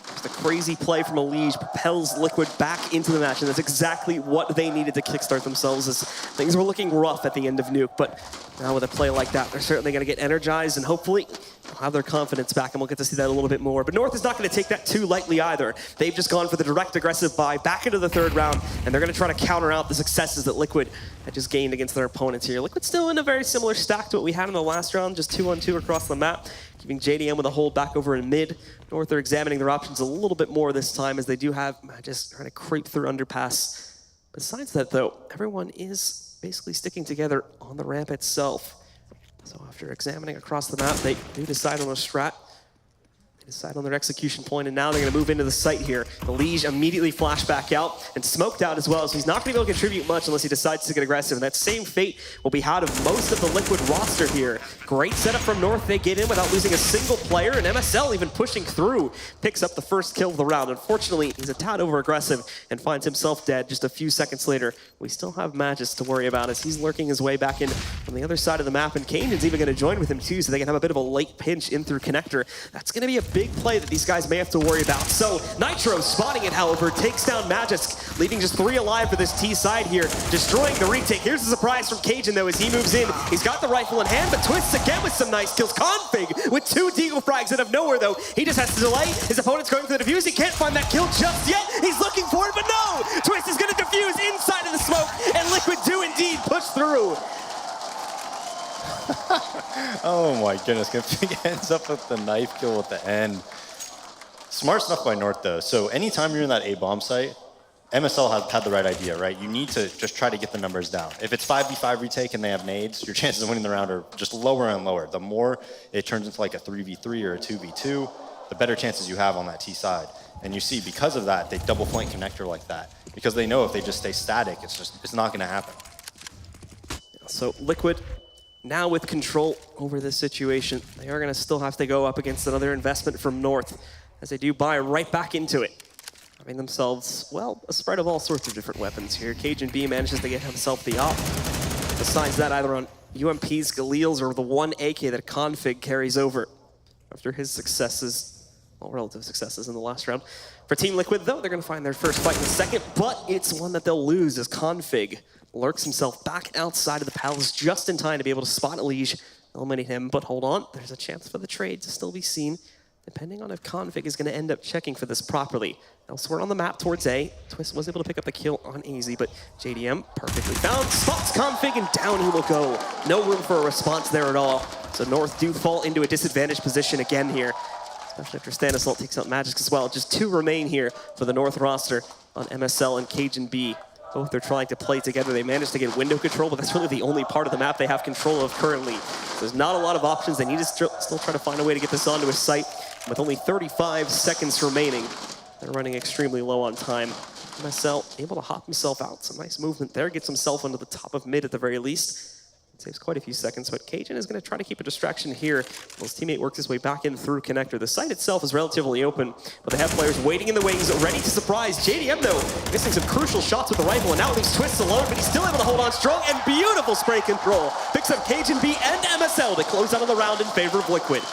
[SPEAKER 1] just a crazy play from Elige propels Liquid back into the match, and that's exactly what they needed to kickstart themselves, as things were looking rough at the end of Nuke. But now with a play like that, they're certainly going to get energized, and hopefully they'll have their confidence back, and we'll get to see that a little bit more. But North is not going to take that too lightly either. They've just gone for the direct aggressive buy back into the third round, and they're going to try to counter out the successes that Liquid had just gained against their opponents here. Liquid still in a very similar stack to what we had in the last round, just 2-on-2 across the map, keeping JDM with a hold back over in mid. North are examining their options a little bit more this time, as they do have just trying to creep through Underpass. Besides that, though, everyone is basically sticking together on the ramp itself. So after examining across the map, they do decide on a strat. They decide on their execution point, and now they're going to move into the site here. Elige immediately flash back out and smoked out as well, so he's not going to be able to contribute much unless he decides to get aggressive. And that same fate will be had of most of the Liquid roster here. Great setup from North. They get in without losing a single player, and MSL even pushing through picks up the first kill of the round. Unfortunately, he's a tad over aggressive and finds himself dead just a few seconds later. We still have Magis to worry about as he's lurking his way back in from the other side of the map, and Kane's even going to join with him too, so they can have a bit of a late pinch in through connector. That's going to be a big play that these guys may have to worry about. So Nitro spotting it, however, takes down Magisk, leaving just 3 alive for this T side here, destroying the retake. Here's the surprise from Cajun, though, as he moves in. He's got the rifle in hand, but twists again with some nice kills. Config with 2 deagle frags out of nowhere, though. He just has to delay. His opponent's going for the defuse. He can't find that kill just yet. He's looking for it, but no! Twist is going to defuse inside of the smoke, and Liquid do indeed push through.
[SPEAKER 14] Oh my goodness, Config ends up with the knife kill at the end. Smart stuff by North, though. So anytime you're in that A-bomb site, MSL had the right idea, right? You need to just try to get the numbers down. If it's 5v5 retake and they have nades, your chances of winning the round are just lower and lower. The more it turns into like a 3v3 or a 2v2, the better chances you have on that T side. And you see, because of that, they double flank connector like that. Because they know if they just stay static, it's not going to happen.
[SPEAKER 1] So Liquid, now with control over this situation, they are going to still have to go up against another investment from North, as they do buy right back into it. Having themselves, well, a spread of all sorts of different weapons here. kagentb manages to get himself the op. Besides that, either on UMP's Galil's or the one AK that Config carries over after his successes, well, relative successes in the last round. For Team Liquid, though, they're going to find their first fight in a second, but it's one that they'll lose as Config lurks himself back outside of the palace just in time to be able to spot Elige, eliminate him. But hold on, there's a chance for the trade to still be seen, depending on if Config is going to end up checking for this properly. Elsewhere on the map towards A, Twist was able to pick up the kill on Easy, but JDM perfectly found, spots Config, and down he will go. No room for a response there at all. So North do fall into a disadvantaged position again here, especially after Stanislaw takes out Magic as well. Just 2 remain here for the North roster on MSL and kagentb. Both are trying to play together. They managed to get window control, but that's really the only part of the map they have control of currently. So there's not a lot of options. They need to still try to find a way to get this onto his site. With only 35 seconds remaining, they're running extremely low on time. MSL able to hop himself out. Some nice movement there. Gets himself onto the top of mid at the very least. Saves quite a few seconds, but Cajun is going to try to keep a distraction here while his teammate works his way back in through connector. The site itself is relatively open, but they have players waiting in the wings, ready to surprise. JDM, though, missing some crucial shots with the rifle, and now leaves Twist alone, but he's still able to hold on strong, and beautiful spray control. Picks up kagentb and MSL to close out of the round in favor of Liquid.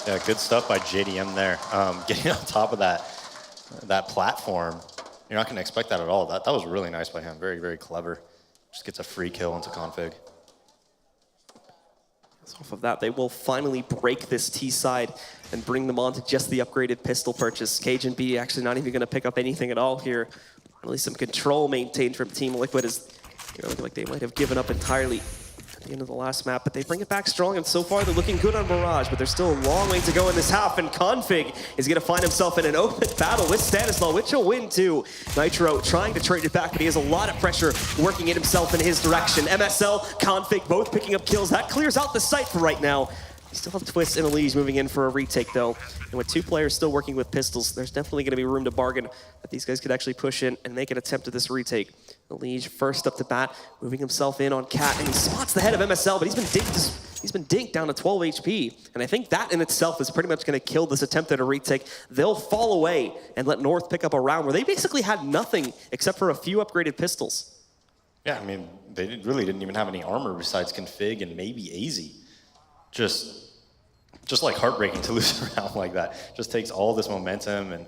[SPEAKER 14] Yeah, good stuff by JDM there. Getting on top of that platform, you're not going to expect that at all. That was really nice by him. Very, very clever. Just gets a free kill into config.
[SPEAKER 1] So off of that, they will finally break this T side and bring them on to just the upgraded pistol purchase. kagentb actually not even going to pick up anything at all here. Finally, some control maintained from Team Liquid, as looking like they might have given up entirely at the end of the last map, but they bring it back strong, and so far they're looking good on Mirage, but there's still a long way to go in this half, and Config is going to find himself in an open battle with Stanislaw, which will win too. Nitro trying to trade it back, but he has a lot of pressure working it himself in his direction. MSL, Config both picking up kills. That clears out the site for right now. We still have Twist and Elige moving in for a retake, though. And with 2 players still working with pistols, there's definitely going to be room to bargain that these guys could actually push in and make an attempt at this retake. Elige first up to bat, moving himself in on Cat, and he spots the head of MSL, but he's been dinked down to 12 HP. And I think that in itself is pretty much going to kill this attempt at a retake. They'll fall away and let North pick up a round where they basically had nothing except for a few upgraded pistols.
[SPEAKER 14] Yeah, I mean, they really didn't even have any armor besides config and maybe AZ. Just like heartbreaking to lose a round like that. Just takes all this momentum and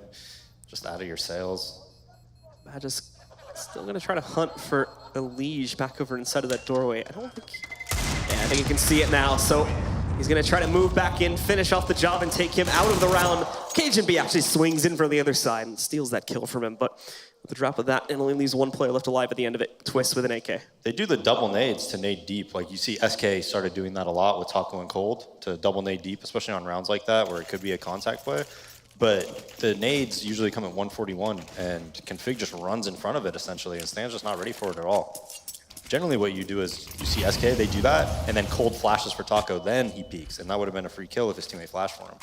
[SPEAKER 14] just out of your sails.
[SPEAKER 1] I just still gonna try to hunt for Elige back over inside of that doorway. I think you can see it now. So he's gonna try to move back in, finish off the job, and take him out of the round. kagentb actually swings in from the other side and steals that kill from him, but with the drop of that, it only leaves 1 player left alive at the end of it. Twist with an AK.
[SPEAKER 14] They do the double nades to nade deep. Like you see SK started doing that a lot with Taco and Cold to double nade deep, especially on rounds like that where it could be a contact play. But the nades usually come at 141 and config just runs in front of it essentially, and Stan's just not ready for it at all. Generally what you do is you see SK, they do that, and then Cold flashes for Taco, then he peeks, and that would have been a free kill if his teammate flashed for him.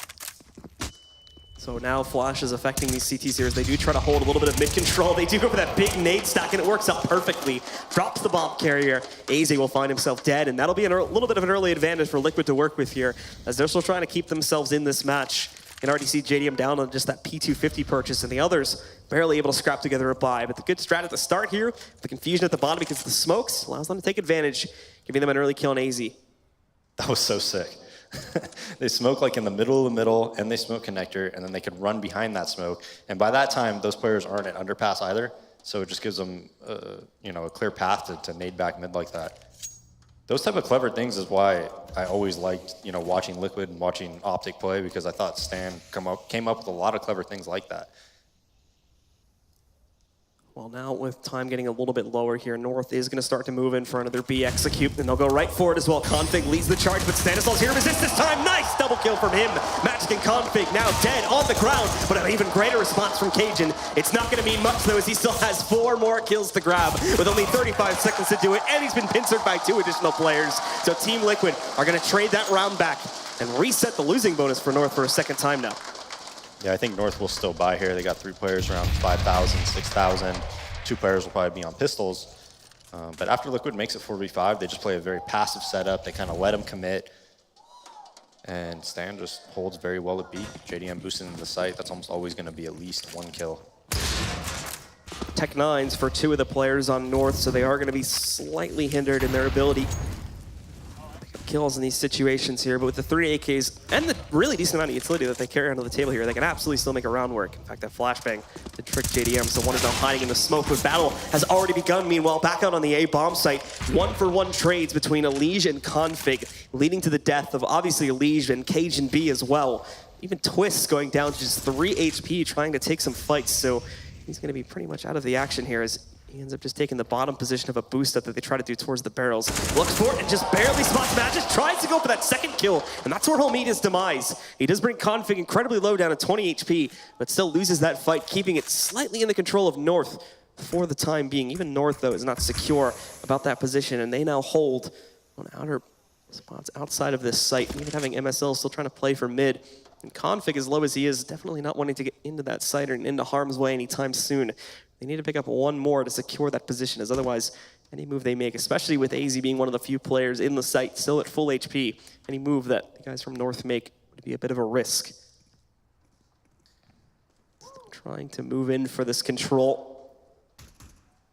[SPEAKER 1] So now Flash is affecting these CTs here as they do try to hold a little bit of mid-control. They do go for that big nade stack, and it works out perfectly. Drops the bomb carrier. AZ will find himself dead, and that'll be a little bit of an early advantage for Liquid to work with here, as they're still trying to keep themselves in this match. You can already see JDM down on just that P250 purchase, and the others barely able to scrap together a buy. But the good strat at the start here, the confusion at the bottom because of the smokes, allows them to take advantage, giving them an early kill on AZ.
[SPEAKER 14] That was so sick. They smoke like in the middle, and they smoke connector, and then they could run behind that smoke. And by that time, those players aren't at underpass either, so it just gives them, a clear path to nade back mid like that. Those type of clever things is why I always liked, watching Liquid and watching Optic play, because I thought Stan came up with a lot of clever things like that.
[SPEAKER 1] Well, now with time getting a little bit lower here, North is going to start to move in for another B execute, and they'll go right for it as well. Config leads the charge, but Stanislaw's here to resist this time. Nice double kill from him. Magic and Config now dead on the ground, but an even greater response from Cajun. It's not going to mean much, though, as he still has 4 more kills to grab with only 35 seconds to do it, and he's been pincered by 2 additional players. So Team Liquid are going to trade that round back and reset the losing bonus for North for a second time now.
[SPEAKER 14] Yeah, I think North will still buy here. They got 3 players around 5,000, 6,000. 2 players will probably be on pistols. But after Liquid makes it 4v5, they just play a very passive setup. They kind of let them commit. And Stan just holds very well at B. JDM boosting into the site. That's almost always going to be at least 1 kill.
[SPEAKER 1] Tech-9s for 2 of the players on North, so they are going to be slightly hindered in their ability to pick up kills in these situations here. But with the 3 AKs and the really decent amount of utility that they carry onto the table here, they can absolutely still make a round work. In fact, that flashbang did trick JDM, so one is now hiding in the smoke, but battle has already begun. Meanwhile, back out on the A bomb site, 1-for-1 trades between Elige and Config, leading to the death of obviously Elige and Cajun B as well. Even Twist going down to just 3 HP, trying to take some fights, so he's going to be pretty much out of the action here as he ends up just taking the bottom position of a boost up that they try to do towards the barrels. Looks for it and just barely spots Magic, tries to go for that second kill, and that's where he'll meet his demise. He does bring Config incredibly low down at 20 HP, but still loses that fight, keeping it slightly in the control of North for the time being. Even North, though, is not secure about that position, and they now hold on outer spots outside of this site, even having MSL still trying to play for mid. And Config, as low as he is, definitely not wanting to get into that site or into harm's way anytime soon. They need to pick up 1 more to secure that position, as otherwise, any move they make, especially with AZ being one of the few players in the site still at full HP, any move that the guys from North make would be a bit of a risk. Still trying to move in for this control.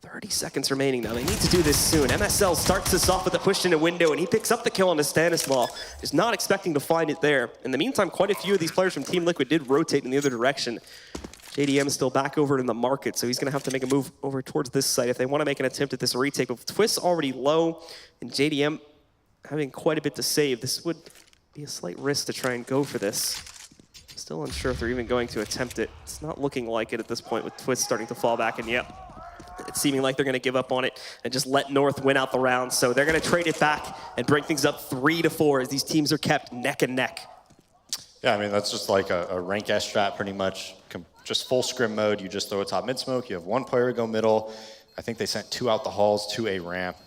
[SPEAKER 1] 30 seconds remaining now. They need to do this soon. MSL starts this off with a push in a window, and he picks up the kill on the Stanislaw. Just not expecting to find it there. In the meantime, quite a few of these players from Team Liquid did rotate in the other direction. JDM is still back over in the market, so he's going to have to make a move over towards this site if they want to make an attempt at this retake. But with Twist already low and JDM having quite a bit to save, this would be a slight risk to try and go for this. Still unsure if they're even going to attempt it. It's not looking like it at this point with Twist starting to fall back, and yep. It's seeming like they're going to give up on it and just let North win out the round. So they're going to trade it back and bring things up 3-4 as these teams are kept neck and neck.
[SPEAKER 14] Yeah, I mean, that's just like a rank S strat pretty much. Just full scrim mode. You just throw a top mid smoke. You have 1 player go middle. I think they sent 2 out the halls, 2 A ramp.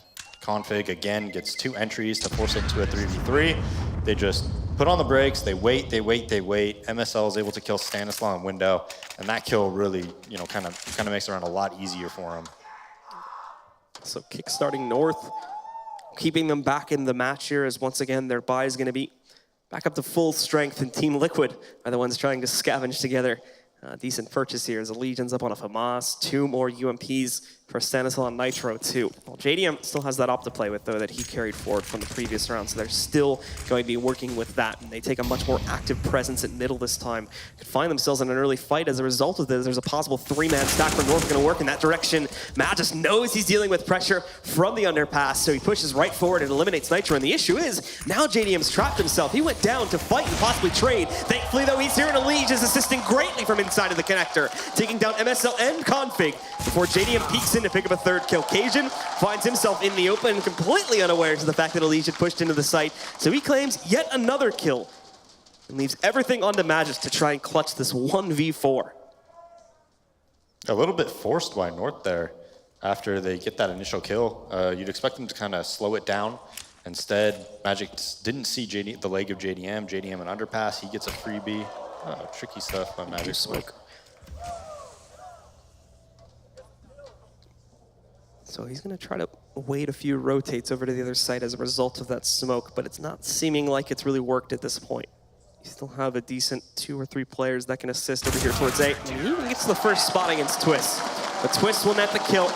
[SPEAKER 14] Config, again, gets 2 entries to force it into a 3v3. They just put on the brakes. They wait, they wait, they wait. MSL is able to kill Stanislaw in window. And that kill really, you know, kind of makes the round a lot easier for them.
[SPEAKER 1] So kickstarting North, keeping them back in the match here as once again their buy is going to be back up to full strength, and Team Liquid are the ones trying to scavenge together. Decent purchase here as Elige ends up on a FAMAS, 2 more UMPs for Stanislaw and Nitro too. Well, JDM still has that op to play with though that he carried forward from the previous round, so they're still going to be working with that, and they take a much more active presence at middle this time. Could find themselves in an early fight as a result of this. There's a possible 3-man stack for North going to work in that direction. Matt just knows he's dealing with pressure from the underpass, so he pushes right forward and eliminates Nitro, and the issue is now JDM's trapped himself. He went down to fight and possibly trade. Thankfully though, he's here, and Elige is assisting greatly from inside of the connector, taking down MSL and Config before JDM peeks in to pick up a 3rd kill. Cajun finds himself in the open, completely unaware of the fact that Elige had pushed into the site, so he claims yet another kill and leaves everything onto Magic to try and clutch this 1v4.
[SPEAKER 14] A little bit forced by North there after they get that initial kill. You'd expect them to kind of slow it down. Instead, Magic didn't see the leg of JDM. JDM an underpass, he gets a freebie. Oh, tricky stuff by Magic.
[SPEAKER 1] Smoke. So he's going to try to wait a few rotates over to the other side as a result of that smoke, but it's not seeming like it's really worked at this point. You still have a decent 2 or 3 players that can assist over here towards A. And he even gets the first spot against Twist. But Twist will net the kill,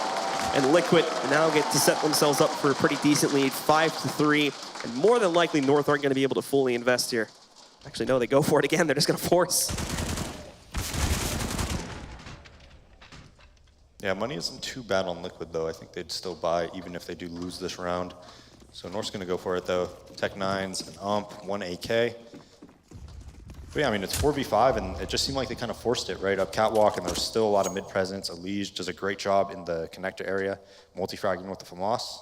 [SPEAKER 1] and Liquid now get to set themselves up for a pretty decent lead, 5-3. And more than likely, North aren't going to be able to fully invest here. Actually, no, they go for it again. They're just going to force.
[SPEAKER 14] Yeah, money isn't too bad on Liquid, though. I think they'd still buy, even if they do lose this round. So North's going to go for it, though. Tech-9s, an UMP, 1 AK. But yeah, I mean, it's 4v5, and it just seemed like they kind of forced it right up catwalk, and there's still a lot of mid-presence. Elige does a great job in the connector area, multi-fragging with the FAMAS.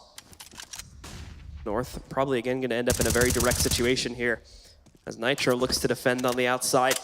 [SPEAKER 1] North probably, again, going to end up in a very direct situation here as Nitro looks to defend on the outside.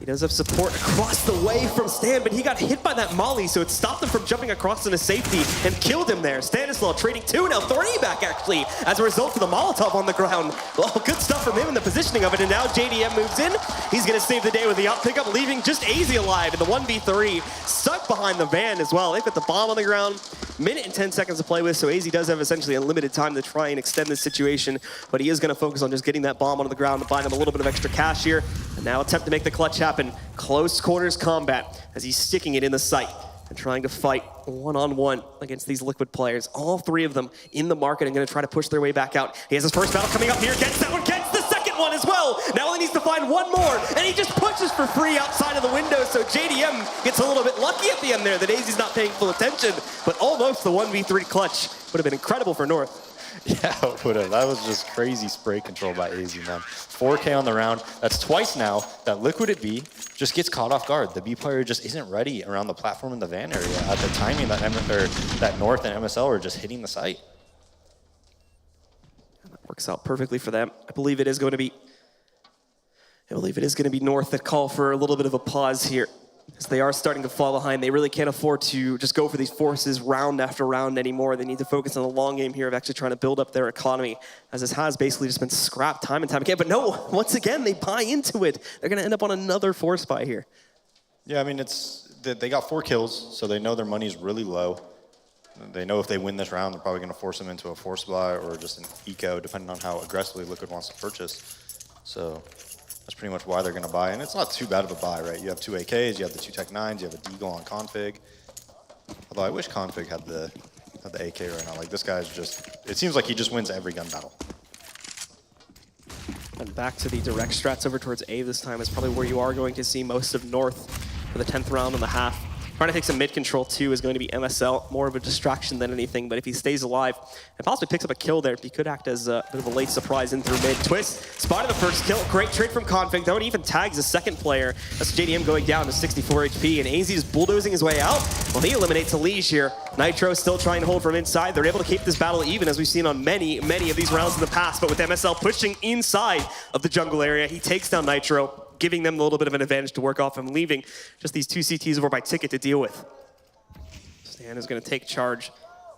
[SPEAKER 1] He does have support across the way from Stan, but he got hit by that molly, so it stopped him from jumping across into safety and killed him there. Stanislaw trading 2, now 3 back actually, as a result of the Molotov on the ground. Well, good stuff from him in the positioning of it, and now JDM moves in. He's gonna save the day with the up pickup, leaving just AZ alive in the 1v3, stuck behind the van as well. They've got the bomb on the ground, minute and 10 seconds to play with, so AZ does have essentially unlimited time to try and extend this situation, but he is gonna focus on just getting that bomb onto the ground to buy them a little bit of extra cash here, and now attempt to make the clutch happen. Close quarters combat as he's sticking it in the sight and trying to fight one-on-one against these Liquid players. All 3 of them in the market and gonna try to push their way back out. He has his first battle coming up here, gets that one, gets the second one as well. Now he needs to find one more, and he just pushes for free outside of the window, so JDM gets a little bit lucky at the end there that AZ's not paying full attention, but almost the 1v3 clutch would have been incredible for North.
[SPEAKER 14] Yeah, it would have. That was just crazy spray control by AZ, man. 4K on the round. That's twice now that Liquid at B just gets caught off guard. The B player just isn't ready around the platform in the van area at the timing that that North and MSL are just hitting the site.
[SPEAKER 1] That works out perfectly for them. I believe it is going to be North that call for a little bit of a pause here, as they are starting to fall behind. They really can't afford to just go for these forces round after round anymore. They need to focus on the long game here of actually trying to build up their economy, as this has basically just been scrapped time and time again. But no, once again, they buy into it. They're going to end up on another force buy here.
[SPEAKER 14] Yeah, I mean, they got 4 kills, so they know their money's really low. They know if they win this round, they're probably going to force them into a force buy or just an eco, depending on how aggressively Liquid wants to purchase. So that's pretty much why they're going to buy. And it's not too bad of a buy, right? You have 2 AKs, you have the 2 Tech 9s, you have a Deagle on Config. Although I wish Config had the AK right now. Like, this guy's just, it seems like he just wins every gun battle.
[SPEAKER 1] And back to the direct strats over towards A this time is probably where you are going to see most of North for the 10th round and the half. Trying to take some mid control too is going to be MSL, more of a distraction than anything, but if he stays alive and possibly picks up a kill there, he could act as a bit of a late surprise in through mid. Twist spotted the first kill, great trade from Config though, and even tags the second player. That's JDM going down to 64 HP, and AZ is bulldozing his way out. Well, he eliminates Elige here. Nitro still trying to hold from inside. They're able to keep this battle even, as we've seen on many of these rounds in the past, but with MSL pushing inside of the jungle area, he takes down Nitro, giving them a little bit of an advantage to work off and leaving just these 2 CTs over by Ticket to deal with. Stan is going to take charge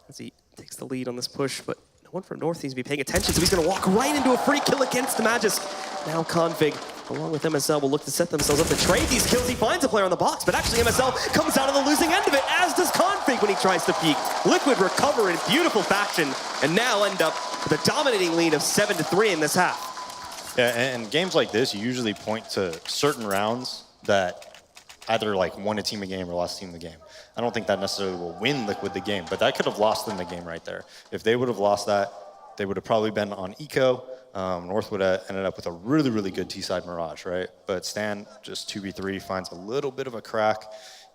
[SPEAKER 1] as he takes the lead on this push, but no one from North needs to be paying attention, so he's going to walk right into a free kill against the Magisk. Now Config, along with MSL, will look to set themselves up to trade these kills. He finds a player on the box, but actually MSL comes out on the losing end of it, as does Config when he tries to peek. Liquid recover in beautiful fashion, and now end up with a dominating lead of 7-3 in this half.
[SPEAKER 14] Yeah, and games like this, you usually point to certain rounds that either like won a team a game or lost a team the game. I don't think that necessarily will win Liquid the game, but that could have lost them the game right there. If they would have lost that, they would have probably been on eco. North would have ended up with a really, really good T-side Mirage, right? But Stan, just 2v3, finds a little bit of a crack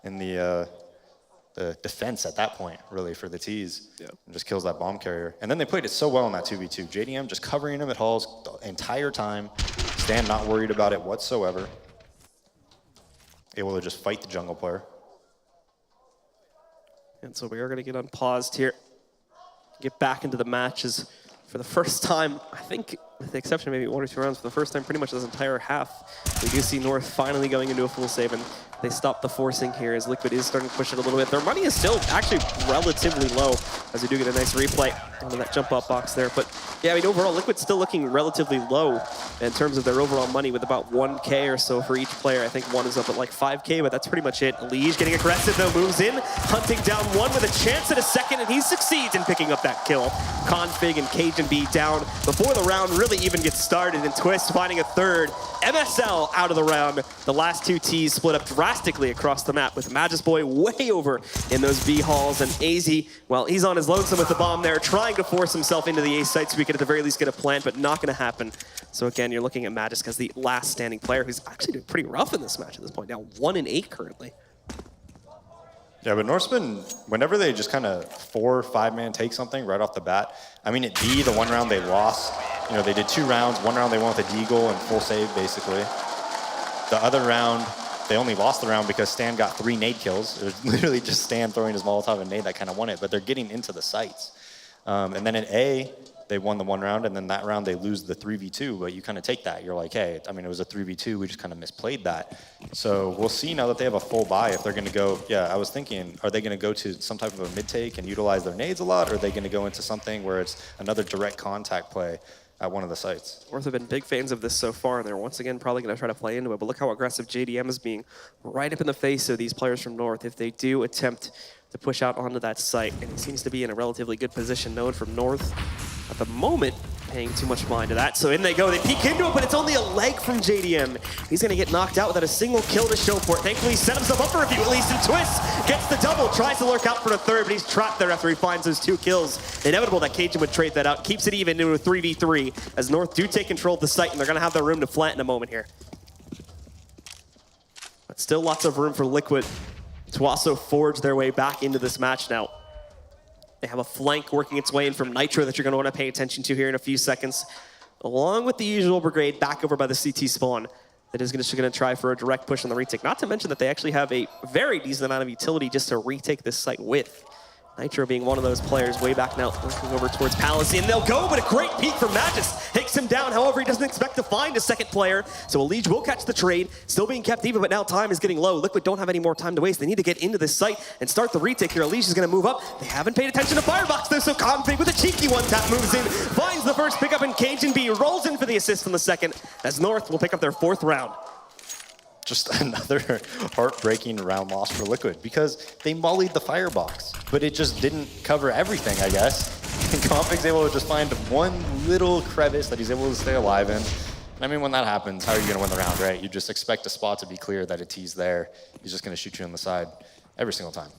[SPEAKER 14] in the defense at that point, really, for the T's. Yeah. And just kills that bomb carrier. And then they played it so well in that 2v2. JDM just covering him at halls the entire time. Stan not worried about it whatsoever. Able to just fight the jungle player.
[SPEAKER 1] And so we are going to get unpaused here. Get back into the matches for the first time, I think, with the exception of maybe 1 or 2 rounds, for the first time pretty much this entire half. We do see North finally going into a full save, and they stop the forcing here as Liquid is starting to push it a little bit. Their money is still actually relatively low, as we do get a nice replay onto that jump up box there. But yeah, I mean, overall, Liquid's still looking relatively low in terms of their overall money, with about 1K or so for each player. I think one is up at like 5K, but that's pretty much it. Elige getting aggressive though, moves in, hunting down one with a chance at a second, and he succeeds in picking up that kill. Config and Cajun B down before the round really even gets started, and Twist finding a third. MSL out of the round. The last 2 Ts split up drastically across the map, with Magisk Boy way over in those B halls, and AZ, well, he's on his lonesome with the bomb there, trying to force himself into the A site so we could at the very least get a plant, but not going to happen. So again, you're looking at Magisk as the last standing player, who's actually doing pretty rough in this match at this point, now 1-8 currently.
[SPEAKER 14] Yeah, but Norseman, whenever they just kind of 4 or 5-man take something right off the bat, I mean, at B, the one round they lost, you know, they did 2 rounds. One round they won with a deagle and full save, basically. The other round, they only lost the round because Stan got 3 nade kills. It was literally just Stan throwing his Molotov and nade that kind of won it, but they're getting into the sites. And then at A, they won the one round, and then that round they lose the 3v2, but you kind of take that. You're like, hey, I mean, it was a 3v2, we just kind of misplayed that. So we'll see now that they have a full buy if they're going to go, yeah, I was thinking, are they going to go to some type of a mid-take and utilize their nades a lot, or are they going to go into something where it's another direct contact play at one of the sites?
[SPEAKER 8] North have been big fans of this so far, and they're once again probably going to try to play into it, but look how aggressive JDM is being right up in the face of these players from North if they do attempt to push out onto that site, and he seems to be in a relatively good position. No one from North at the moment paying too much mind to that. So in they go, they peek into it, but it's only a leg from JDM. He's gonna get knocked out without a single kill to show for it. Thankfully, he set himself up for a few at least, and Twist gets the double, tries to lurk out for the third, but he's trapped there after he finds those 2 kills. Inevitable that Cajun would trade that out, keeps it even into a 3v3, as North do take control of the site, and they're gonna have their room to flat in a moment here. But still lots of room for Liquid to also forge their way back into this match now. They have a flank working its way in from Nitro that you're going to want to pay attention to here in a few seconds, along with the usual brigade back over by the CT spawn that is just going to try for a direct push on the retake. Not to mention that they actually have a very decent amount of utility just to retake this site with. Nitro being one of those players way back now, looking over towards Palace, and they'll go, but a great peek from Magus takes him down. However, he doesn't expect to find a second player, so Elige will catch the trade, still being kept even, but now time is getting low. Liquid don't have any more time to waste. They need to get into this site and start the retake here. Elige is going to move up. They haven't paid attention to Firebox though, so Config with a cheeky one-tap moves in, finds the first pickup, and Cajun B rolls in for the assist on the second, as North will pick up their 4th round.
[SPEAKER 14] Just another heartbreaking round loss for Liquid because they mollied the firebox, but it just didn't cover everything, I guess. And Config's able to just find one little crevice that he's able to stay alive in. And I mean, when that happens, how are you going to win the round, right? You just expect a spot to be clear that a T's there. He's just going to shoot you on the side every single time.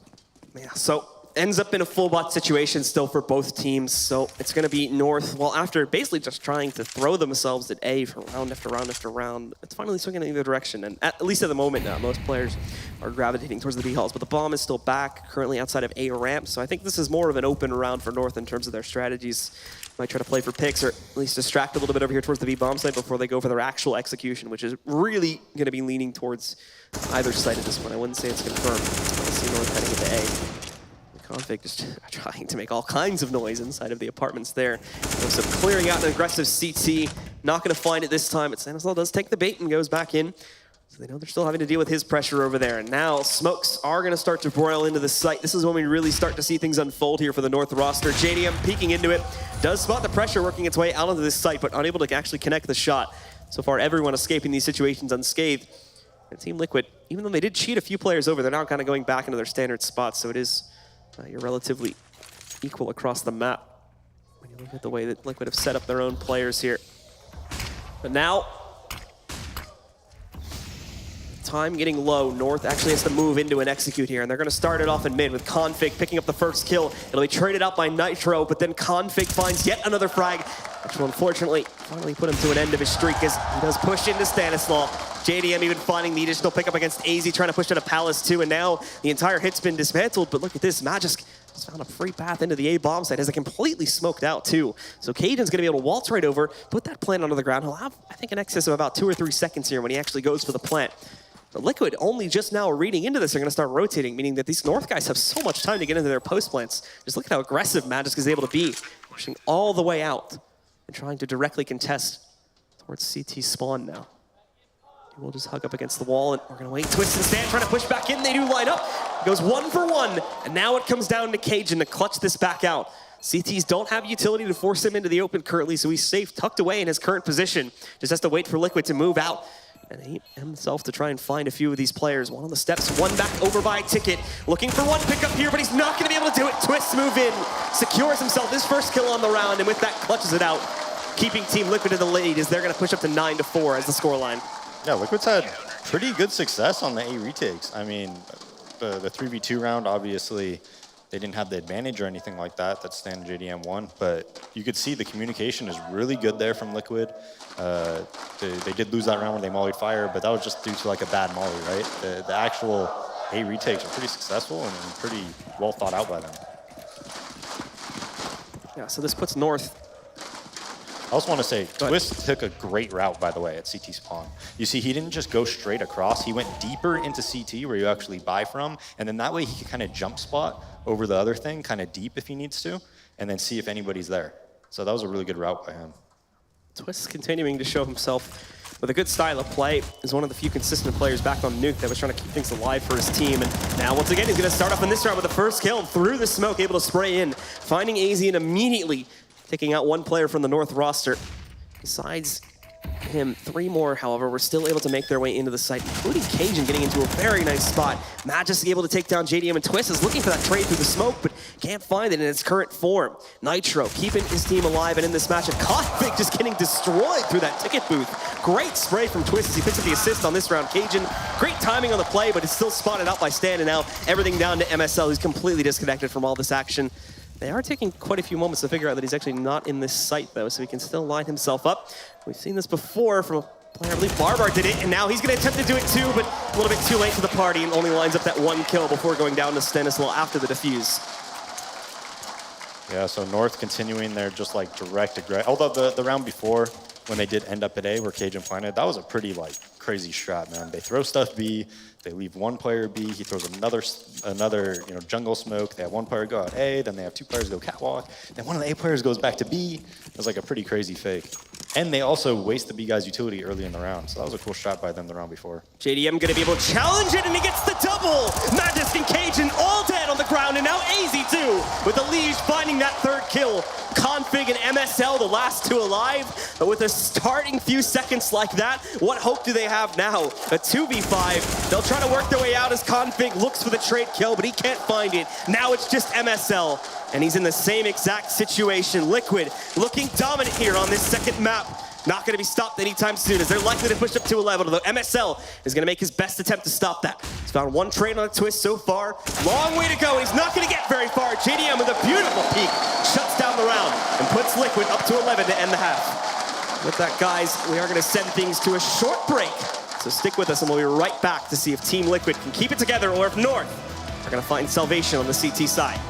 [SPEAKER 8] Yeah, so ends up in a full bot situation still for both teams. So it's going to be North, well, after basically just trying to throw themselves at A for round after round after round, it's finally swinging in either direction. And at least at the moment now, most players are gravitating towards the B halls, but the bomb is still back, currently outside of A ramp. So I think this is more of an open round for North in terms of their strategies. Might try to play for picks or at least distract a little bit over here towards the B bomb site before they go for their actual execution, which is really going to be leaning towards either side at this point. I wouldn't say it's confirmed. I see North heading into A. Config just trying to make all kinds of noise inside of the apartments there. So clearing out an aggressive CT. Not going to find it this time, but Stanislav does take the bait and goes back in. So they know they're still having to deal with his pressure over there. And now smokes are going to start to broil into the site. This is when we really start to see things unfold here for the North roster. JDM peeking into it. Does spot the pressure working its way out into this site, but unable to actually connect the shot. So far, everyone escaping these situations unscathed. And Team Liquid, even though they did cheat a few players over, they're now kind of going back into their standard spots. So it is you're relatively equal across the map when you look at the way that Liquid have set up their own players here. But now, time getting low. North actually has to move into an execute here, and they're going to start it off in mid with Config picking up the first kill. It'll be traded out by Nitro, but then Config finds yet another frag, which will unfortunately finally put him to an end of his streak as he does push into Stanislav. JDM even finding the additional pickup against AZ, trying to push to Palace too, and now the entire hit's been dismantled, but look at this, Magisk just found a free path into the A bomb site, has it completely smoked out too. So Cajun's gonna be able to waltz right over, put that plant onto the ground. He'll have, I think, an excess of about 2 or 3 seconds here when he actually goes for the plant. But Liquid only just now reading into this, they're gonna start rotating, meaning that these North guys have so much time to get into their post plants. Just look at how aggressive Magisk is able to be, pushing all the way out and trying to directly contest towards CT spawn now. We'll just hug up against the wall, and we're going to wait, twist and stand, trying to push back in. They do line up. Goes 1 for 1, and now it comes down to Cajun to clutch this back out. CTs don't have utility to force him into the open currently, so he's safe, tucked away in his current position. Just has to wait for Liquid to move out and he himself to try and find a few of these players. One on the steps, one back over by Ticket. Looking for one pickup here, but he's not going to be able to do it. Twists move in, secures himself his first kill on the round, and with that clutches it out, keeping Team Liquid in the lead as they're going to push up to 9-4 as the scoreline.
[SPEAKER 14] Yeah, Liquid's had pretty good success on the A retakes. I mean, the 3v2 round, obviously, they didn't have the advantage or anything like that. That's Stan and JDM won, but you could see the communication is really good there from Liquid. They did lose that round when they mollied Fire, but that was just due to like a bad molly, right? The actual A retakes are pretty successful and pretty well thought out by them.
[SPEAKER 8] Yeah, so this puts North.
[SPEAKER 14] I also want to say, Twist took a great route, by the way, at CT spawn. You see, he didn't just go straight across. He went deeper into CT where you actually buy from, and then that way he can kind of jump spot over the other thing, kind of deep if he needs to, and then see if anybody's there. So that was a really good route by him.
[SPEAKER 8] Twist continuing to show himself with a good style of play. Is one of the few consistent players back on Nuke that was trying to keep things alive for his team. And now, once again, he's going to start off in this round with the first kill through the smoke, able to spray in, finding AZ and immediately taking out one player from the North roster. Besides him, 3 more, however, were still able to make their way into the site, including Cajun getting into a very nice spot. Majestic able to take down JDM, and Twist is looking for that trade through the smoke, but can't find it in its current form. Nitro keeping his team alive, and in this matchup, Config just getting destroyed through that ticket booth. Great spray from Twist as he picks up the assist on this round. Cajun, great timing on the play, but it's still spotted out by Stan, and now everything down to MSL, who's completely disconnected from all this action. They are taking quite a few moments to figure out that he's actually not in this site, though, so he can still line himself up. We've seen this before from a player, I believe Barbar did it, and now he's going to attempt to do it too, but a little bit too late to the party and only lines up that 1 kill before going down to Stanislau after the defuse.
[SPEAKER 14] Yeah, so North continuing their just like direct aggression. Although the round before, when they did end up at A, where Cajun planted, that was a pretty like crazy strat, man. They throw stuff B, they leave 1 player B, he throws another jungle smoke. They have 1 player go out A, then they have 2 players go catwalk, then one of the A players goes back to B. It was like a pretty crazy fake. And they also waste the B guy's utility early in the round, so that was a cool shot by them the round before.
[SPEAKER 8] JDM gonna be able to challenge it, and he gets the double! Magisk and Cajun all dead on the ground, and now AZ too, with the Liege finding that 3rd kill. Config and MSL, the last 2 alive, but with a starting few seconds like that, what hope do they have now? A 2v5, they'll try to work their way out as Config looks for the trade kill, but he can't find it. Now it's just MSL, and he's in the same exact situation. Liquid looking dominant here on this second map. Not going to be stopped anytime soon, as they're likely to push up to 11, although MSL is going to make his best attempt to stop that. He's found 1 trade on a Twist so far. Long way to go, and he's not going to get very far. JDM with a beautiful peek shuts down the round and puts Liquid up to 11 to end the half. With that, guys, we are going to send things to a short break. So stick with us, and we'll be right back to see if Team Liquid can keep it together or if North are going to find salvation on the CT side.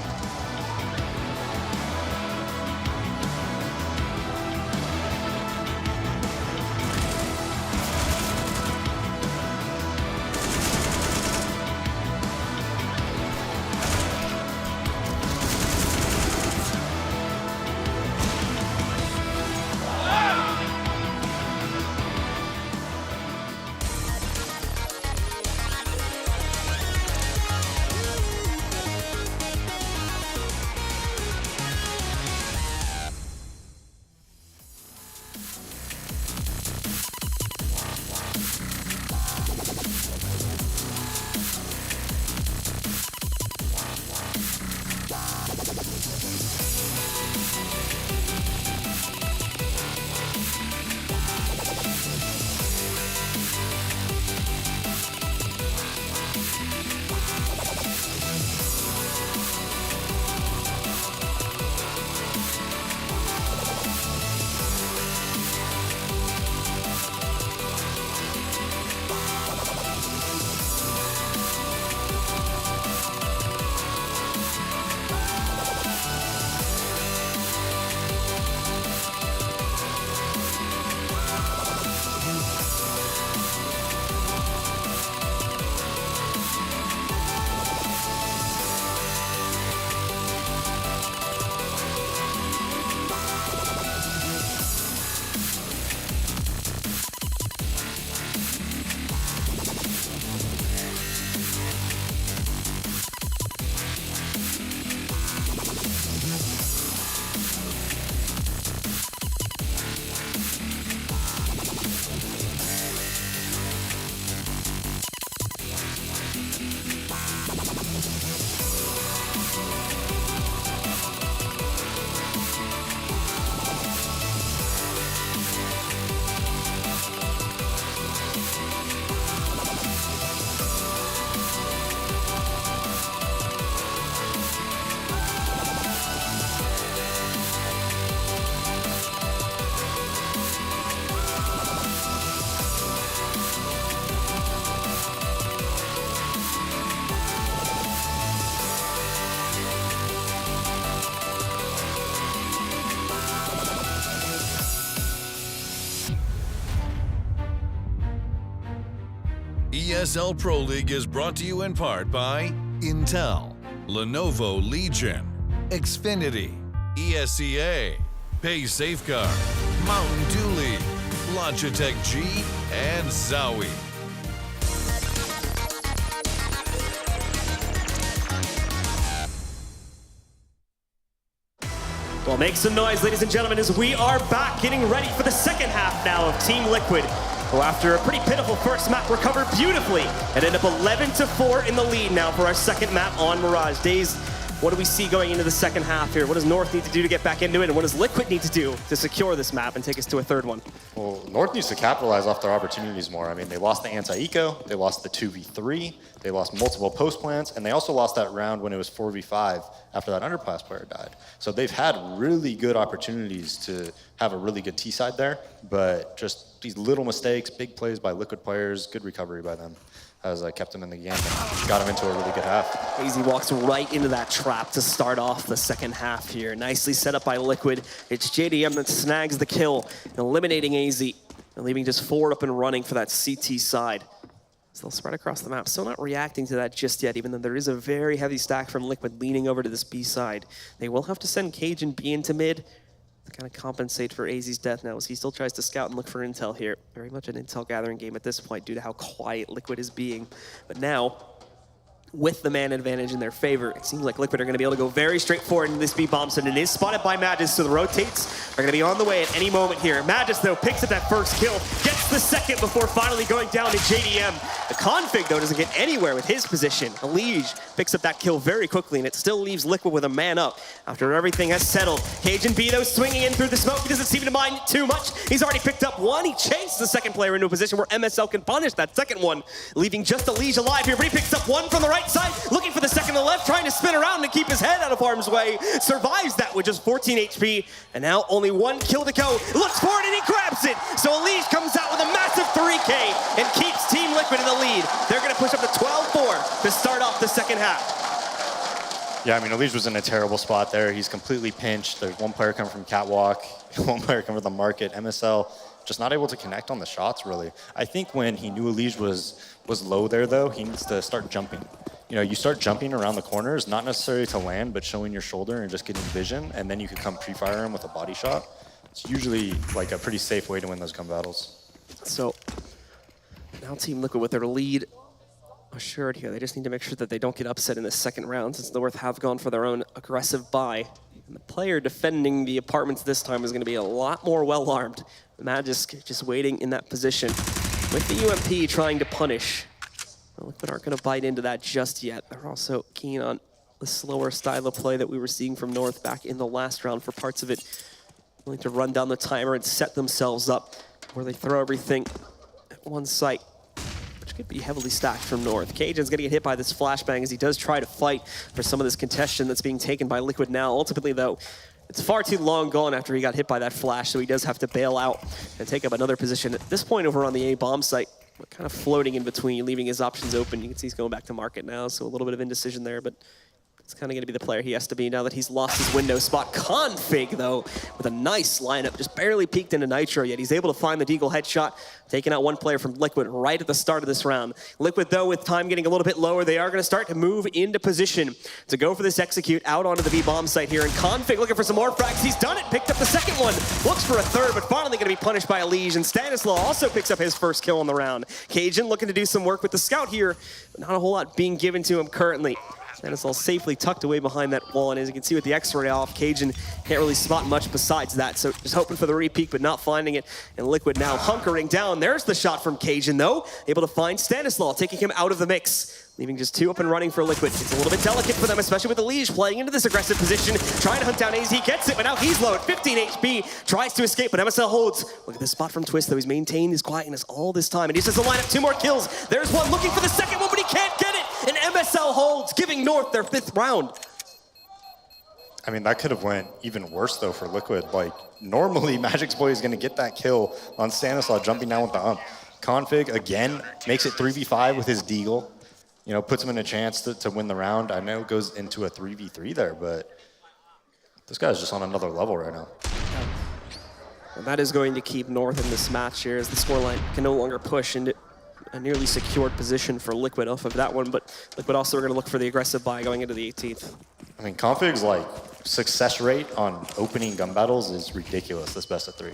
[SPEAKER 2] ESL Pro League is brought to you in part by Intel, Lenovo Legion, Xfinity, ESEA, Pay Safeguard, Mountain Dew League, Logitech G, and Zowie.
[SPEAKER 8] Well, make some noise, ladies and gentlemen, as we are back getting ready for the second half now of Team Liquid, who after a pretty pitiful first map recovered beautifully and end up 11-4 in the lead now for our second map on Mirage. Days, what do we see going into the second half here? What does North need to do to get back into it, and what does Liquid need to do to secure this map and take us to a third one?
[SPEAKER 14] Well, North needs to capitalize off their opportunities more. I mean, they lost the anti-eco, they lost the 2v3, they lost multiple post plants, and they also lost that round when it was 4v5 after that underpass player died. So they've had really good opportunities to have a really good T-side there, but just these little mistakes, big plays by Liquid players, good recovery by them has kept them in the game and got them into a really good half.
[SPEAKER 8] AZ walks right into that trap to start off the second half here. Nicely set up by Liquid. It's JDM that snags the kill, eliminating AZ, and leaving just forward up and running for that CT side. So they'll spread across the map. Still not reacting to that just yet, even though there is a very heavy stack from Liquid leaning over to this B side. They will have to send Cage and B into mid to kind of compensate for AZ's death now, as he still tries to scout and look for intel here. Very much an intel gathering game at this point due to how quiet Liquid is being. But now, with the man advantage in their favor, it seems like Liquid are going to be able to go very straightforward into this B bomb site, and it is spotted by Magus, so the rotates are going to be on the way at any moment here. Magus, though, picks up that first kill, gets the second before finally going down to JDM. The config, though, doesn't get anywhere with his position. Liege picks up that kill very quickly, and it still leaves Liquid with a man up after everything has settled. Cage and B, though, swinging in through the smoke. He doesn't seem to mind too much. He's already picked up one. He chased the second player into a position where MSL can punish that second one, leaving just a Liege alive here, but he picks up one from the right side, looking for the second to the left, trying to spin around and keep his head out of harm's way. Survives that with just 14 HP, and now only one kill to go. Looks for it and he grabs it. So Liege comes out with a massive 3K and keeps Team Liquid in the lead. They're going to push up to 12-4 to start off the second half.
[SPEAKER 14] Yeah, I mean, Liege was in a terrible spot there. He's completely pinched. There's one player coming from Catwalk, one player coming from the market. MSL just not able to connect on the shots, really. I think when he knew Liege was low there, though, he needs to start jumping. You know, you start jumping around the corners, not necessarily to land, but showing your shoulder and just getting vision, and then you can come pre-fire him with a body shot. It's usually like a pretty safe way to win those gun battles.
[SPEAKER 8] So now Team Liquid with their lead assured here. They just need to make sure that they don't get upset in the second round, since North have gone for their own aggressive buy. And the player defending the apartments this time is going to be a lot more well-armed. Magisk just waiting in that position with the UMP trying to punish. Liquid aren't going to bite into that just yet. They're also keen on the slower style of play that we were seeing from North back in the last round for parts of it. Willing to run down the timer and set themselves up where they throw everything at one site, which could be heavily stacked from North. Cajun's going to get hit by this flashbang as he does try to fight for some of this contention that's being taken by Liquid now. Ultimately, though, it's far too long gone after he got hit by that flash, so he does have to bail out and take up another position. At this point over on the A bomb site, kind of floating in between, leaving his options open. You can see he's going back to market now, so a little bit of indecision there, but it's kind of going to be the player he has to be now that he's lost his window spot. Config, though, with a nice lineup, just barely peeked into Nitro, yet he's able to find the Deagle headshot, taking out one player from Liquid right at the start of this round. Liquid, though, with time getting a little bit lower, they are going to start to move into position to go for this execute out onto the B bomb site here. And Config looking for some more frags. He's done it, picked up the second one, looks for a third, but finally going to be punished by a Liege. And Stanislaw also picks up his first kill on the round. Cajun looking to do some work with the scout here, but not a whole lot being given to him currently. Stanislaw safely tucked away behind that wall, and as you can see with the X-ray off, Cajun can't really spot much besides that, so just hoping for the re-peek, but not finding it. And Liquid now hunkering down. There's the shot from Cajun, though, able to find Stanislaw, taking him out of the mix, leaving just two up and running for Liquid. It's a little bit delicate for them, especially with the Liege playing into this aggressive position, trying to hunt down AZ. He gets it, but now he's low at 15 HP, tries to escape, but MSL holds. Look at this spot from Twist, though. He's maintained his quietness all this time, and he just has to line up two more kills. There's one looking for the second one, but he can't get it. And MSL holds, giving North their 5th round.
[SPEAKER 14] I mean, that could have went even worse, though, for Liquid. Like, normally, Magic's Boy is going to get that kill on Stanislaw jumping down with the ump. Config, again, makes it 3v5 with his Deagle. You know, puts him in a chance to win the round. I know it goes into a 3v3 there, but this guy's just on another level right now.
[SPEAKER 8] And that is going to keep North in this match here, as the scoreline can no longer push into a nearly secured position for Liquid off of that one, but Liquid also are going to look for the aggressive buy going into the 18th.
[SPEAKER 14] I mean, Config's like success rate on opening gun battles is ridiculous, this best of 3.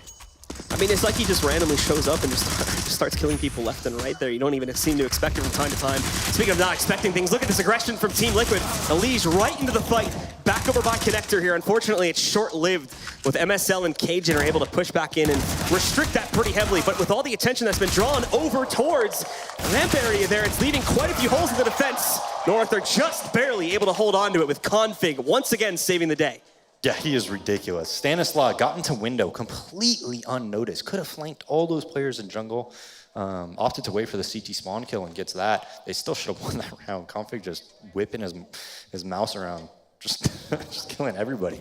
[SPEAKER 8] I mean, it's like he just randomly shows up and just starts killing people left and right there. You don't even seem to expect it from time to time. Speaking of not expecting things, look at this aggression from Team Liquid. Elige right into the fight, back over by Connector here. Unfortunately, it's short-lived with MSL and Cajun are able to push back in and restrict that pretty heavily. But with all the attention that's been drawn over towards the ramp area there, it's leaving quite a few holes in the defense. North are just barely able to hold on to it with Config once again saving the day.
[SPEAKER 14] Yeah, he is ridiculous. Stanislaw got into window completely unnoticed. Could have flanked all those players in jungle. Opted to wait for the CT spawn kill and gets that. They still should have won that round. Config just whipping his mouse around, just killing everybody.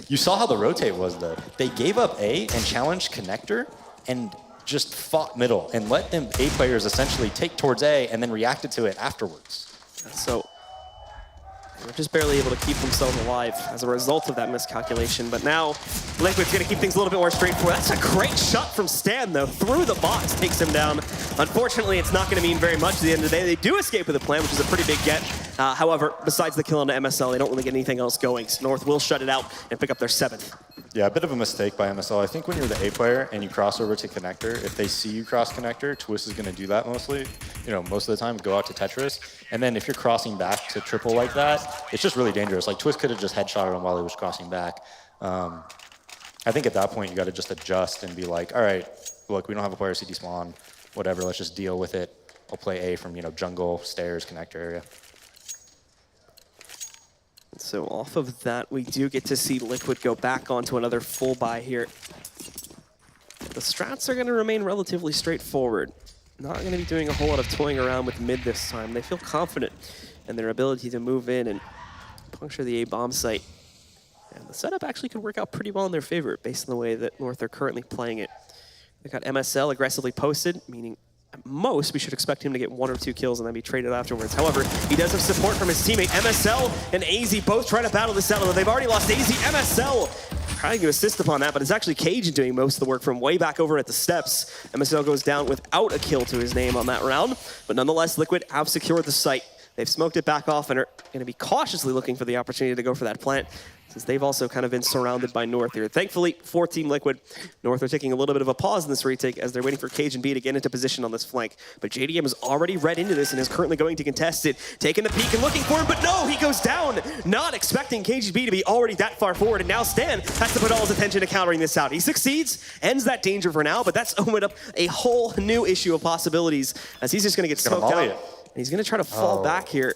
[SPEAKER 14] You saw how the rotate was though. They gave up A and challenged Connector and just fought middle and let them A players essentially take towards A and then reacted to it afterwards.
[SPEAKER 8] So they're just barely able to keep themselves alive as a result of that miscalculation. But now Liquid's going to keep things a little bit more straightforward. That's a great shot from Stan, though. Through the box, takes him down. Unfortunately, it's not going to mean very much at the end of the day. They do escape with a plan, which is a pretty big get. However, besides the kill on the MSL, they don't really get anything else going. So North will shut it out and pick up their 7th.
[SPEAKER 14] Yeah, a bit of a mistake by MSL. I think when you're the A player and you cross over to Connector, if they see you cross Connector, Twist is going to do that mostly. You know, most of the time, go out to Tetris. And then if you're crossing back to triple like that, it's just really dangerous. Like, Twist could have just headshotted him while he was crossing back. I think at that point, you got to just adjust and be like, all right, look, we don't have a player CT spawn, whatever, let's just deal with it. I'll play A from, you know, jungle, stairs, Connector area.
[SPEAKER 8] So off of that, we do get to see Liquid go back onto another full buy here. The strats are going to remain relatively straightforward. Not going to be doing a whole lot of toying around with mid this time. They feel confident in their ability to move in and puncture the A bomb site. And the setup actually could work out pretty well in their favor based on the way that North are currently playing it. They've got MSL aggressively posted, meaning at most we should expect him to get 1 or 2 kills and then be traded afterwards. However, he does have support from his teammate. MSL and AZ both trying to battle this out, although they've already lost AZ. MSL trying to assist upon that, but it's actually Cajun doing most of the work from way back over at the steps. MSL goes down without a kill to his name on that round, but nonetheless, Liquid have secured the site. They've smoked it back off and are going to be cautiously looking for the opportunity to go for that plant, since they've also kind of been surrounded by North here. Thankfully, for Team Liquid, North are taking a little bit of a pause in this retake as they're waiting for Cajun B to get into position on this flank. But JDM is already read into this and is currently going to contest it, taking the peek and looking for him, but no, he goes down, not expecting Cajun B to be already that far forward, and now Stan has to put all his attention to countering this out. He succeeds, ends that danger for now, but that's opened up a whole new issue of possibilities as he's just going to get smoked out. And he's going to try to fall back here.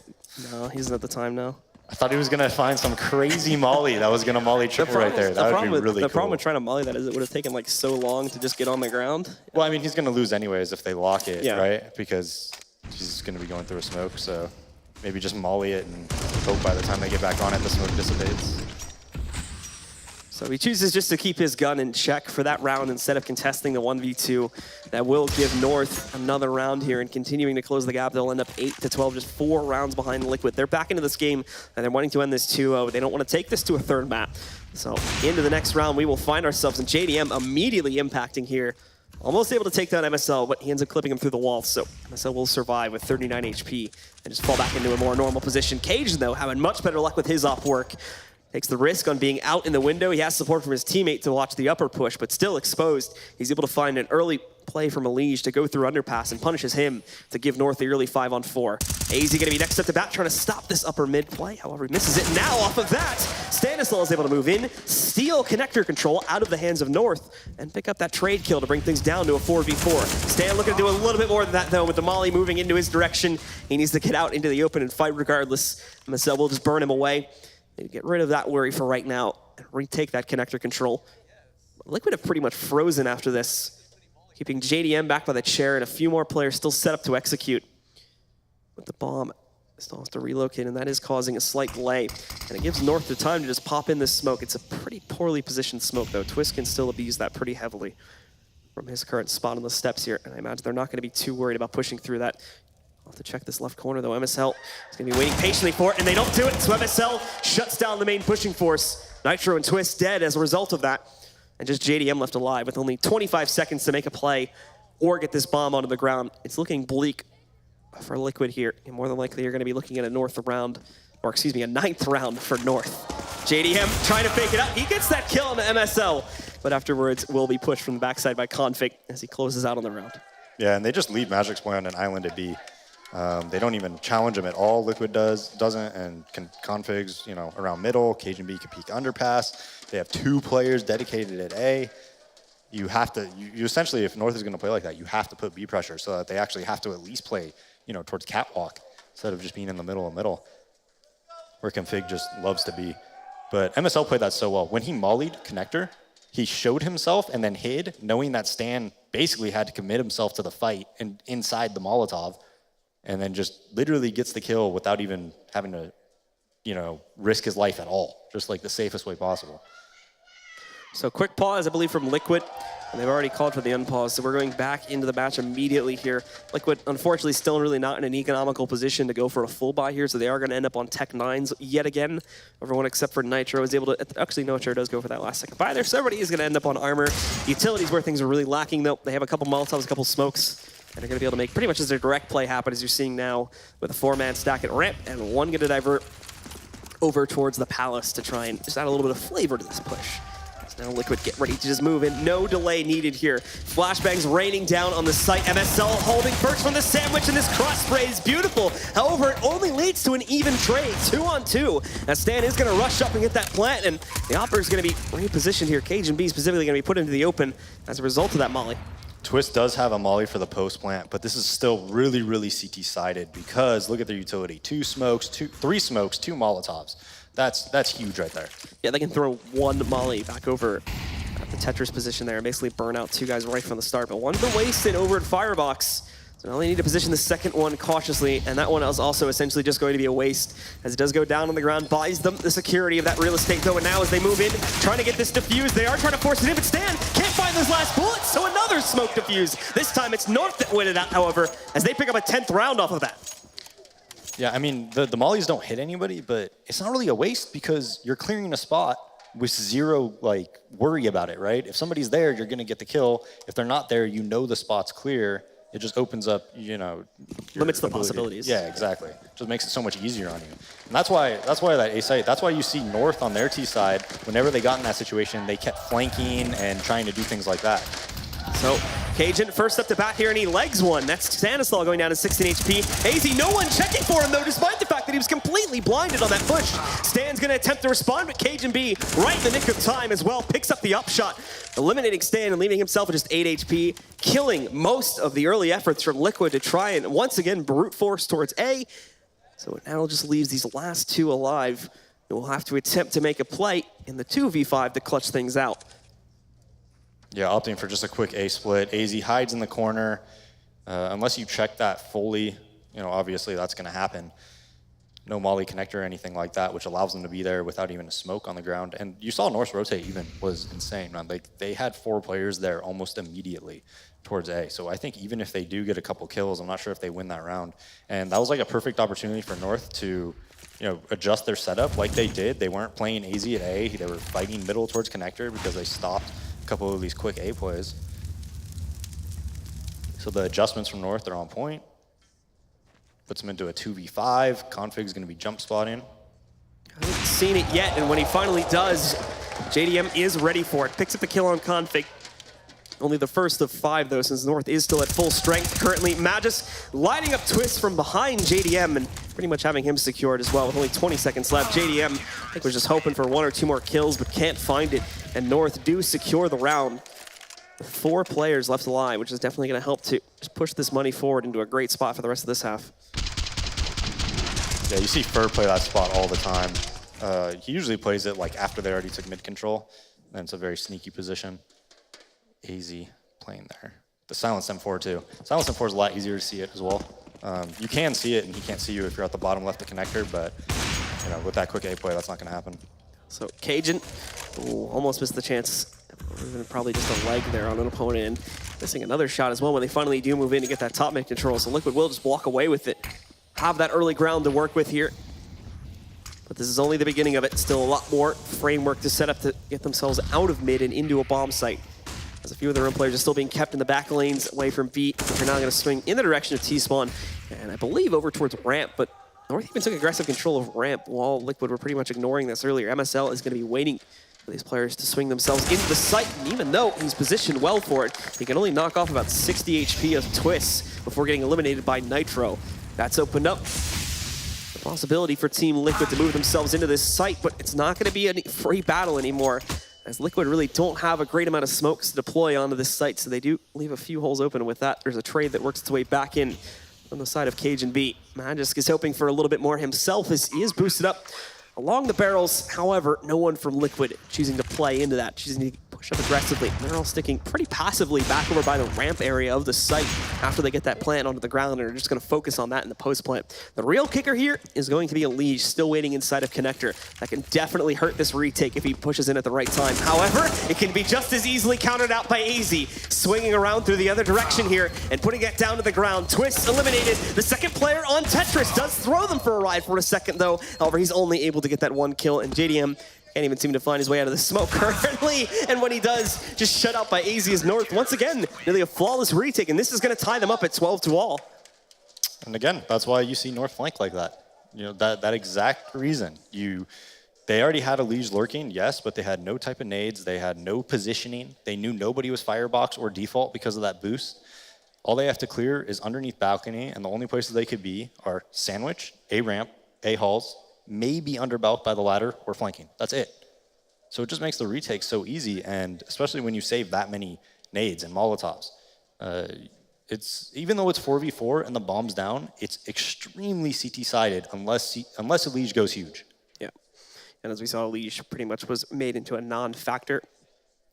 [SPEAKER 8] No, he doesn't have the time now.
[SPEAKER 14] I thought he was going to find some crazy molly that was going to molly triple right there. That would be really cool.
[SPEAKER 8] The problem with trying to molly that is it would have taken like so long to just get on the ground.
[SPEAKER 14] Well, I mean, he's going to lose anyways if they lock it, right? Because he's going to be going through a smoke, so maybe just molly it and hope by the time they get back on it, the smoke dissipates.
[SPEAKER 8] So he chooses just to keep his gun in check for that round instead of contesting the 1v2. That will give North another round here and continuing to close the gap. They'll end up 8-12, just 4 rounds behind Liquid. They're back into this game and they're wanting to end this 2-0. They don't want to take this to a 3rd map. So into the next round, we will find ourselves in JDM immediately impacting here. Almost able to take down MSL, but he ends up clipping him through the wall. So MSL will survive with 39 HP and just fall back into a more normal position. Cajun, though, having much better luck with his op work. Takes the risk on being out in the window. He has support from his teammate to watch the upper push, but still exposed. He's able to find an early play from Elige to go through underpass and punishes him to give North the early 5-on-4. AZ going to be next up to bat, trying to stop this upper mid play. However, he misses it. Now off of that, Stanislaw is able to move in, steal connector control out of the hands of North, and pick up that trade kill to bring things down to a 4v4. Stan looking to do a little bit more than that, though, with the molly moving into his direction. He needs to get out into the open and fight regardless. MSL will just burn him away. Get rid of that worry for right now and retake that connector control. Liquid have pretty much frozen after this, keeping JDM back by the chair and a few more players still set up to execute. With the bomb, still has to relocate, and that is causing a slight delay. And it gives North the time to just pop in this smoke. It's a pretty poorly positioned smoke, though. Twist can still abuse that pretty heavily from his current spot on the steps here, and I imagine they're not going to be too worried about pushing through that. I'll have to check this left corner, though. MSL is going to be waiting patiently for it, and they don't do it. So MSL shuts down the main pushing force. Nitro and Twist dead as a result of that. And just JDM left alive with only 25 seconds to make a play or get this bomb onto the ground. It's looking bleak for Liquid here. And more than likely, you're going to be looking at a 9th round for North. JDM trying to fake it up. He gets that kill on the MSL, but afterwards will be pushed from the backside by Config as he closes out on the round.
[SPEAKER 14] Yeah, and they just leave Magic's play on an island at B. They don't even challenge him at all. Liquid doesn't, and Config's, around middle. Cajun B can peek underpass. They have 2 players dedicated at A. You have to, you essentially, if North is going to play like that, you have to put B pressure so that they actually have to at least play, towards catwalk instead of just being in the middle, where Config just loves to be. But MSL played that so well. When he mollied connector, he showed himself and then hid, knowing that Stan basically had to commit himself to the fight and inside the Molotov, and then just literally gets the kill without even having to, risk his life at all, just like the safest way possible.
[SPEAKER 8] So quick pause, I believe, from Liquid, and they've already called for the unpause, so we're going back into the match immediately here. Liquid, unfortunately, still really not in an economical position to go for a full buy here, so they are going to end up on Tech 9s yet again. Everyone except for Nitro is able to, actually, Nitro does go for that last second buy there, so everybody is going to end up on armor. Utilities where things are really lacking, though. They have a couple Molotovs, a couple smokes, and they're going to be able to make pretty much as their direct play happen, as you're seeing now with a 4-man stack at ramp, and one going to divert over towards the Palace to try and just add a little bit of flavor to this push. Now Liquid get ready to just move in. No delay needed here. Flashbangs raining down on the site. MSL holding first from the sandwich, and this cross spray is beautiful. However, it only leads to an even trade, 2-on-2. Now Stan is going to rush up and get that plant, and the Opper is going to be repositioned here. Cajun B specifically going to be put into the open as a result of that molly.
[SPEAKER 14] Twist does have a molly for the post plant, but this is still really, really CT-sided because look at their utility. 3 smokes, 2 Molotovs. That's huge right there.
[SPEAKER 8] Yeah, they can throw 1 molly back over at the Tetris position there and basically burn out 2 guys right from the start. But one's been wasted over at Firebox. So now they need to position the second one cautiously, and that one is also essentially just going to be a waste as it does go down on the ground, buys them the security of that real estate though, and now as they move in, trying to get this defused, they are trying to force it in, but Stan can't find those last bullets, so another smoke defuse. This time it's North that win it out, however, as they pick up a 10th round off of that.
[SPEAKER 14] Yeah, I mean, the mollies don't hit anybody, but it's not really a waste because you're clearing a spot with 0, worry about it, right? If somebody's there, you're going to get the kill. If they're not there, the spot's clear. It just opens up,
[SPEAKER 8] limits the possibilities.
[SPEAKER 14] Yeah, exactly. Just makes it so much easier on you. And that's why that A site, that's why you see North on their T side, whenever they got in that situation, they kept flanking and trying to do things like that.
[SPEAKER 8] So Cajun first up to bat here, and he legs one. That's Stanislaw going down to 16 HP. AZ, no one checking for him, though, despite the fact that he was completely blinded on that push. Stan's going to attempt to respond, but Cajun B, right in the nick of time as well, picks up the upshot, eliminating Stan and leaving himself with just 8 HP, killing most of the early efforts from Liquid to try and, once again, brute force towards A. So it now just leaves these last 2 alive. And we'll have to attempt to make a play in the 2v5 to clutch things out.
[SPEAKER 14] Yeah, opting for just a quick A split. AZ hides in the corner. Unless you check that fully, obviously that's going to happen. No molly connector or anything like that, which allows them to be there without even a smoke on the ground. And you saw North's rotate even was insane, man. They had 4 players there almost immediately towards A. So I think even if they do get a couple kills, I'm not sure if they win that round. And that was like a perfect opportunity for North to adjust their setup like they did. They weren't playing AZ at A. They were fighting middle towards connector because they stopped a couple of these quick A plays. So the adjustments from North are on point. Puts them into a 2v5. Config's going to be jump spotting.
[SPEAKER 8] I haven't seen it yet, and when he finally does, JDM is ready for it. Picks up the kill on Config. Only the first of 5, though, since North is still at full strength currently. Magus lighting up Twist from behind JDM and pretty much having him secured as well with only 20 seconds left. JDM, I think, was just hoping for 1 or 2 more kills, but can't find it. And North do secure the round with 4 players left alive, which is definitely going to help to just push this money forward into a great spot for the rest of this half.
[SPEAKER 14] Yeah, you see Fur play that spot all the time. He usually plays it after they already took mid control, and it's a very sneaky position. AZ playing there. The Silence M4 too. Silence M4 is a lot easier to see it as well. You can see it, and he can't see you if you're at the bottom left of the connector, but with that quick A play, that's not going to happen.
[SPEAKER 8] So Cajun, almost missed the chance. Or even probably just a leg there on an opponent, and missing another shot as well when they finally do move in to get that top mid control. So Liquid will just walk away with it. Have that early ground to work with here. But this is only the beginning of it. Still a lot more framework to set up to get themselves out of mid and into a bomb site. As a few of their own players are still being kept in the back lanes away from B, which are now going to swing in the direction of T-Spawn, and I believe over towards ramp, but North even took aggressive control of ramp while Liquid were pretty much ignoring this earlier. MSL is going to be waiting for these players to swing themselves into the site, and even though he's positioned well for it, he can only knock off about 60 HP of Twist before getting eliminated by Nitro. That's opened up the possibility for Team Liquid to move themselves into this site, but it's not going to be a free battle anymore, as Liquid really don't have a great amount of smokes to deploy onto this site, so they do leave a few holes open. With that, there's a trade that works its way back in on the side of Cajun B. Magisk is hoping for a little bit more himself as he is boosted up along the barrels. However, no one from Liquid choosing to play into that, choosing to push up aggressively. They're all sticking pretty passively back over by the ramp area of the site after they get that plant onto the ground, and are just going to focus on that in the post plant. The real kicker here is going to be a Liege still waiting inside of Connector. That can definitely hurt this retake if he pushes in at the right time. However, it can be just as easily countered out by AZ, swinging around through the other direction here and putting it down to the ground. Twist eliminated. The second player on Tetris does throw them for a ride for a second though. However, he's only able to get that one kill, and JDM can't even seem to find his way out of the smoke currently. And when he does, just shut out by AZ as North once again, nearly a flawless retake, and this is going to tie them up at 12-all.
[SPEAKER 14] And again, that's why you see North flank like that. You know, that exact reason. They already had a Liege lurking, yes, but they had no type of nades. They had no positioning. They knew nobody was firebox or default because of that boost. All they have to clear is underneath balcony, and the only places they could be are sandwich, A ramp, A halls, maybe under bulk by the ladder or flanking. That's it. So it just makes the retake so easy, and especially when you save that many nades and Molotovs. It's even though it's 4v4 and the bomb's down, it's extremely CT-sided unless a Liege goes huge.
[SPEAKER 8] Yeah, and as we saw, Liege pretty much was made into a non-factor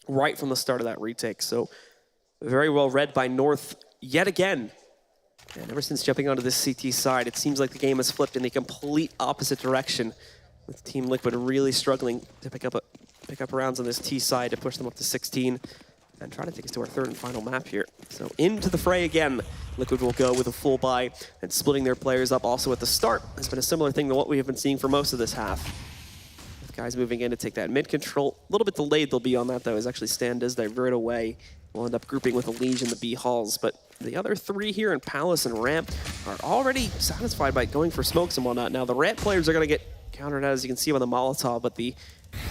[SPEAKER 8] right from the start of that retake. So very well read by North yet again. And ever since jumping onto this CT side, it seems like the game has flipped in the complete opposite direction, with Team Liquid really struggling to pick up rounds on this T side to push them up to 16 and try to take us to our third and final map here. So into the fray again. Liquid will go with a full buy and splitting their players up also at the start. Has been a similar thing to what we have been seeing for most of this half. With guys moving in to take that mid control. A little bit delayed they'll be on that though, as actually Stan does divert away. We'll end up grouping with the Liege in the B halls, but the other three here in Palace and Ramp are already satisfied by going for smokes and whatnot. Now the Ramp players are going to get countered out, as you can see on the Molotov, but the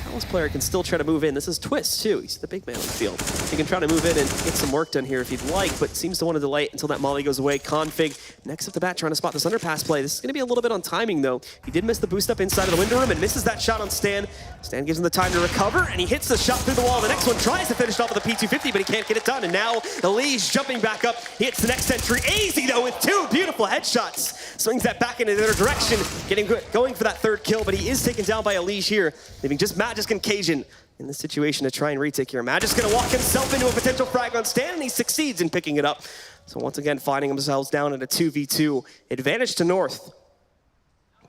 [SPEAKER 8] Palace player can still try to move in. This is Twist too, he's the big man on the field. He can try to move in and get some work done here if he'd like, but seems to want to delay it until that molly goes away. Config next up the bat trying to spot this underpass play. This is going to be a little bit on timing though. He did miss the boost up inside of the window room and misses that shot on Stan. Stan gives him the time to recover, and he hits the shot through the wall. The next one tries to finish off with a P250, but he can't get it done. And now Elise jumping back up. He hits the next entry. AZ though with two beautiful headshots. Swings that back into the other direction, going for that third kill, but he is taken down by Elise here, leaving just Magisk and Cajun in this situation to try and retake here. Magisk gonna walk himself into a potential frag on Stan, and he succeeds in picking it up. So once again, finding themselves down at a 2v2 advantage to North.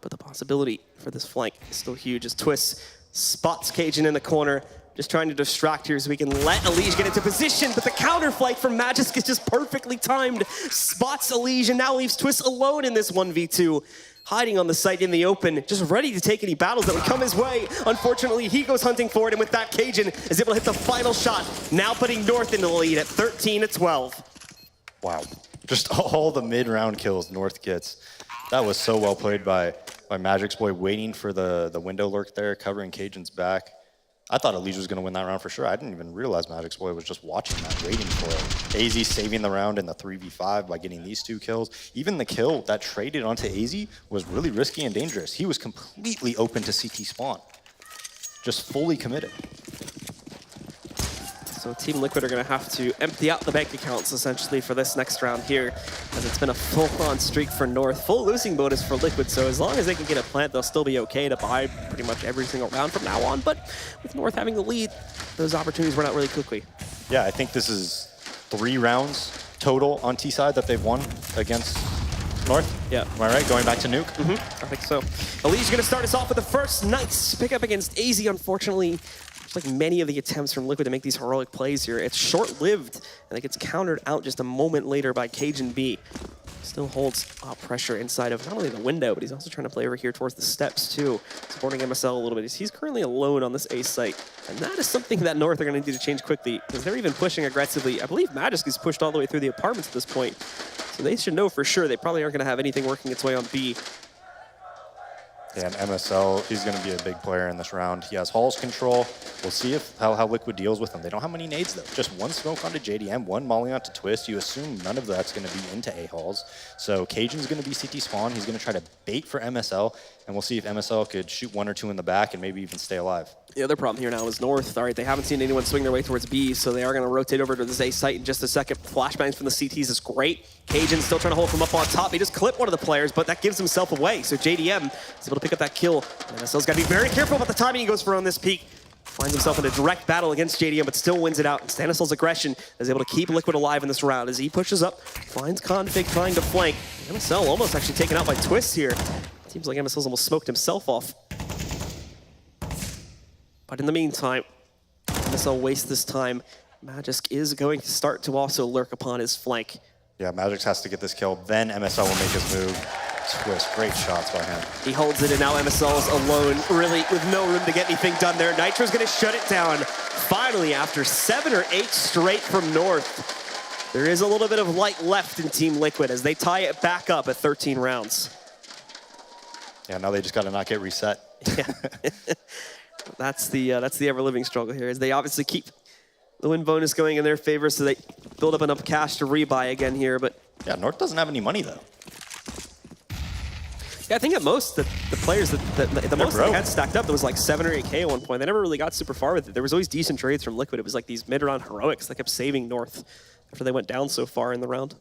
[SPEAKER 8] But the possibility for this flank is still huge as Twist spots Cajun in the corner, just trying to distract here so we can let Elise get into position, but the counter flank from Magisk is just perfectly timed. Spots Elise and now leaves Twist alone in this 1v2. Hiding on the site in the open, just ready to take any battles that would come his way. Unfortunately, he goes hunting for it, and with that, Cajun is able to hit the final shot, now putting North in the lead at 13-12.
[SPEAKER 14] Wow. Just all the mid-round kills North gets. That was so well played by Magic's boy, waiting for the window lurk there, covering Cajun's back. I thought Elise was going to win that round for sure. I didn't even realize Magic's boy was just watching that, waiting for it. AZ saving the round in the 3v5 by getting these two kills. Even the kill that traded onto AZ was really risky and dangerous. He was completely open to CT spawn. Just fully committed.
[SPEAKER 8] So Team Liquid are going to have to empty out the bank accounts essentially for this next round here, as it's been a full-on streak for North. Full losing bonus for Liquid, so as long as they can get a plant, they'll still be okay to buy pretty much every single round from now on. But with North having the lead, those opportunities run out really quickly.
[SPEAKER 14] Yeah, I think this is 3 rounds total on T side that they've won against North.
[SPEAKER 8] Yeah.
[SPEAKER 14] Am I right? Going back to Nuke?
[SPEAKER 8] I think so. Elise going to start us off with the first nice pickup against AZ, unfortunately. Like many of the attempts from Liquid to make these heroic plays here, it's short-lived, and it gets countered out just a moment later by Cajun B. Still holds pressure inside of not only the window, but he's also trying to play over here towards the steps too, supporting MSL a little bit. He's currently alone on this A site, and that is something that North are going to need to change quickly, because they're even pushing aggressively. I believe Magisk is pushed all the way through the apartments at this point, so they should know for sure they probably aren't going to have anything working its way on B.
[SPEAKER 14] Yeah, and MSL, he's going to be a big player in this round. He has Hall's control. We'll see how Liquid deals with him. They don't have many nades, though. Just one smoke onto JDM, one molly onto Twist. You assume none of that's going to be into A-Halls. So Cajun's going to be CT spawn. He's going to try to bait for MSL, and we'll see if MSL could shoot one or two in the back and maybe even stay alive.
[SPEAKER 8] The other problem here now is North. All right, they haven't seen anyone swing their way towards B, so they are going to rotate over to this A site in just a second. Flashbangs from the CTs is great. Cajun still trying to hold from up on top. He just clipped one of the players, but that gives himself away. So JDM is able to pick up that kill. MSL's got to be very careful about the timing he goes for on this peak. Finds himself in a direct battle against JDM, but still wins it out. And Stanisla's aggression is able to keep Liquid alive in this round as he pushes up, finds Config trying to flank. MSL almost actually taken out by Twist here. Seems like MSL's almost smoked himself off. But in the meantime, MSL wastes this time. Magisk is going to start to also lurk upon his flank.
[SPEAKER 14] Yeah, Magisk has to get this kill, then MSL will make his move. Twist, great shots by him.
[SPEAKER 8] He holds it, and now MSL's alone, really with no room to get anything done there. Nitro's gonna shut it down. Finally, after 7 or 8 straight from North, there is a little bit of light left in Team Liquid as they tie it back up at 13 rounds.
[SPEAKER 14] Yeah, now they just gotta not get reset.
[SPEAKER 8] Yeah. That's the ever-living struggle here, as they obviously keep the win bonus going in their favor, so they build up enough cash to rebuy again here, but...
[SPEAKER 14] Yeah, North doesn't have any money, though.
[SPEAKER 8] Yeah, I think at most, the players the most they had stacked up, there was like 7 or 8K at one point. They never really got super far with it. There was always decent trades from Liquid. It was like these mid-round heroics that kept saving North after they went down so far in the round.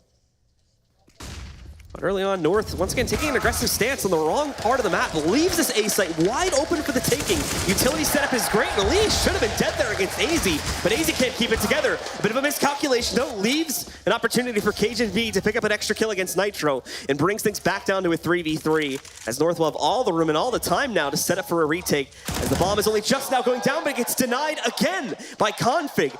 [SPEAKER 8] But early on, North, once again, taking an aggressive stance on the wrong part of the map, leaves this A site wide open for the taking. Utility setup is great. Elise should have been dead there against AZ, but AZ can't keep it together. A bit of a miscalculation, though, leaves an opportunity for Cajun B to pick up an extra kill against Nitro and brings things back down to a 3v3, as North will have all the room and all the time now to set up for a retake, as the bomb is only just now going down, but it gets denied again by Config.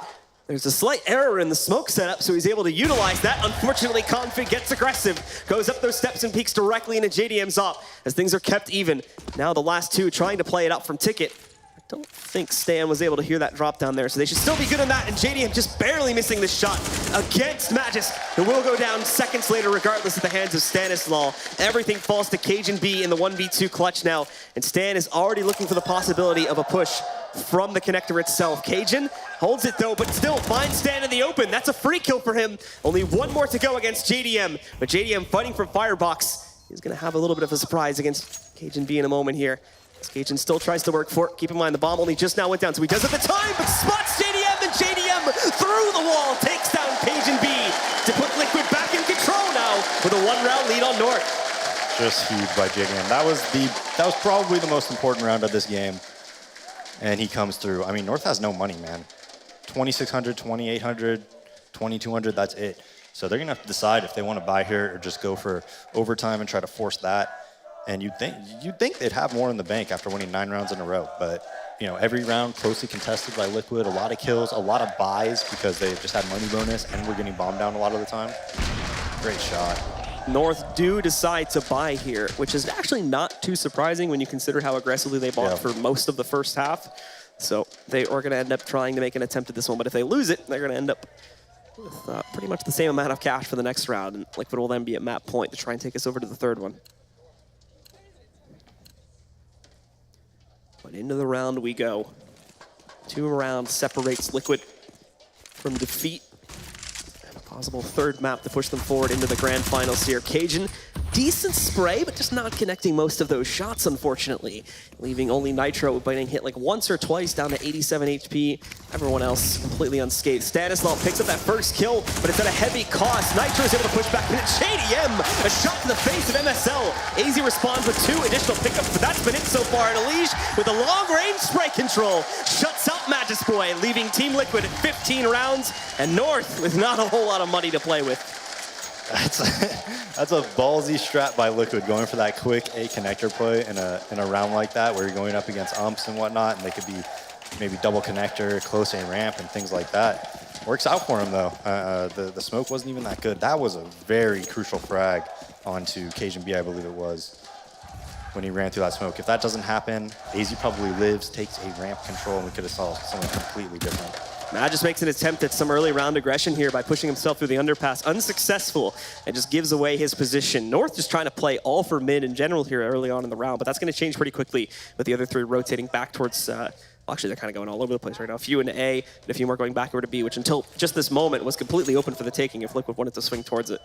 [SPEAKER 8] There's a slight error in the smoke setup, so he's able to utilize that. Unfortunately, Config gets aggressive, goes up those steps and peeks directly into JDM's op as things are kept even. Now the last two trying to play it out from Ticket. I don't think Stan was able to hear that drop down there, so they should still be good on that, and JDM just barely missing the shot against Magisk, who will go down seconds later regardless at the hands of Stanislaw. Everything falls to Cajun B in the 1v2 clutch now, and Stan is already looking for the possibility of a push from the connector itself. Cajun holds it though, but still finds Stan in the open. That's a free kill for him. Only one more to go against JDM, but JDM fighting from Firebox. He's gonna have a little bit of a surprise against Cajun B in a moment here. Cajun still tries to work for it. Keep in mind, the bomb only just now went down, so he does at the time, but spots JDM, and JDM through the wall takes down Cajun B to put Liquid back in control now with a 1-round lead on North.
[SPEAKER 14] Just huge by JDM. That was probably the most important round of this game, and he comes through. I mean, North has no money, man. 2,600, 2,800, 2,200, that's it. So they're gonna have to decide if they want to buy here or just go for overtime and try to force that. And you'd think they'd have more in the bank after winning 9 rounds in a row. But, you know, every round closely contested by Liquid, a lot of kills, a lot of buys because they just had money bonus and were getting bombed down a lot of the time. Great shot.
[SPEAKER 8] North do decide to buy here, which is actually not too surprising when you consider how aggressively they bought for most of the first half. So they are going to end up trying to make an attempt at this one, but if they lose it, they're going to end up with pretty much the same amount of cash for the next round, and Liquid will then be at map point to try and take us over to the third one. But into the round we go. 2 rounds separates Liquid from defeat. And a possible third map to push them forward into the grand finals here. Cajun, decent spray, but just not connecting most of those shots, unfortunately. Leaving only Nitro getting hit like once or twice down to 87 HP. Everyone else completely unscathed. Stanislaw picks up that first kill, but it's at a heavy cost. Nitro is able to push back, and it's JDM, a shot to the face of MSL. AZ responds with 2 additional pickups, but that's been it so far. And Elige, with a long-range spray control, shuts out Magisk Boy, leaving Team Liquid at 15 rounds, and North with not a whole lot of money to play with.
[SPEAKER 14] That's a ballsy strat by Liquid, going for that quick A connector play in a round like that where you're going up against umps and whatnot, and they could be maybe double connector, close A ramp, and things like that. Works out for him though. The smoke wasn't even that good. That was a very crucial frag onto Cajun B, I believe it was, when he ran through that smoke. If that doesn't happen, AZ probably lives, takes A ramp control, and we could have saw something completely different.
[SPEAKER 8] Just makes an attempt at some early round aggression here by pushing himself through the underpass. Unsuccessful, and just gives away his position. North just trying to play all for mid in general here early on in the round, but that's going to change pretty quickly with the other three rotating back towards... actually, they're kind of going all over the place right now. A few into A, and a few more going back over to B, which until just this moment was completely open for the taking if Liquid wanted to swing towards it.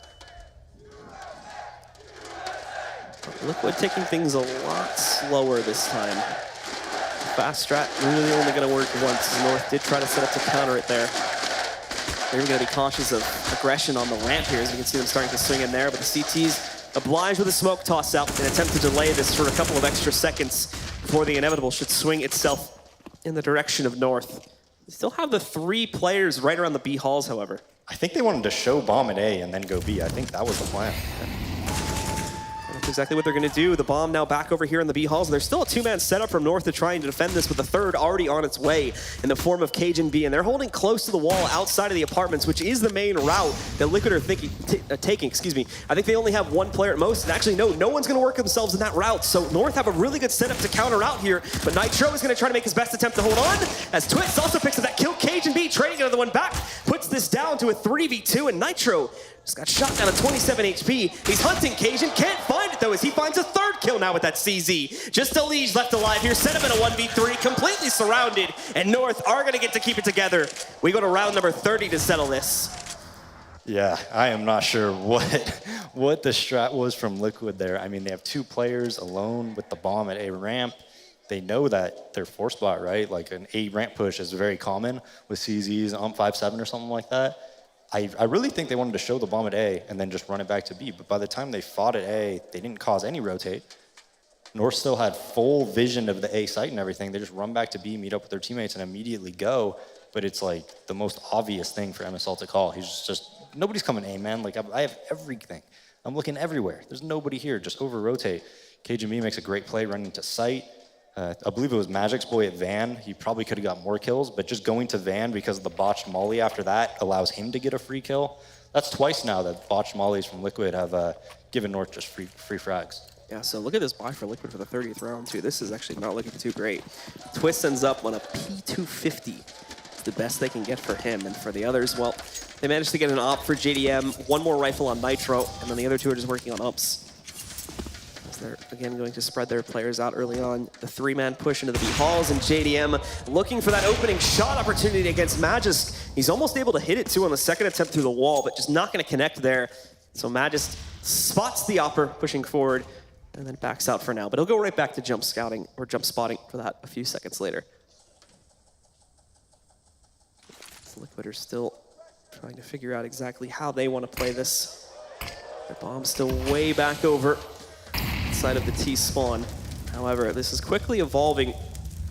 [SPEAKER 8] Liquid taking things a lot slower this time. Fast strat really only going to work once. North did try to set up to counter it there. They're going to be cautious of aggression on the ramp here, as you can see them starting to swing in there, but the CT's obliged with a smoke toss out in an attempt to delay this for a couple of extra seconds before the inevitable should swing itself in the direction of North. They still have the 3 players right around the B halls, however.
[SPEAKER 14] I think they wanted to show bomb at A and then go B. I think that was the plan.
[SPEAKER 8] That's exactly what they're going to do. The bomb now back over here in the B halls. There's still a 2-man setup from North to trying to defend this with the third already on its way in the form of Cajun B. And they're holding close to the wall outside of the apartments, which is the main route that Liquid are taking. Excuse me. I think they only have 1 player at most. And actually, no one's going to work themselves in that route. So North have a really good setup to counter out here. But Nitro is going to try to make his best attempt to hold on, as Twist also picks up that kill. Cajun B trading another one back, puts this down to a 3v2, and Nitro just got shot down at 27 HP. He's hunting Cajun, can't find it though, as he finds a 3rd kill now with that CZ. Just Elige left alive here, set him in a 1v3, completely surrounded, and North are gonna get to keep it together. We go to round number 30 to settle this.
[SPEAKER 14] Yeah, I am not sure what the strat was from Liquid there. I mean, they have 2 players alone with the bomb at A ramp. They know that they're force bot, right? Like an A ramp push is very common with CZs, 5-7 or something like that. I really think they wanted to show the bomb at A and then just run it back to B. But by the time they fought at A, they didn't cause any rotate. North still had full vision of the A site and everything. They just run back to B, meet up with their teammates, and immediately go. But it's like the most obvious thing for MSL to call. He's just nobody's coming A, man. Like I have everything. I'm looking everywhere. There's nobody here. Just over rotate. Cajun B makes a great play running to site. I believe it was Magic's boy at Van. He probably could have got more kills, but just going to Van because of the botched molly after that allows him to get a free kill. That's twice now that botched mollies from Liquid have given North just free frags.
[SPEAKER 8] Yeah, so look at this buy for Liquid for the 30th round, too. This is actually not looking too great. Twist ends up on a P250. It's the best they can get for him, and for the others, well, they managed to get an op for JDM, 1 more rifle on Nitro, and then the other 2 are just working on ups. They're, again, going to spread their players out early on. The 3-man push into the B halls, and JDM looking for that opening shot opportunity against Magist. He's almost able to hit it, too, on the 2nd attempt through the wall, but just not going to connect there. So Magist spots the opper, pushing forward, and then backs out for now. But he'll go right back to jump scouting, or jump spotting for that a few seconds later. So Liquid are still trying to figure out exactly how they want to play this. The bomb's still way back over side of the T spawn. However, this is quickly evolving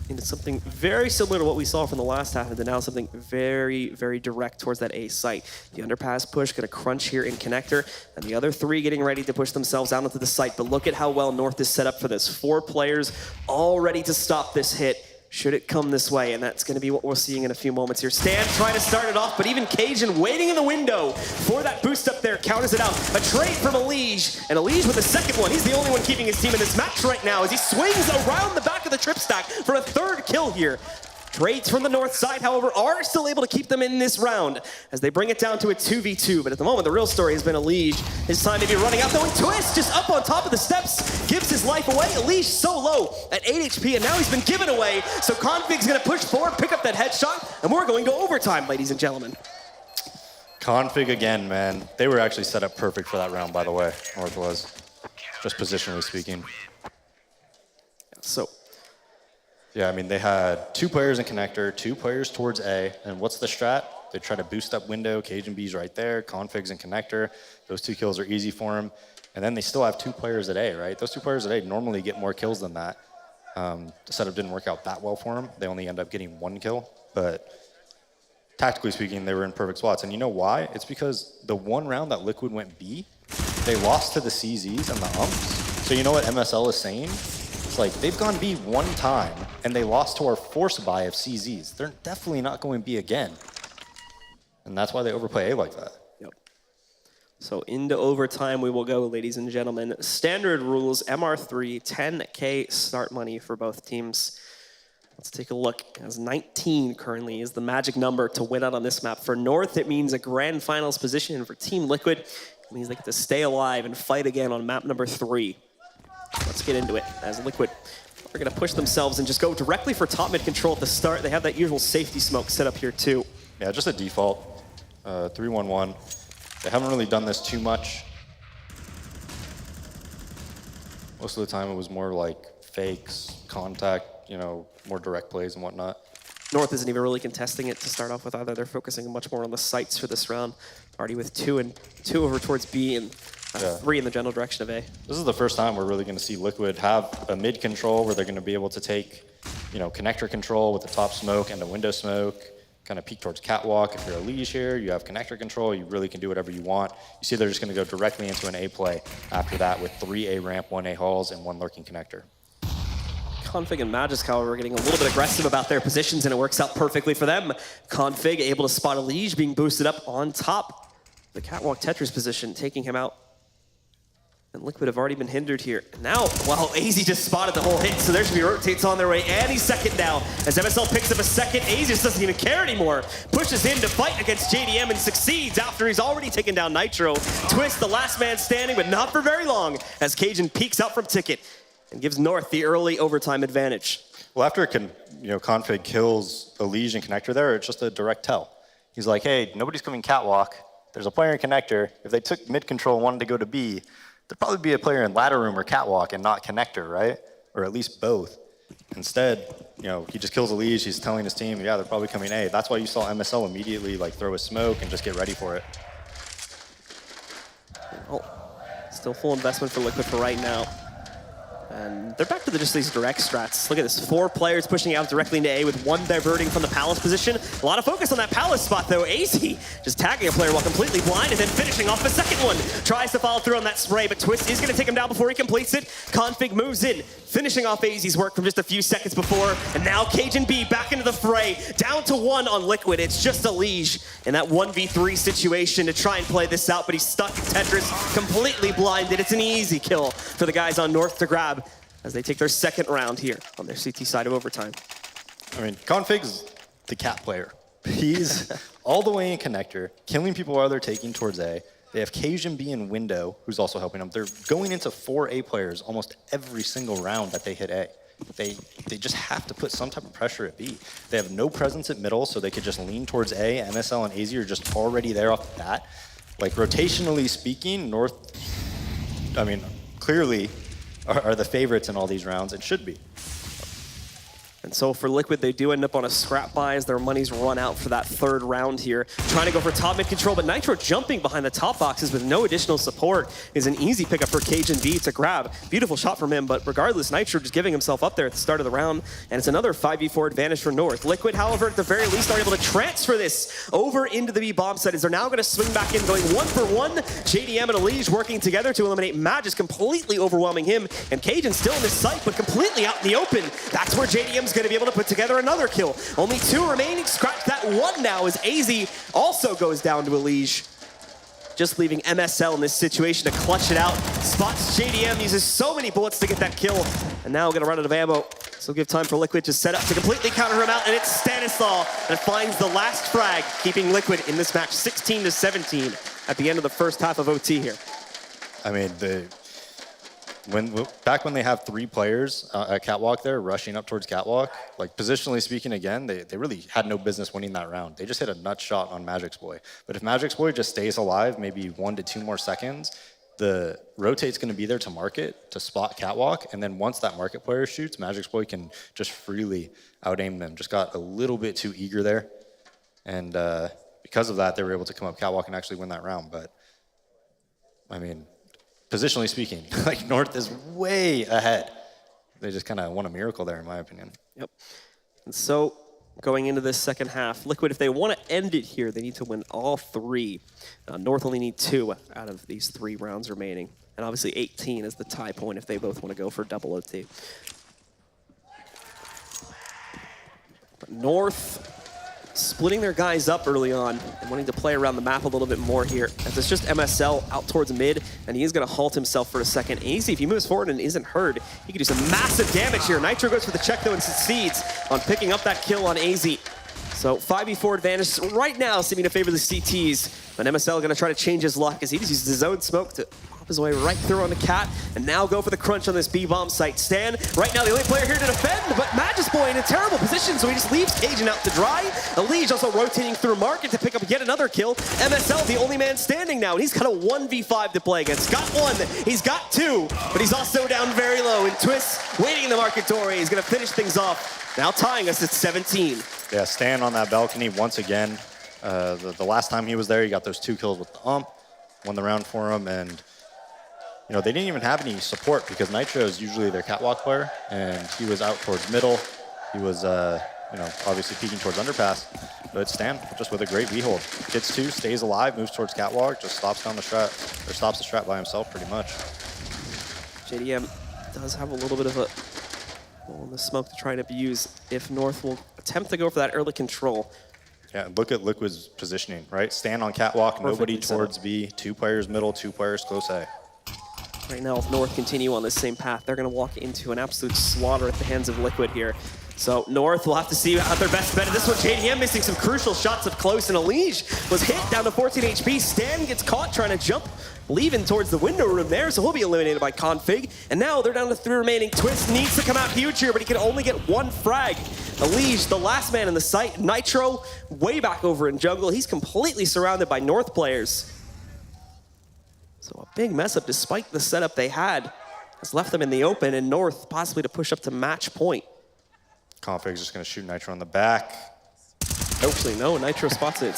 [SPEAKER 8] into something very similar to what we saw from the last half, into now something very, very direct towards that A site. The underpass push gonna crunch here in connector, and the other 3 getting ready to push themselves out into the site. But look at how well North is set up for this. 4 players all ready to stop this hit should it come this way, and that's going to be what we're seeing in a few moments here. Stan trying to start it off, but even Cajun waiting in the window for that boost up there, counters it out. A trade from Elige, and Elige with the 2nd one. He's the only one keeping his team in this match right now as he swings around the back of the trip stack for a 3rd kill here. Trades from the North side, however, are still able to keep them in this round as they bring it down to a 2v2. But at the moment, the real story has been Elige. His time to be running out, though, and Twist just up on top of the steps, gives his life away. Elige so low at 8 HP, and now he's been given away. So Config's going to push forward, pick up that headshot, and we're going to overtime, ladies and gentlemen.
[SPEAKER 14] Config again, man. They were actually set up perfect for that round, by the way, North was. Just positionally speaking.
[SPEAKER 8] So...
[SPEAKER 14] yeah, I mean, they had 2 players in connector, 2 players towards A, and what's the strat? They try to boost up window, Cajun B's right there, Config's in connector. Those 2 kills are easy for him. And then they still have 2 players at A, right? Those 2 players at A normally get more kills than that. The setup didn't work out that well for them. They only end up getting 1 kill. But tactically speaking, they were in perfect spots. And you know why? It's because the 1 round that Liquid went B, they lost to the CZs and the umps. So you know what MSL is saying? It's like, they've gone B 1 time, and they lost to our force buy of CZs. They're definitely not going B again. And that's why they overplay A like that.
[SPEAKER 8] Yep. So into overtime we will go, ladies and gentlemen. Standard rules, MR3, 10K start money for both teams. Let's take a look, as 19 currently is the magic number to win out on this map. For North, it means a grand finals position, and for Team Liquid, it means they get to stay alive and fight again on map number 3. Let's get into it, as Liquid are gonna push themselves and just go directly for top mid control at the start. They have that usual safety smoke set up here too.
[SPEAKER 14] Yeah, just a default, 3-1-1. They haven't really done this too much. Most of the time it was more like fakes, contact, you know, more direct plays and whatnot.
[SPEAKER 8] North isn't even really contesting it to start off with either. They're focusing much more on the sights for this round. Already with 2 over towards B and 3 in the general direction of A.
[SPEAKER 14] This is the first time we're really going to see Liquid have a mid control where they're going to be able to take, you know, connector control with the top smoke and the window smoke, kind of peek towards catwalk. If you're a Liege here, you have connector control, you really can do whatever you want. You see they're just going to go directly into an A play after that with 3 A ramp, 1 A halls, and 1 lurking connector.
[SPEAKER 8] Config and Magisk, however, are getting a little bit aggressive about their positions, and it works out perfectly for them. Config able to spot a Liege being boosted up on top. The catwalk Tetris position, taking him out. And Liquid have already been hindered here. Now, well, AZ just spotted the whole hit, so there should be rotates on their way any second now. As MSL picks up a second, AZ just doesn't even care anymore. Pushes in to fight against JDM and succeeds after he's already taken down Nitro. Twist, the last man standing, but not for very long, as Cajun peeks out from Ticket and gives North the early overtime advantage.
[SPEAKER 14] Well, after Config kills a Liege and connector there, it's just a direct tell. He's like, hey, nobody's coming catwalk. There's a player in connector. If they took mid control and wanted to go to B, there'd probably be a player in ladder room or catwalk and not connector, right? Or at least both. Instead, you know, he just kills a Liege. He's telling his team, yeah, they're probably coming A. That's why you saw MSL immediately like throw a smoke and just get ready for it.
[SPEAKER 8] Oh, still full investment for Liquid for right now. And they're back to just these direct strats. Look at this, 4 players pushing out directly into A with 1 diverting from the Palace position. A lot of focus on that Palace spot though. AZ just tagging a player while completely blind and then finishing off the second one. Tries to follow through on that spray, but Twist is gonna take him down before he completes it. Config moves in, finishing off AZ's work from just a few seconds before. And now Cajun B back into the fray, down to 1 on Liquid. It's just a Liege in that 1v3 situation to try and play this out, but he's stuck in Tetris, completely blinded. It's an easy kill for the guys on North to grab as they take their second round here on their CT side of overtime.
[SPEAKER 14] I mean, Config's the cat player. He's all the way in connector, killing people while they're taking towards A. They have Cajun B in window, who's also helping them. They're going into 4 A players almost every single round that they hit A. They just have to put some type of pressure at B. They have no presence at middle, so they could just lean towards A. MSL and AZ are just already there off the bat. Like, rotationally speaking, North, I mean, clearly are the favorites in all these rounds, and should be.
[SPEAKER 8] And so for Liquid, they do end up on a scrap buy as their money's run out for that 3rd round here. Trying to go for top mid control, but Nitro jumping behind the top boxes with no additional support is an easy pickup for Cajun B to grab. Beautiful shot from him, but regardless, Nitro just giving himself up there at the start of the round, and it's another 5v4 advantage for North. Liquid, however, at the very least are able to transfer this over into the B bomb site as they're now going to swing back in, going 1 for 1. JDM and Elige working together to eliminate Magisk, completely overwhelming him, and Cajun still in this site, but completely out in the open. That's where JDM's going to be able to put together another kill. Only 2 remaining. Scratch that 1 now as AZ also goes down to Elige. Just leaving MSL in this situation to clutch it out. Spots JDM, uses so many bullets to get that kill, and now gonna run out of ammo. So give time for Liquid to set up to completely counter him out, and it's Stanislaw that finds the last frag, keeping Liquid in this match 16-17 at the end of the first half of OT here.
[SPEAKER 14] I mean, back when they have 3 players at catwalk there rushing up towards catwalk, like positionally speaking again, they really had no business winning that round. They just hit a nut shot on Magic's Boy. But if Magic's Boy just stays alive maybe 1 to 2 more seconds, the rotate's going to be there to market, to spot catwalk, and then once that market player shoots, Magic's Boy can just freely out-aim them. Just got a little bit too eager there. And because of that, they were able to come up catwalk and actually win that round. But, I mean, positionally speaking, like North is way ahead. They just kind of won a miracle there, in my opinion.
[SPEAKER 8] Yep. And so going into this second half, Liquid, if they want to end it here, they need to win all 3. North only need 2 out of these 3 rounds remaining. And obviously 18 is the tie point if they both want to go for double OT. But North splitting their guys up early on and wanting to play around the map a little bit more here. As it's just MSL out towards mid, and he is going to halt himself for a second. AZ, if he moves forward and isn't heard, he could do some massive damage here. Nitro goes for the check though and succeeds. on picking up that kill on AZ. So 5v4 advantage right now seeming to favor the CTs. But MSL going to try to change his luck as he just uses his own smoke to pop his way right through on the cat. And now go for the crunch on this B-bomb site. Stan, right now the only player here to defend, but Magus Boy in a terrible position, so he just leaves Cajun out to dry. Elige also rotating through Market to pick up yet another kill. MSL, the only man standing now, and he's got a 1v5 to play against. Got one, he's got two, but he's also down very low. And Twist waiting in the market doorway. He's going to finish things off, now tying us at 17.
[SPEAKER 14] Yeah, Stan on that balcony once again. The last time he was there, he got those 2 kills with the won the round for him, and you know they didn't even have any support because Nitro is usually their catwalk player, and he was out towards middle. He was, you know, obviously peeking towards underpass, but Stan just with a great V-hold. Gets 2, stays alive, moves towards catwalk, just stops down the strat, or stops the strat by himself pretty much.
[SPEAKER 8] JDM does have a little bit of a hole in the smoke to try and abuse if North will attempt to go for that early control.
[SPEAKER 14] Yeah, look at Liquid's positioning, right? Stand on catwalk, nobody towards B, 2 players middle, 2 players close A.
[SPEAKER 8] Right now, if North continue on this same path, they're going to walk into an absolute slaughter at the hands of Liquid here. So North will have to see out their best bet. This one, JDM missing some crucial shots up close, and Elige was hit down to 14 HP. Stan gets caught trying to jump, leaving towards the window room there, so he'll be eliminated by Config. And now they're down to 3 remaining. Twist needs to come out huge here, but he can only get 1 frag. Elige, the last man in the site. Nitro, way back over in jungle. He's completely surrounded by North players. So a big mess up, despite the setup they had, has left them in the open, and North possibly to push up to match point.
[SPEAKER 14] Config's just going to shoot Nitro on the back.
[SPEAKER 8] Actually, no, Nitro spots it.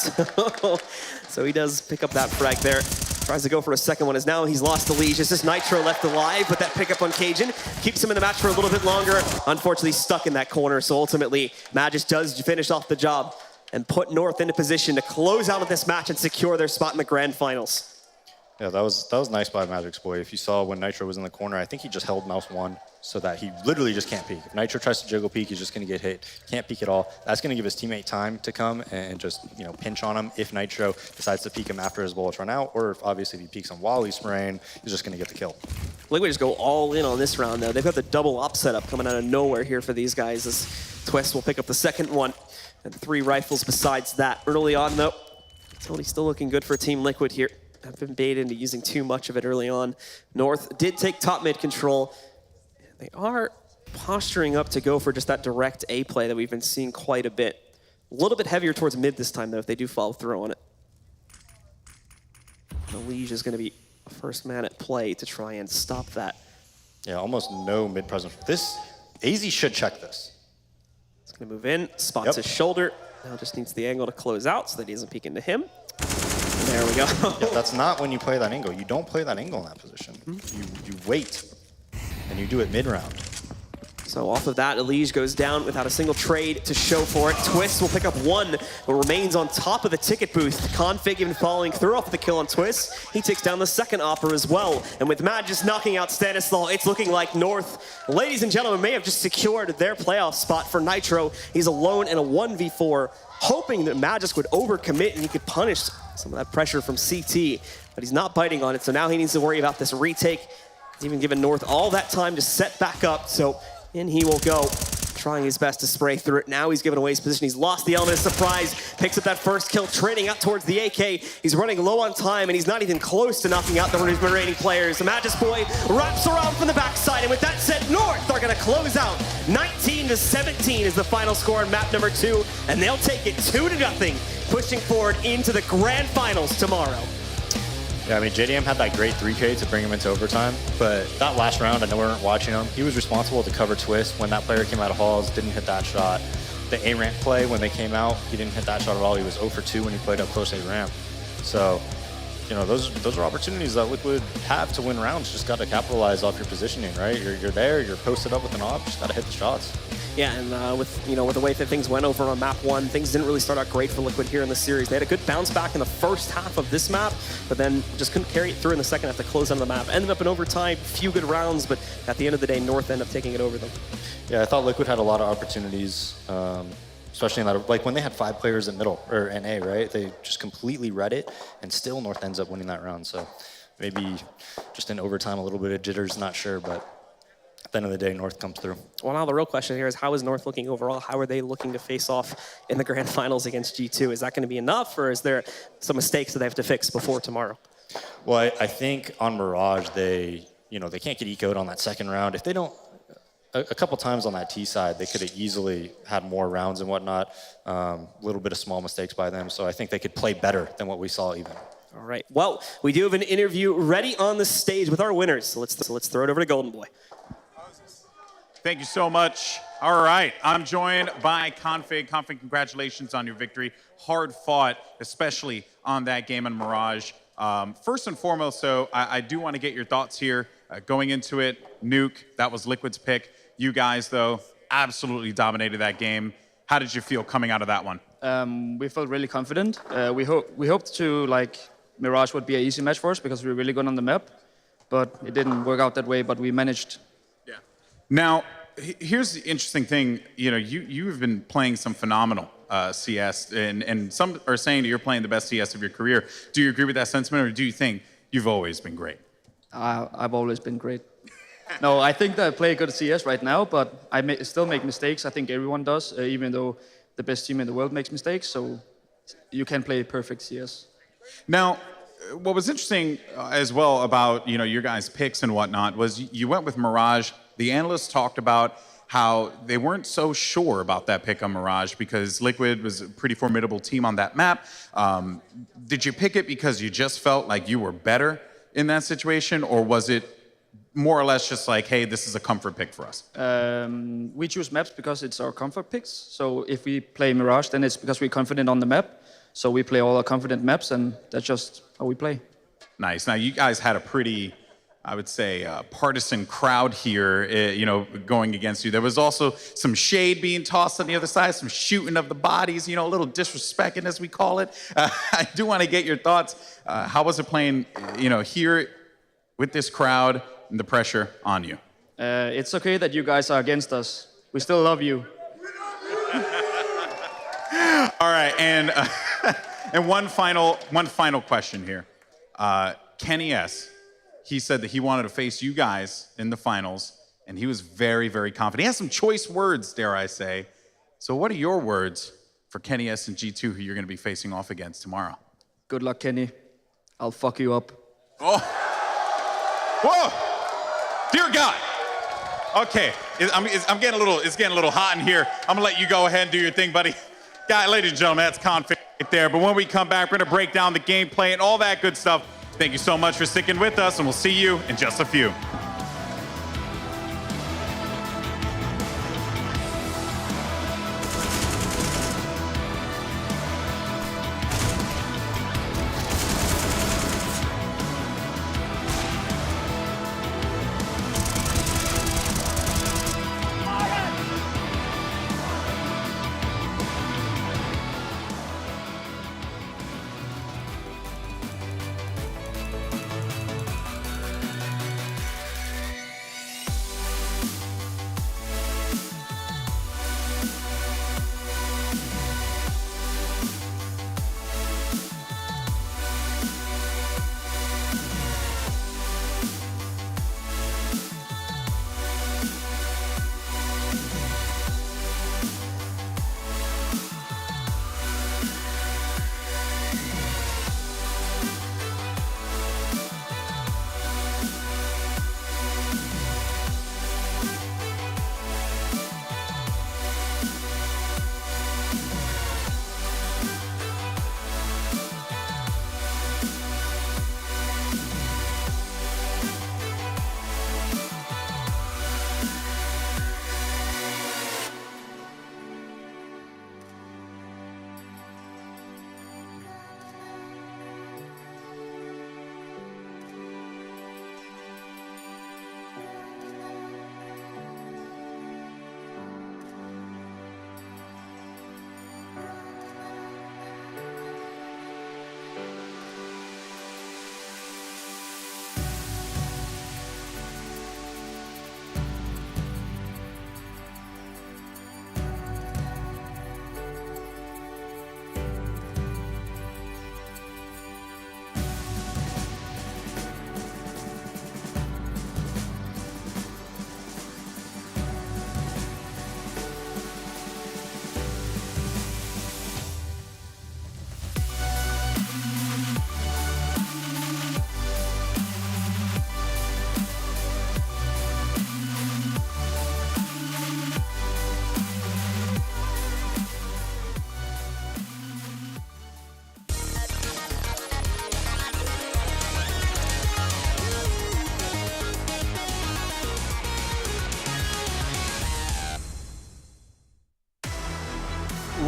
[SPEAKER 8] So he does pick up that frag there. Tries to go for a second one as now he's lost the leash. It's just Nitro left alive, but that pickup on Cajun keeps him in the match for a little bit longer. Unfortunately, stuck in that corner, so ultimately, Magus does finish off the job and put North into position to close out of this match and secure their spot in the grand finals.
[SPEAKER 14] Yeah, that was nice by Magic's Boy. If you saw when Nitro was in the corner, I think he just held mouse 1 so that he literally just can't peek. If Nitro tries to jiggle peek, he's just going to get hit. Can't peek at all. That's going to give his teammate time to come and just, you know, pinch on him if Nitro decides to peek him after his bullets run out, or if obviously if he peeks him while he's spraying, he's just going to get the kill.
[SPEAKER 8] Liquid just go all in on this round, though. They've got the double op setup coming out of nowhere here for these guys, as Twist will pick up the second one, and 3 rifles besides that. Early on, though, Tony's still looking good for Team Liquid here. I've been baited into using too much of it early on. North did take top mid control. They are posturing up to go for just that direct A play that we've been seeing quite a bit. A little bit heavier towards mid this time, though, if they do follow through on it. Elige is going to be first man at play to try and stop that.
[SPEAKER 14] Yeah, almost no mid presence. This, AZ should check this.
[SPEAKER 8] He's going to move in, spots his shoulder. Now just needs the angle to close out so that he doesn't peek into him. There we go.
[SPEAKER 14] Yeah, that's not when you play that angle. You don't play that angle in that position. You wait, and you do it mid-round.
[SPEAKER 8] So off of that, Elige goes down without a single trade to show for it. Twist will pick up 1, but remains on top of the ticket booth. Config even following through off the kill on Twist. He takes down the second opper as well. And with Mad just knocking out Stanislaw, it's looking like North, ladies and gentlemen, may have just secured their playoff spot for Nitro. He's alone in a 1v4, hoping that Magisk would overcommit and he could punish some of that pressure from CT, but he's not biting on it, so now he needs to worry about this retake. He's even given North all that time to set back up, so in he will go, trying his best to spray through it. Now he's given away his position. He's lost the element of surprise, picks up that first kill, trading out towards the AK. He's running low on time, and he's not even close to knocking out the remaining players. The Magus Boy wraps around from the backside, and with that said, North are going to close out. 19-17 is the final score on map number 2, and they'll take it 2-0, pushing forward into the grand finals tomorrow.
[SPEAKER 14] Yeah, I mean, JDM had that great 3K to bring him into overtime, but that last round, I know we weren't watching him, he was responsible to cover Twist when that player came out of halls, didn't hit that shot. The A-ramp play, when they came out, he didn't hit that shot at all. He was 0 for 2 when he played up close A-ramp. So, you know, those are opportunities that Liquid have to win rounds. Just got to capitalize off your positioning, right? You're there, you're posted up with an op, just got to hit the shots.
[SPEAKER 8] Yeah, and with the way that things went over on map 1, things didn't really start out great for Liquid here in the series. They had a good bounce back in the first half of this map, but then just couldn't carry it through in the second half to close down the map. Ended up in overtime, few good rounds, but at the end of the day, North ended up taking it over them.
[SPEAKER 14] Yeah, I thought Liquid had a lot of opportunities, especially in that, like when they had 5 players in middle, or in A, right? They just completely read it, and still North ends up winning that round. So maybe just in overtime, a little bit of jitters, not sure, but at the end of the day, North comes through.
[SPEAKER 8] Well, now the real question here is, how is North looking overall? How are they looking to face off in the grand finals against G2? Is that going to be enough, or is there some mistakes that they have to fix before tomorrow?
[SPEAKER 14] Well, I think on Mirage, they can't get ecoed on that second round. If they don't, a couple times on that T side, they could have easily had more rounds and whatnot. A little bit of small mistakes by them. So I think they could play better than what we saw even.
[SPEAKER 8] All right. Well, we do have an interview ready on the stage with our winners. So let's throw it over to Golden Boy.
[SPEAKER 6] Thank you so much. All right, I'm joined by Config. Config, congratulations on your victory. Hard fought, especially on that game in Mirage. First and foremost, so I do want to get your thoughts here. Going into it, Nuke, that was Liquid's pick. You guys, though, absolutely dominated that game. How did you feel coming out of that one?
[SPEAKER 9] We felt really confident. We hoped to, Mirage would be an easy match for us because we were really good on the map, but it didn't work out that way, but we managed.
[SPEAKER 6] Yeah. Now, here's the interesting thing. You've been playing some phenomenal CS, and some are saying that you're playing the best CS of your career. Do you agree with that sentiment, or do you think you've always been great?
[SPEAKER 9] I've always been great. No, I think that I play good CS right now, but I still make mistakes. I think everyone does, even though the best team in the world makes mistakes, so you can play perfect CS.
[SPEAKER 6] Now, what was interesting as well about your guys' picks and whatnot was you went with Mirage. The analysts talked about how they weren't so sure about that pick on Mirage because Liquid was a pretty formidable team on that map. Did you pick it because you just felt like you were better in that situation, or was it more or less just like, hey, this is a comfort pick for us?
[SPEAKER 9] We choose maps because it's our comfort picks. So if we play Mirage, then it's because we're confident on the map. So we play all our confident maps, and that's just how we play.
[SPEAKER 6] Nice. Now, you guys had a pretty, I would say, partisan crowd here, going against you. There was also some shade being tossed on the other side, some shooting of the bodies, a little disrespecting, as we call it. I do want to get your thoughts. How was it playing, here with this crowd and the pressure on you?
[SPEAKER 9] It's okay that you guys are against us. We still love you.
[SPEAKER 6] All right, and one final question here. Kenny S., he said that he wanted to face you guys in the finals, and he was very, very confident. He has some choice words, dare I say. So what are your words for Kenny S. and G2, who you're going to be facing off against tomorrow?
[SPEAKER 9] Good luck, Kenny. I'll fuck you up.
[SPEAKER 6] Oh. Whoa! Dear God. Okay, it's getting a little hot in here. I'm gonna let you go ahead and do your thing, buddy. Ladies and gentlemen, that's Config right there. But when we come back, we're gonna break down the gameplay and all that good stuff. Thank you so much for sticking with us, and we'll see you in just a few.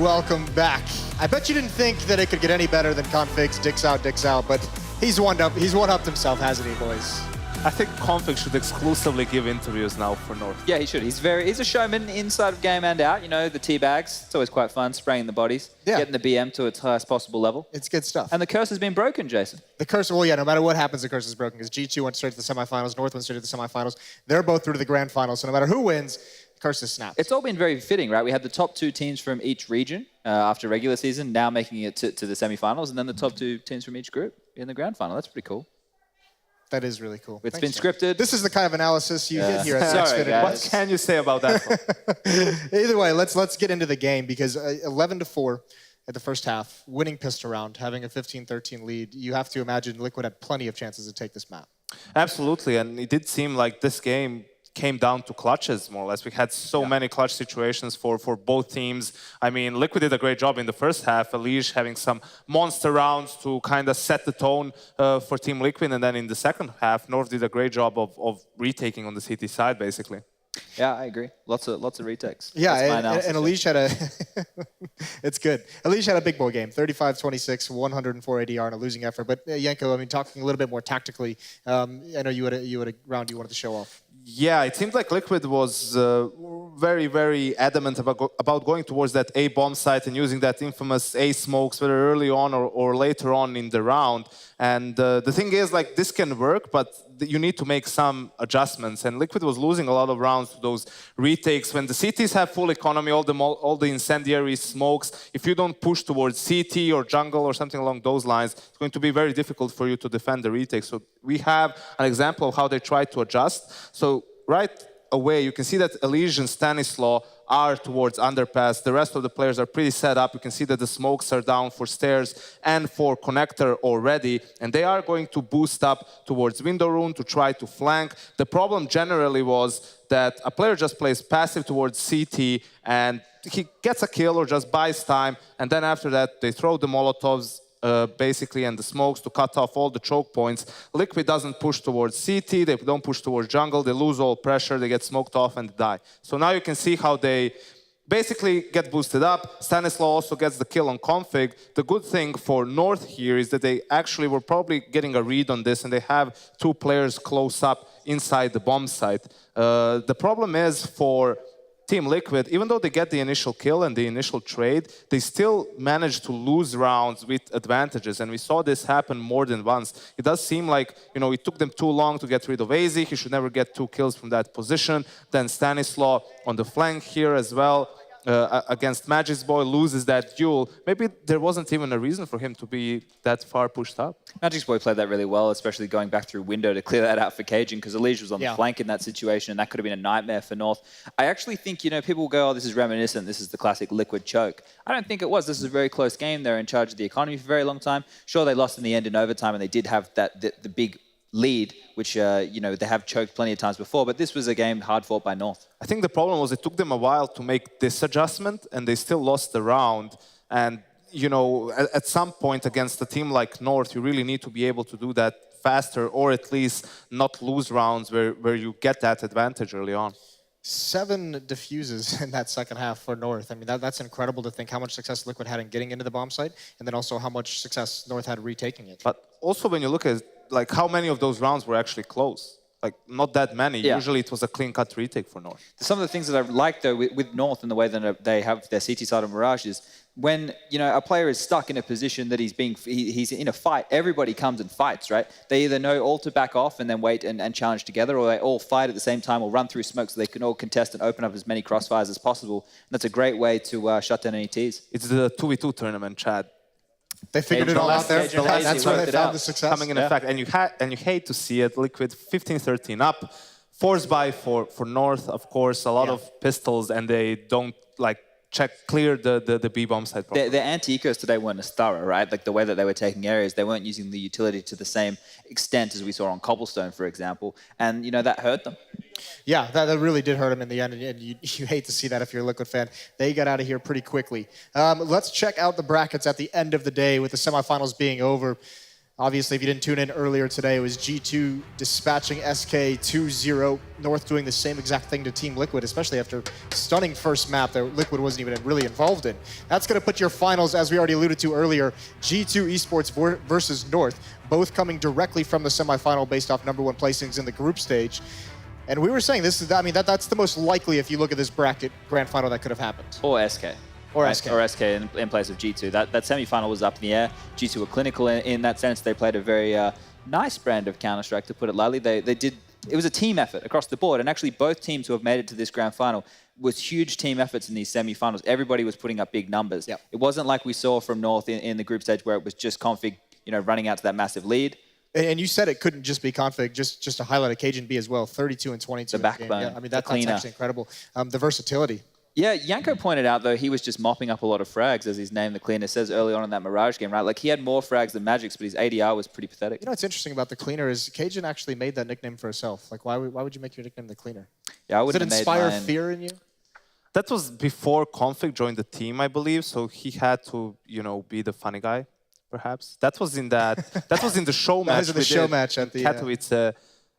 [SPEAKER 3] welcome back. I bet you didn't think that it could get any better than Config's dicks out, but he's one-upped himself, hasn't he, boys?
[SPEAKER 5] I think Config should exclusively give interviews now for North.
[SPEAKER 4] Yeah, he should. He's a showman inside of game and out. You know, the tea bags. It's always quite fun, spraying the bodies, getting the BM to its highest possible level.
[SPEAKER 3] It's good stuff.
[SPEAKER 4] And the curse has been broken, Jason.
[SPEAKER 3] The curse, well, yeah, no matter what happens, the curse is broken, because G2 went straight to the semifinals, North went straight to the semifinals. They're both through to the grand finals, so no matter who wins, the curse is snapped.
[SPEAKER 4] It's all been very fitting, right? We had the top 2 teams from each region after regular season, now making it to the semifinals, and then the top 2 teams from each group in the grand final. That's pretty cool.
[SPEAKER 3] That is really cool.
[SPEAKER 4] It's been scripted.
[SPEAKER 3] This is the kind of analysis you get here at
[SPEAKER 4] Sorry,
[SPEAKER 3] Xfinity.
[SPEAKER 5] What can you say about that?
[SPEAKER 3] Either way, let's get into the game, because 11-4 at the first half, winning pistol round, having a 15-13 lead, you have to imagine Liquid had plenty of chances to take this map.
[SPEAKER 5] Absolutely, and it did seem like this game came down to clutches, more or less. We had so many clutch situations for both teams. I mean, Liquid did a great job in the first half, Elige having some monster rounds to kind of set the tone for Team Liquid, and then in the second half, North did a great job of retaking on the CT side, basically.
[SPEAKER 4] Yeah, I agree. Lots of retakes.
[SPEAKER 3] Yeah, and Elige had a... It's good. Elige had a big boy game, 35-26, 104 ADR and a losing effort. But Yenko, I mean, talking a little bit more tactically, I know you had a round you wanted to show off.
[SPEAKER 5] Yeah, it seemed like Liquid was very, very adamant about going towards that A bomb site and using that infamous A smokes, whether early on or later on in the round. And the thing is, like, this can work, but you need to make some adjustments. And Liquid was losing a lot of rounds to those retakes. When the CTs have full economy, all the incendiary smokes, if you don't push towards CT or jungle or something along those lines, it's going to be very difficult for you to defend the retake. So we have an example of how they tried to adjust. So right away, you can see that Elige and Stanislaw are towards underpass. The rest of the players are pretty set up. You can see that the smokes are down for stairs and for connector already, and they are going to boost up towards window room to try to flank. The problem generally was that a player just plays passive towards CT and he gets a kill or just buys time, and then after that they throw the Molotovs basically, and the smokes to cut off all the choke points. Liquid doesn't push towards CT, they don't push towards jungle, they lose all pressure, they get smoked off and die. So now you can see how they basically get boosted up. Stanislaw also gets the kill on Config. The good thing for North here is that they actually were probably getting a read on this, and they have 2 players close up inside the bomb site. The problem is for Team Liquid, even though they get the initial kill and the initial trade, they still manage to lose rounds with advantages, and we saw this happen more than once. It does seem like, you know, it took them too long to get rid of AZ. He should never get 2 kills from that position. Then Stanislaw on the flank here as well. Against Magic's Boy, loses that duel. Maybe there wasn't even a reason for him to be that far pushed up.
[SPEAKER 4] Magic's Boy played that really well, especially going back through window to clear that out for Cajun, because Elige was on the flank in that situation, and that could have been a nightmare for North. I actually think, you know, people go, oh, this is reminiscent, this is the classic Liquid choke. I don't think it was. This is a very close game. They're in charge of the economy for a very long time. Sure, they lost in the end in overtime, and they did have the big lead, which, you know, they have choked plenty of times before, but this was a game hard fought by North.
[SPEAKER 5] I think the problem was it took them a while to make this adjustment, and they still lost the round. And, you know, at some point against a team like North, you really need to be able to do that faster, or at least not lose rounds where you get that advantage early on.
[SPEAKER 3] 7 diffuses in that second half for North. I mean, that's incredible to think how much success Liquid had in getting into the bomb site, and then also how much success North had retaking it.
[SPEAKER 5] But also when you look at, like, how many of those rounds were actually close? Like, not that many.
[SPEAKER 4] Yeah.
[SPEAKER 5] Usually it was a clean-cut retake for North.
[SPEAKER 4] Some of the things that I like, though, with North and the way that they have their CT side of Mirage is when, you know, a player is stuck in a position that he's in a fight, everybody comes and fights, right? They either know all to back off and then wait and challenge together, or they all fight at the same time or run through smoke so they can all contest and open up as many crossfires as possible. And that's a great way to shut down any Ts.
[SPEAKER 5] It's the 2v2 tournament, Chad.
[SPEAKER 3] They figured it all out there. That's where they found the success.
[SPEAKER 5] Coming in effect, and you hate to see it. Liquid 15-13 up, force buy for North, of course. A lot of pistols, and they don't clear the B bomb side properly.
[SPEAKER 4] Their anti-ecos today weren't as thorough, right? Like the way that they were taking areas, they weren't using the utility to the same extent as we saw on Cobblestone, for example, and you know that hurt them.
[SPEAKER 3] Yeah, that really did hurt them in the end, and you hate to see that if you're a Liquid fan. They got out of here pretty quickly. Let's check out the brackets at the end of the day with the semifinals being over. Obviously, if you didn't tune in earlier today, it was G2 dispatching SK 2-0. North doing the same exact thing to Team Liquid, especially after stunning first map that Liquid wasn't even really involved in. That's going to put your finals, as we already alluded to earlier, G2 Esports versus North, both coming directly from the semifinal based off #1 placings in the group stage. And we were saying this is, I mean, that's the most likely if you look at this bracket grand final that could have happened.
[SPEAKER 4] Or SK.
[SPEAKER 3] Or
[SPEAKER 4] right?
[SPEAKER 3] SK.
[SPEAKER 4] Or SK in place of G2. That semi-final was up in the air. G2 were clinical in that sense. They played a very nice brand of Counter-Strike, to put it lightly. They did. It was a team effort across the board. And actually, both teams who have made it to this grand final was huge team efforts in these semi-finals. Everybody was putting up big numbers.
[SPEAKER 3] Yep.
[SPEAKER 4] It wasn't like we saw from North in the group stage where it was just Config, running out to that massive lead.
[SPEAKER 3] And you said it couldn't just be Config, just to highlight a Cajun B as well, 32 and 22
[SPEAKER 4] The
[SPEAKER 3] in
[SPEAKER 4] backbone,
[SPEAKER 3] game. Yeah, I mean, that's
[SPEAKER 4] cleaner.
[SPEAKER 3] actually incredible. The versatility.
[SPEAKER 4] Yeah, Yanko pointed out, though, he was just mopping up a lot of frags, as he's named the cleaner. Says early on in that Mirage game, right? Like, he had more frags than Magic's, but his ADR was pretty pathetic.
[SPEAKER 3] You know what's interesting about the cleaner is Cajun actually made that nickname for herself. Like, why would you make your nickname the cleaner?
[SPEAKER 4] Yeah, I
[SPEAKER 3] Does it
[SPEAKER 4] wouldn't have
[SPEAKER 3] inspire
[SPEAKER 4] made mine.
[SPEAKER 3] fear in you?
[SPEAKER 5] That was before Config joined the team, I believe. So he had to, be the funny guy, perhaps. That was in that. That was in the show match.
[SPEAKER 3] That was in the show match at the
[SPEAKER 5] Katowice.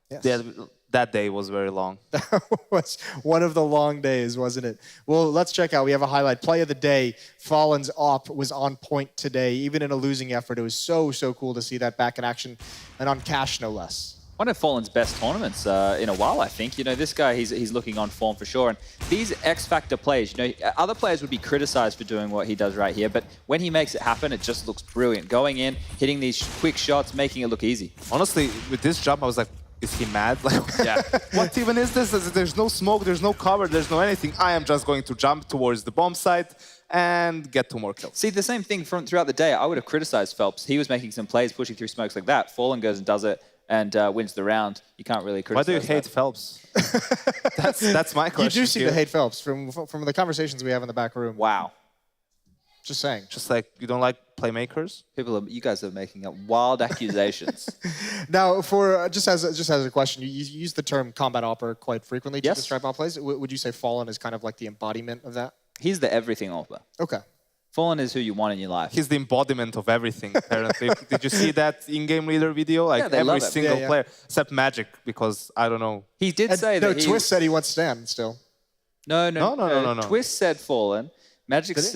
[SPEAKER 3] Yes.
[SPEAKER 5] That day was very long.
[SPEAKER 3] That was one of the long days, wasn't it? Well, let's check out. We have a highlight. Play of the day. Fallen's op was on point today. Even in a losing effort, it was so cool to see that back in action, and on cash, no less.
[SPEAKER 4] One of Fallen's best tournaments in a while, I think. This guy, he's looking on form for sure. And these X-Factor plays, other players would be criticized for doing what he does right here, but when he makes it happen, it just looks brilliant. Going in, hitting these quick shots, making it look easy.
[SPEAKER 5] Honestly, with this jump, I was like, is he mad? Like,
[SPEAKER 4] Yeah.
[SPEAKER 5] what even is this? There's no smoke, there's no cover, there's no anything. I am just going to jump towards the bomb site and get 2 more kills.
[SPEAKER 4] See, the same thing throughout the day. I would have criticized Phelps. He was making some plays, pushing through smokes like that. Fallen goes and does it and wins the round. You can't really criticize.
[SPEAKER 5] Why do you hate Phelps? that's my question.
[SPEAKER 3] You do seem
[SPEAKER 5] here.
[SPEAKER 3] to hate Phelps from the conversations we have in the back room.
[SPEAKER 4] Wow.
[SPEAKER 3] Just saying.
[SPEAKER 5] Just like you don't like playmakers?
[SPEAKER 4] You guys are making up wild accusations.
[SPEAKER 3] Now, for just as a question, you use the term combat opera quite frequently to
[SPEAKER 4] Yes.
[SPEAKER 3] describe our plays. Would you say Fallen is kind of like the embodiment of that?
[SPEAKER 4] He's the everything opera.
[SPEAKER 3] Okay.
[SPEAKER 4] Fallen is who you want in your life.
[SPEAKER 5] He's the embodiment of everything, apparently. Did you see that in-game leader video? Like
[SPEAKER 4] Yeah, they
[SPEAKER 5] every
[SPEAKER 4] love it.
[SPEAKER 5] single
[SPEAKER 3] Yeah.
[SPEAKER 5] player, except Magic, because I don't know.
[SPEAKER 4] He did
[SPEAKER 3] And
[SPEAKER 4] say
[SPEAKER 3] no,
[SPEAKER 4] that he...
[SPEAKER 3] Twist said he wants Stan still.
[SPEAKER 4] No.
[SPEAKER 5] No.
[SPEAKER 4] Twist said Fallen. Magic
[SPEAKER 3] Did he?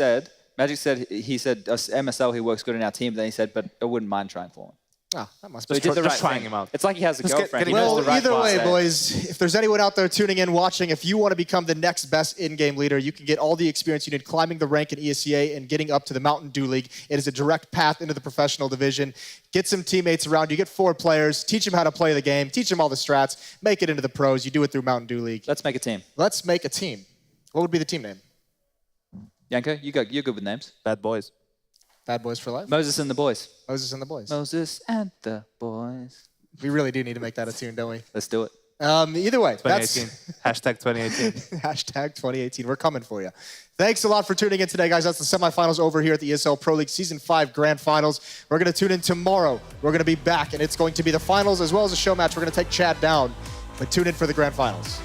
[SPEAKER 4] said he said MSL he works good in our team. Then he said, but I wouldn't mind trying Fallen.
[SPEAKER 3] Ah, that must
[SPEAKER 4] So
[SPEAKER 3] be
[SPEAKER 4] he did the
[SPEAKER 5] just
[SPEAKER 4] right
[SPEAKER 5] trying
[SPEAKER 4] thing.
[SPEAKER 5] him out.
[SPEAKER 4] It's like he has a
[SPEAKER 5] Just
[SPEAKER 4] girlfriend.
[SPEAKER 5] getting
[SPEAKER 4] He knows
[SPEAKER 3] Well,
[SPEAKER 4] the right
[SPEAKER 3] either
[SPEAKER 4] thing to
[SPEAKER 3] way,
[SPEAKER 4] say.
[SPEAKER 3] boys, if there's anyone out there tuning in, watching, if you want to become the next best in-game leader, you can get all the experience you need climbing the rank in ESEA and getting up to the Mountain Dew League. It is a direct path into the professional division. Get some teammates around you. Get 4 players. Teach them how to play the game. Teach them all the strats. Make it into the pros. You do it through Mountain Dew League.
[SPEAKER 4] Let's make a team.
[SPEAKER 3] Let's make a team. What would be the team name?
[SPEAKER 4] Yanko, you're good with names.
[SPEAKER 5] Bad boys.
[SPEAKER 3] Bad Boys for Life?
[SPEAKER 4] Moses and the boys.
[SPEAKER 3] Moses and the Boys.
[SPEAKER 4] Moses and the boys.
[SPEAKER 3] We really do need to make that a tune, don't we?
[SPEAKER 4] Let's do it.
[SPEAKER 3] Either way,
[SPEAKER 5] 2018. Hashtag 2018.
[SPEAKER 3] Hashtag 2018. We're coming for you. Thanks a lot for tuning in today, guys. That's the semifinals over here at the ESL Pro League Season 5 Grand Finals. We're going to tune in tomorrow. We're going to be back, and it's going to be the finals as well as a show match. We're going to take Chad down, but tune in for the Grand Finals.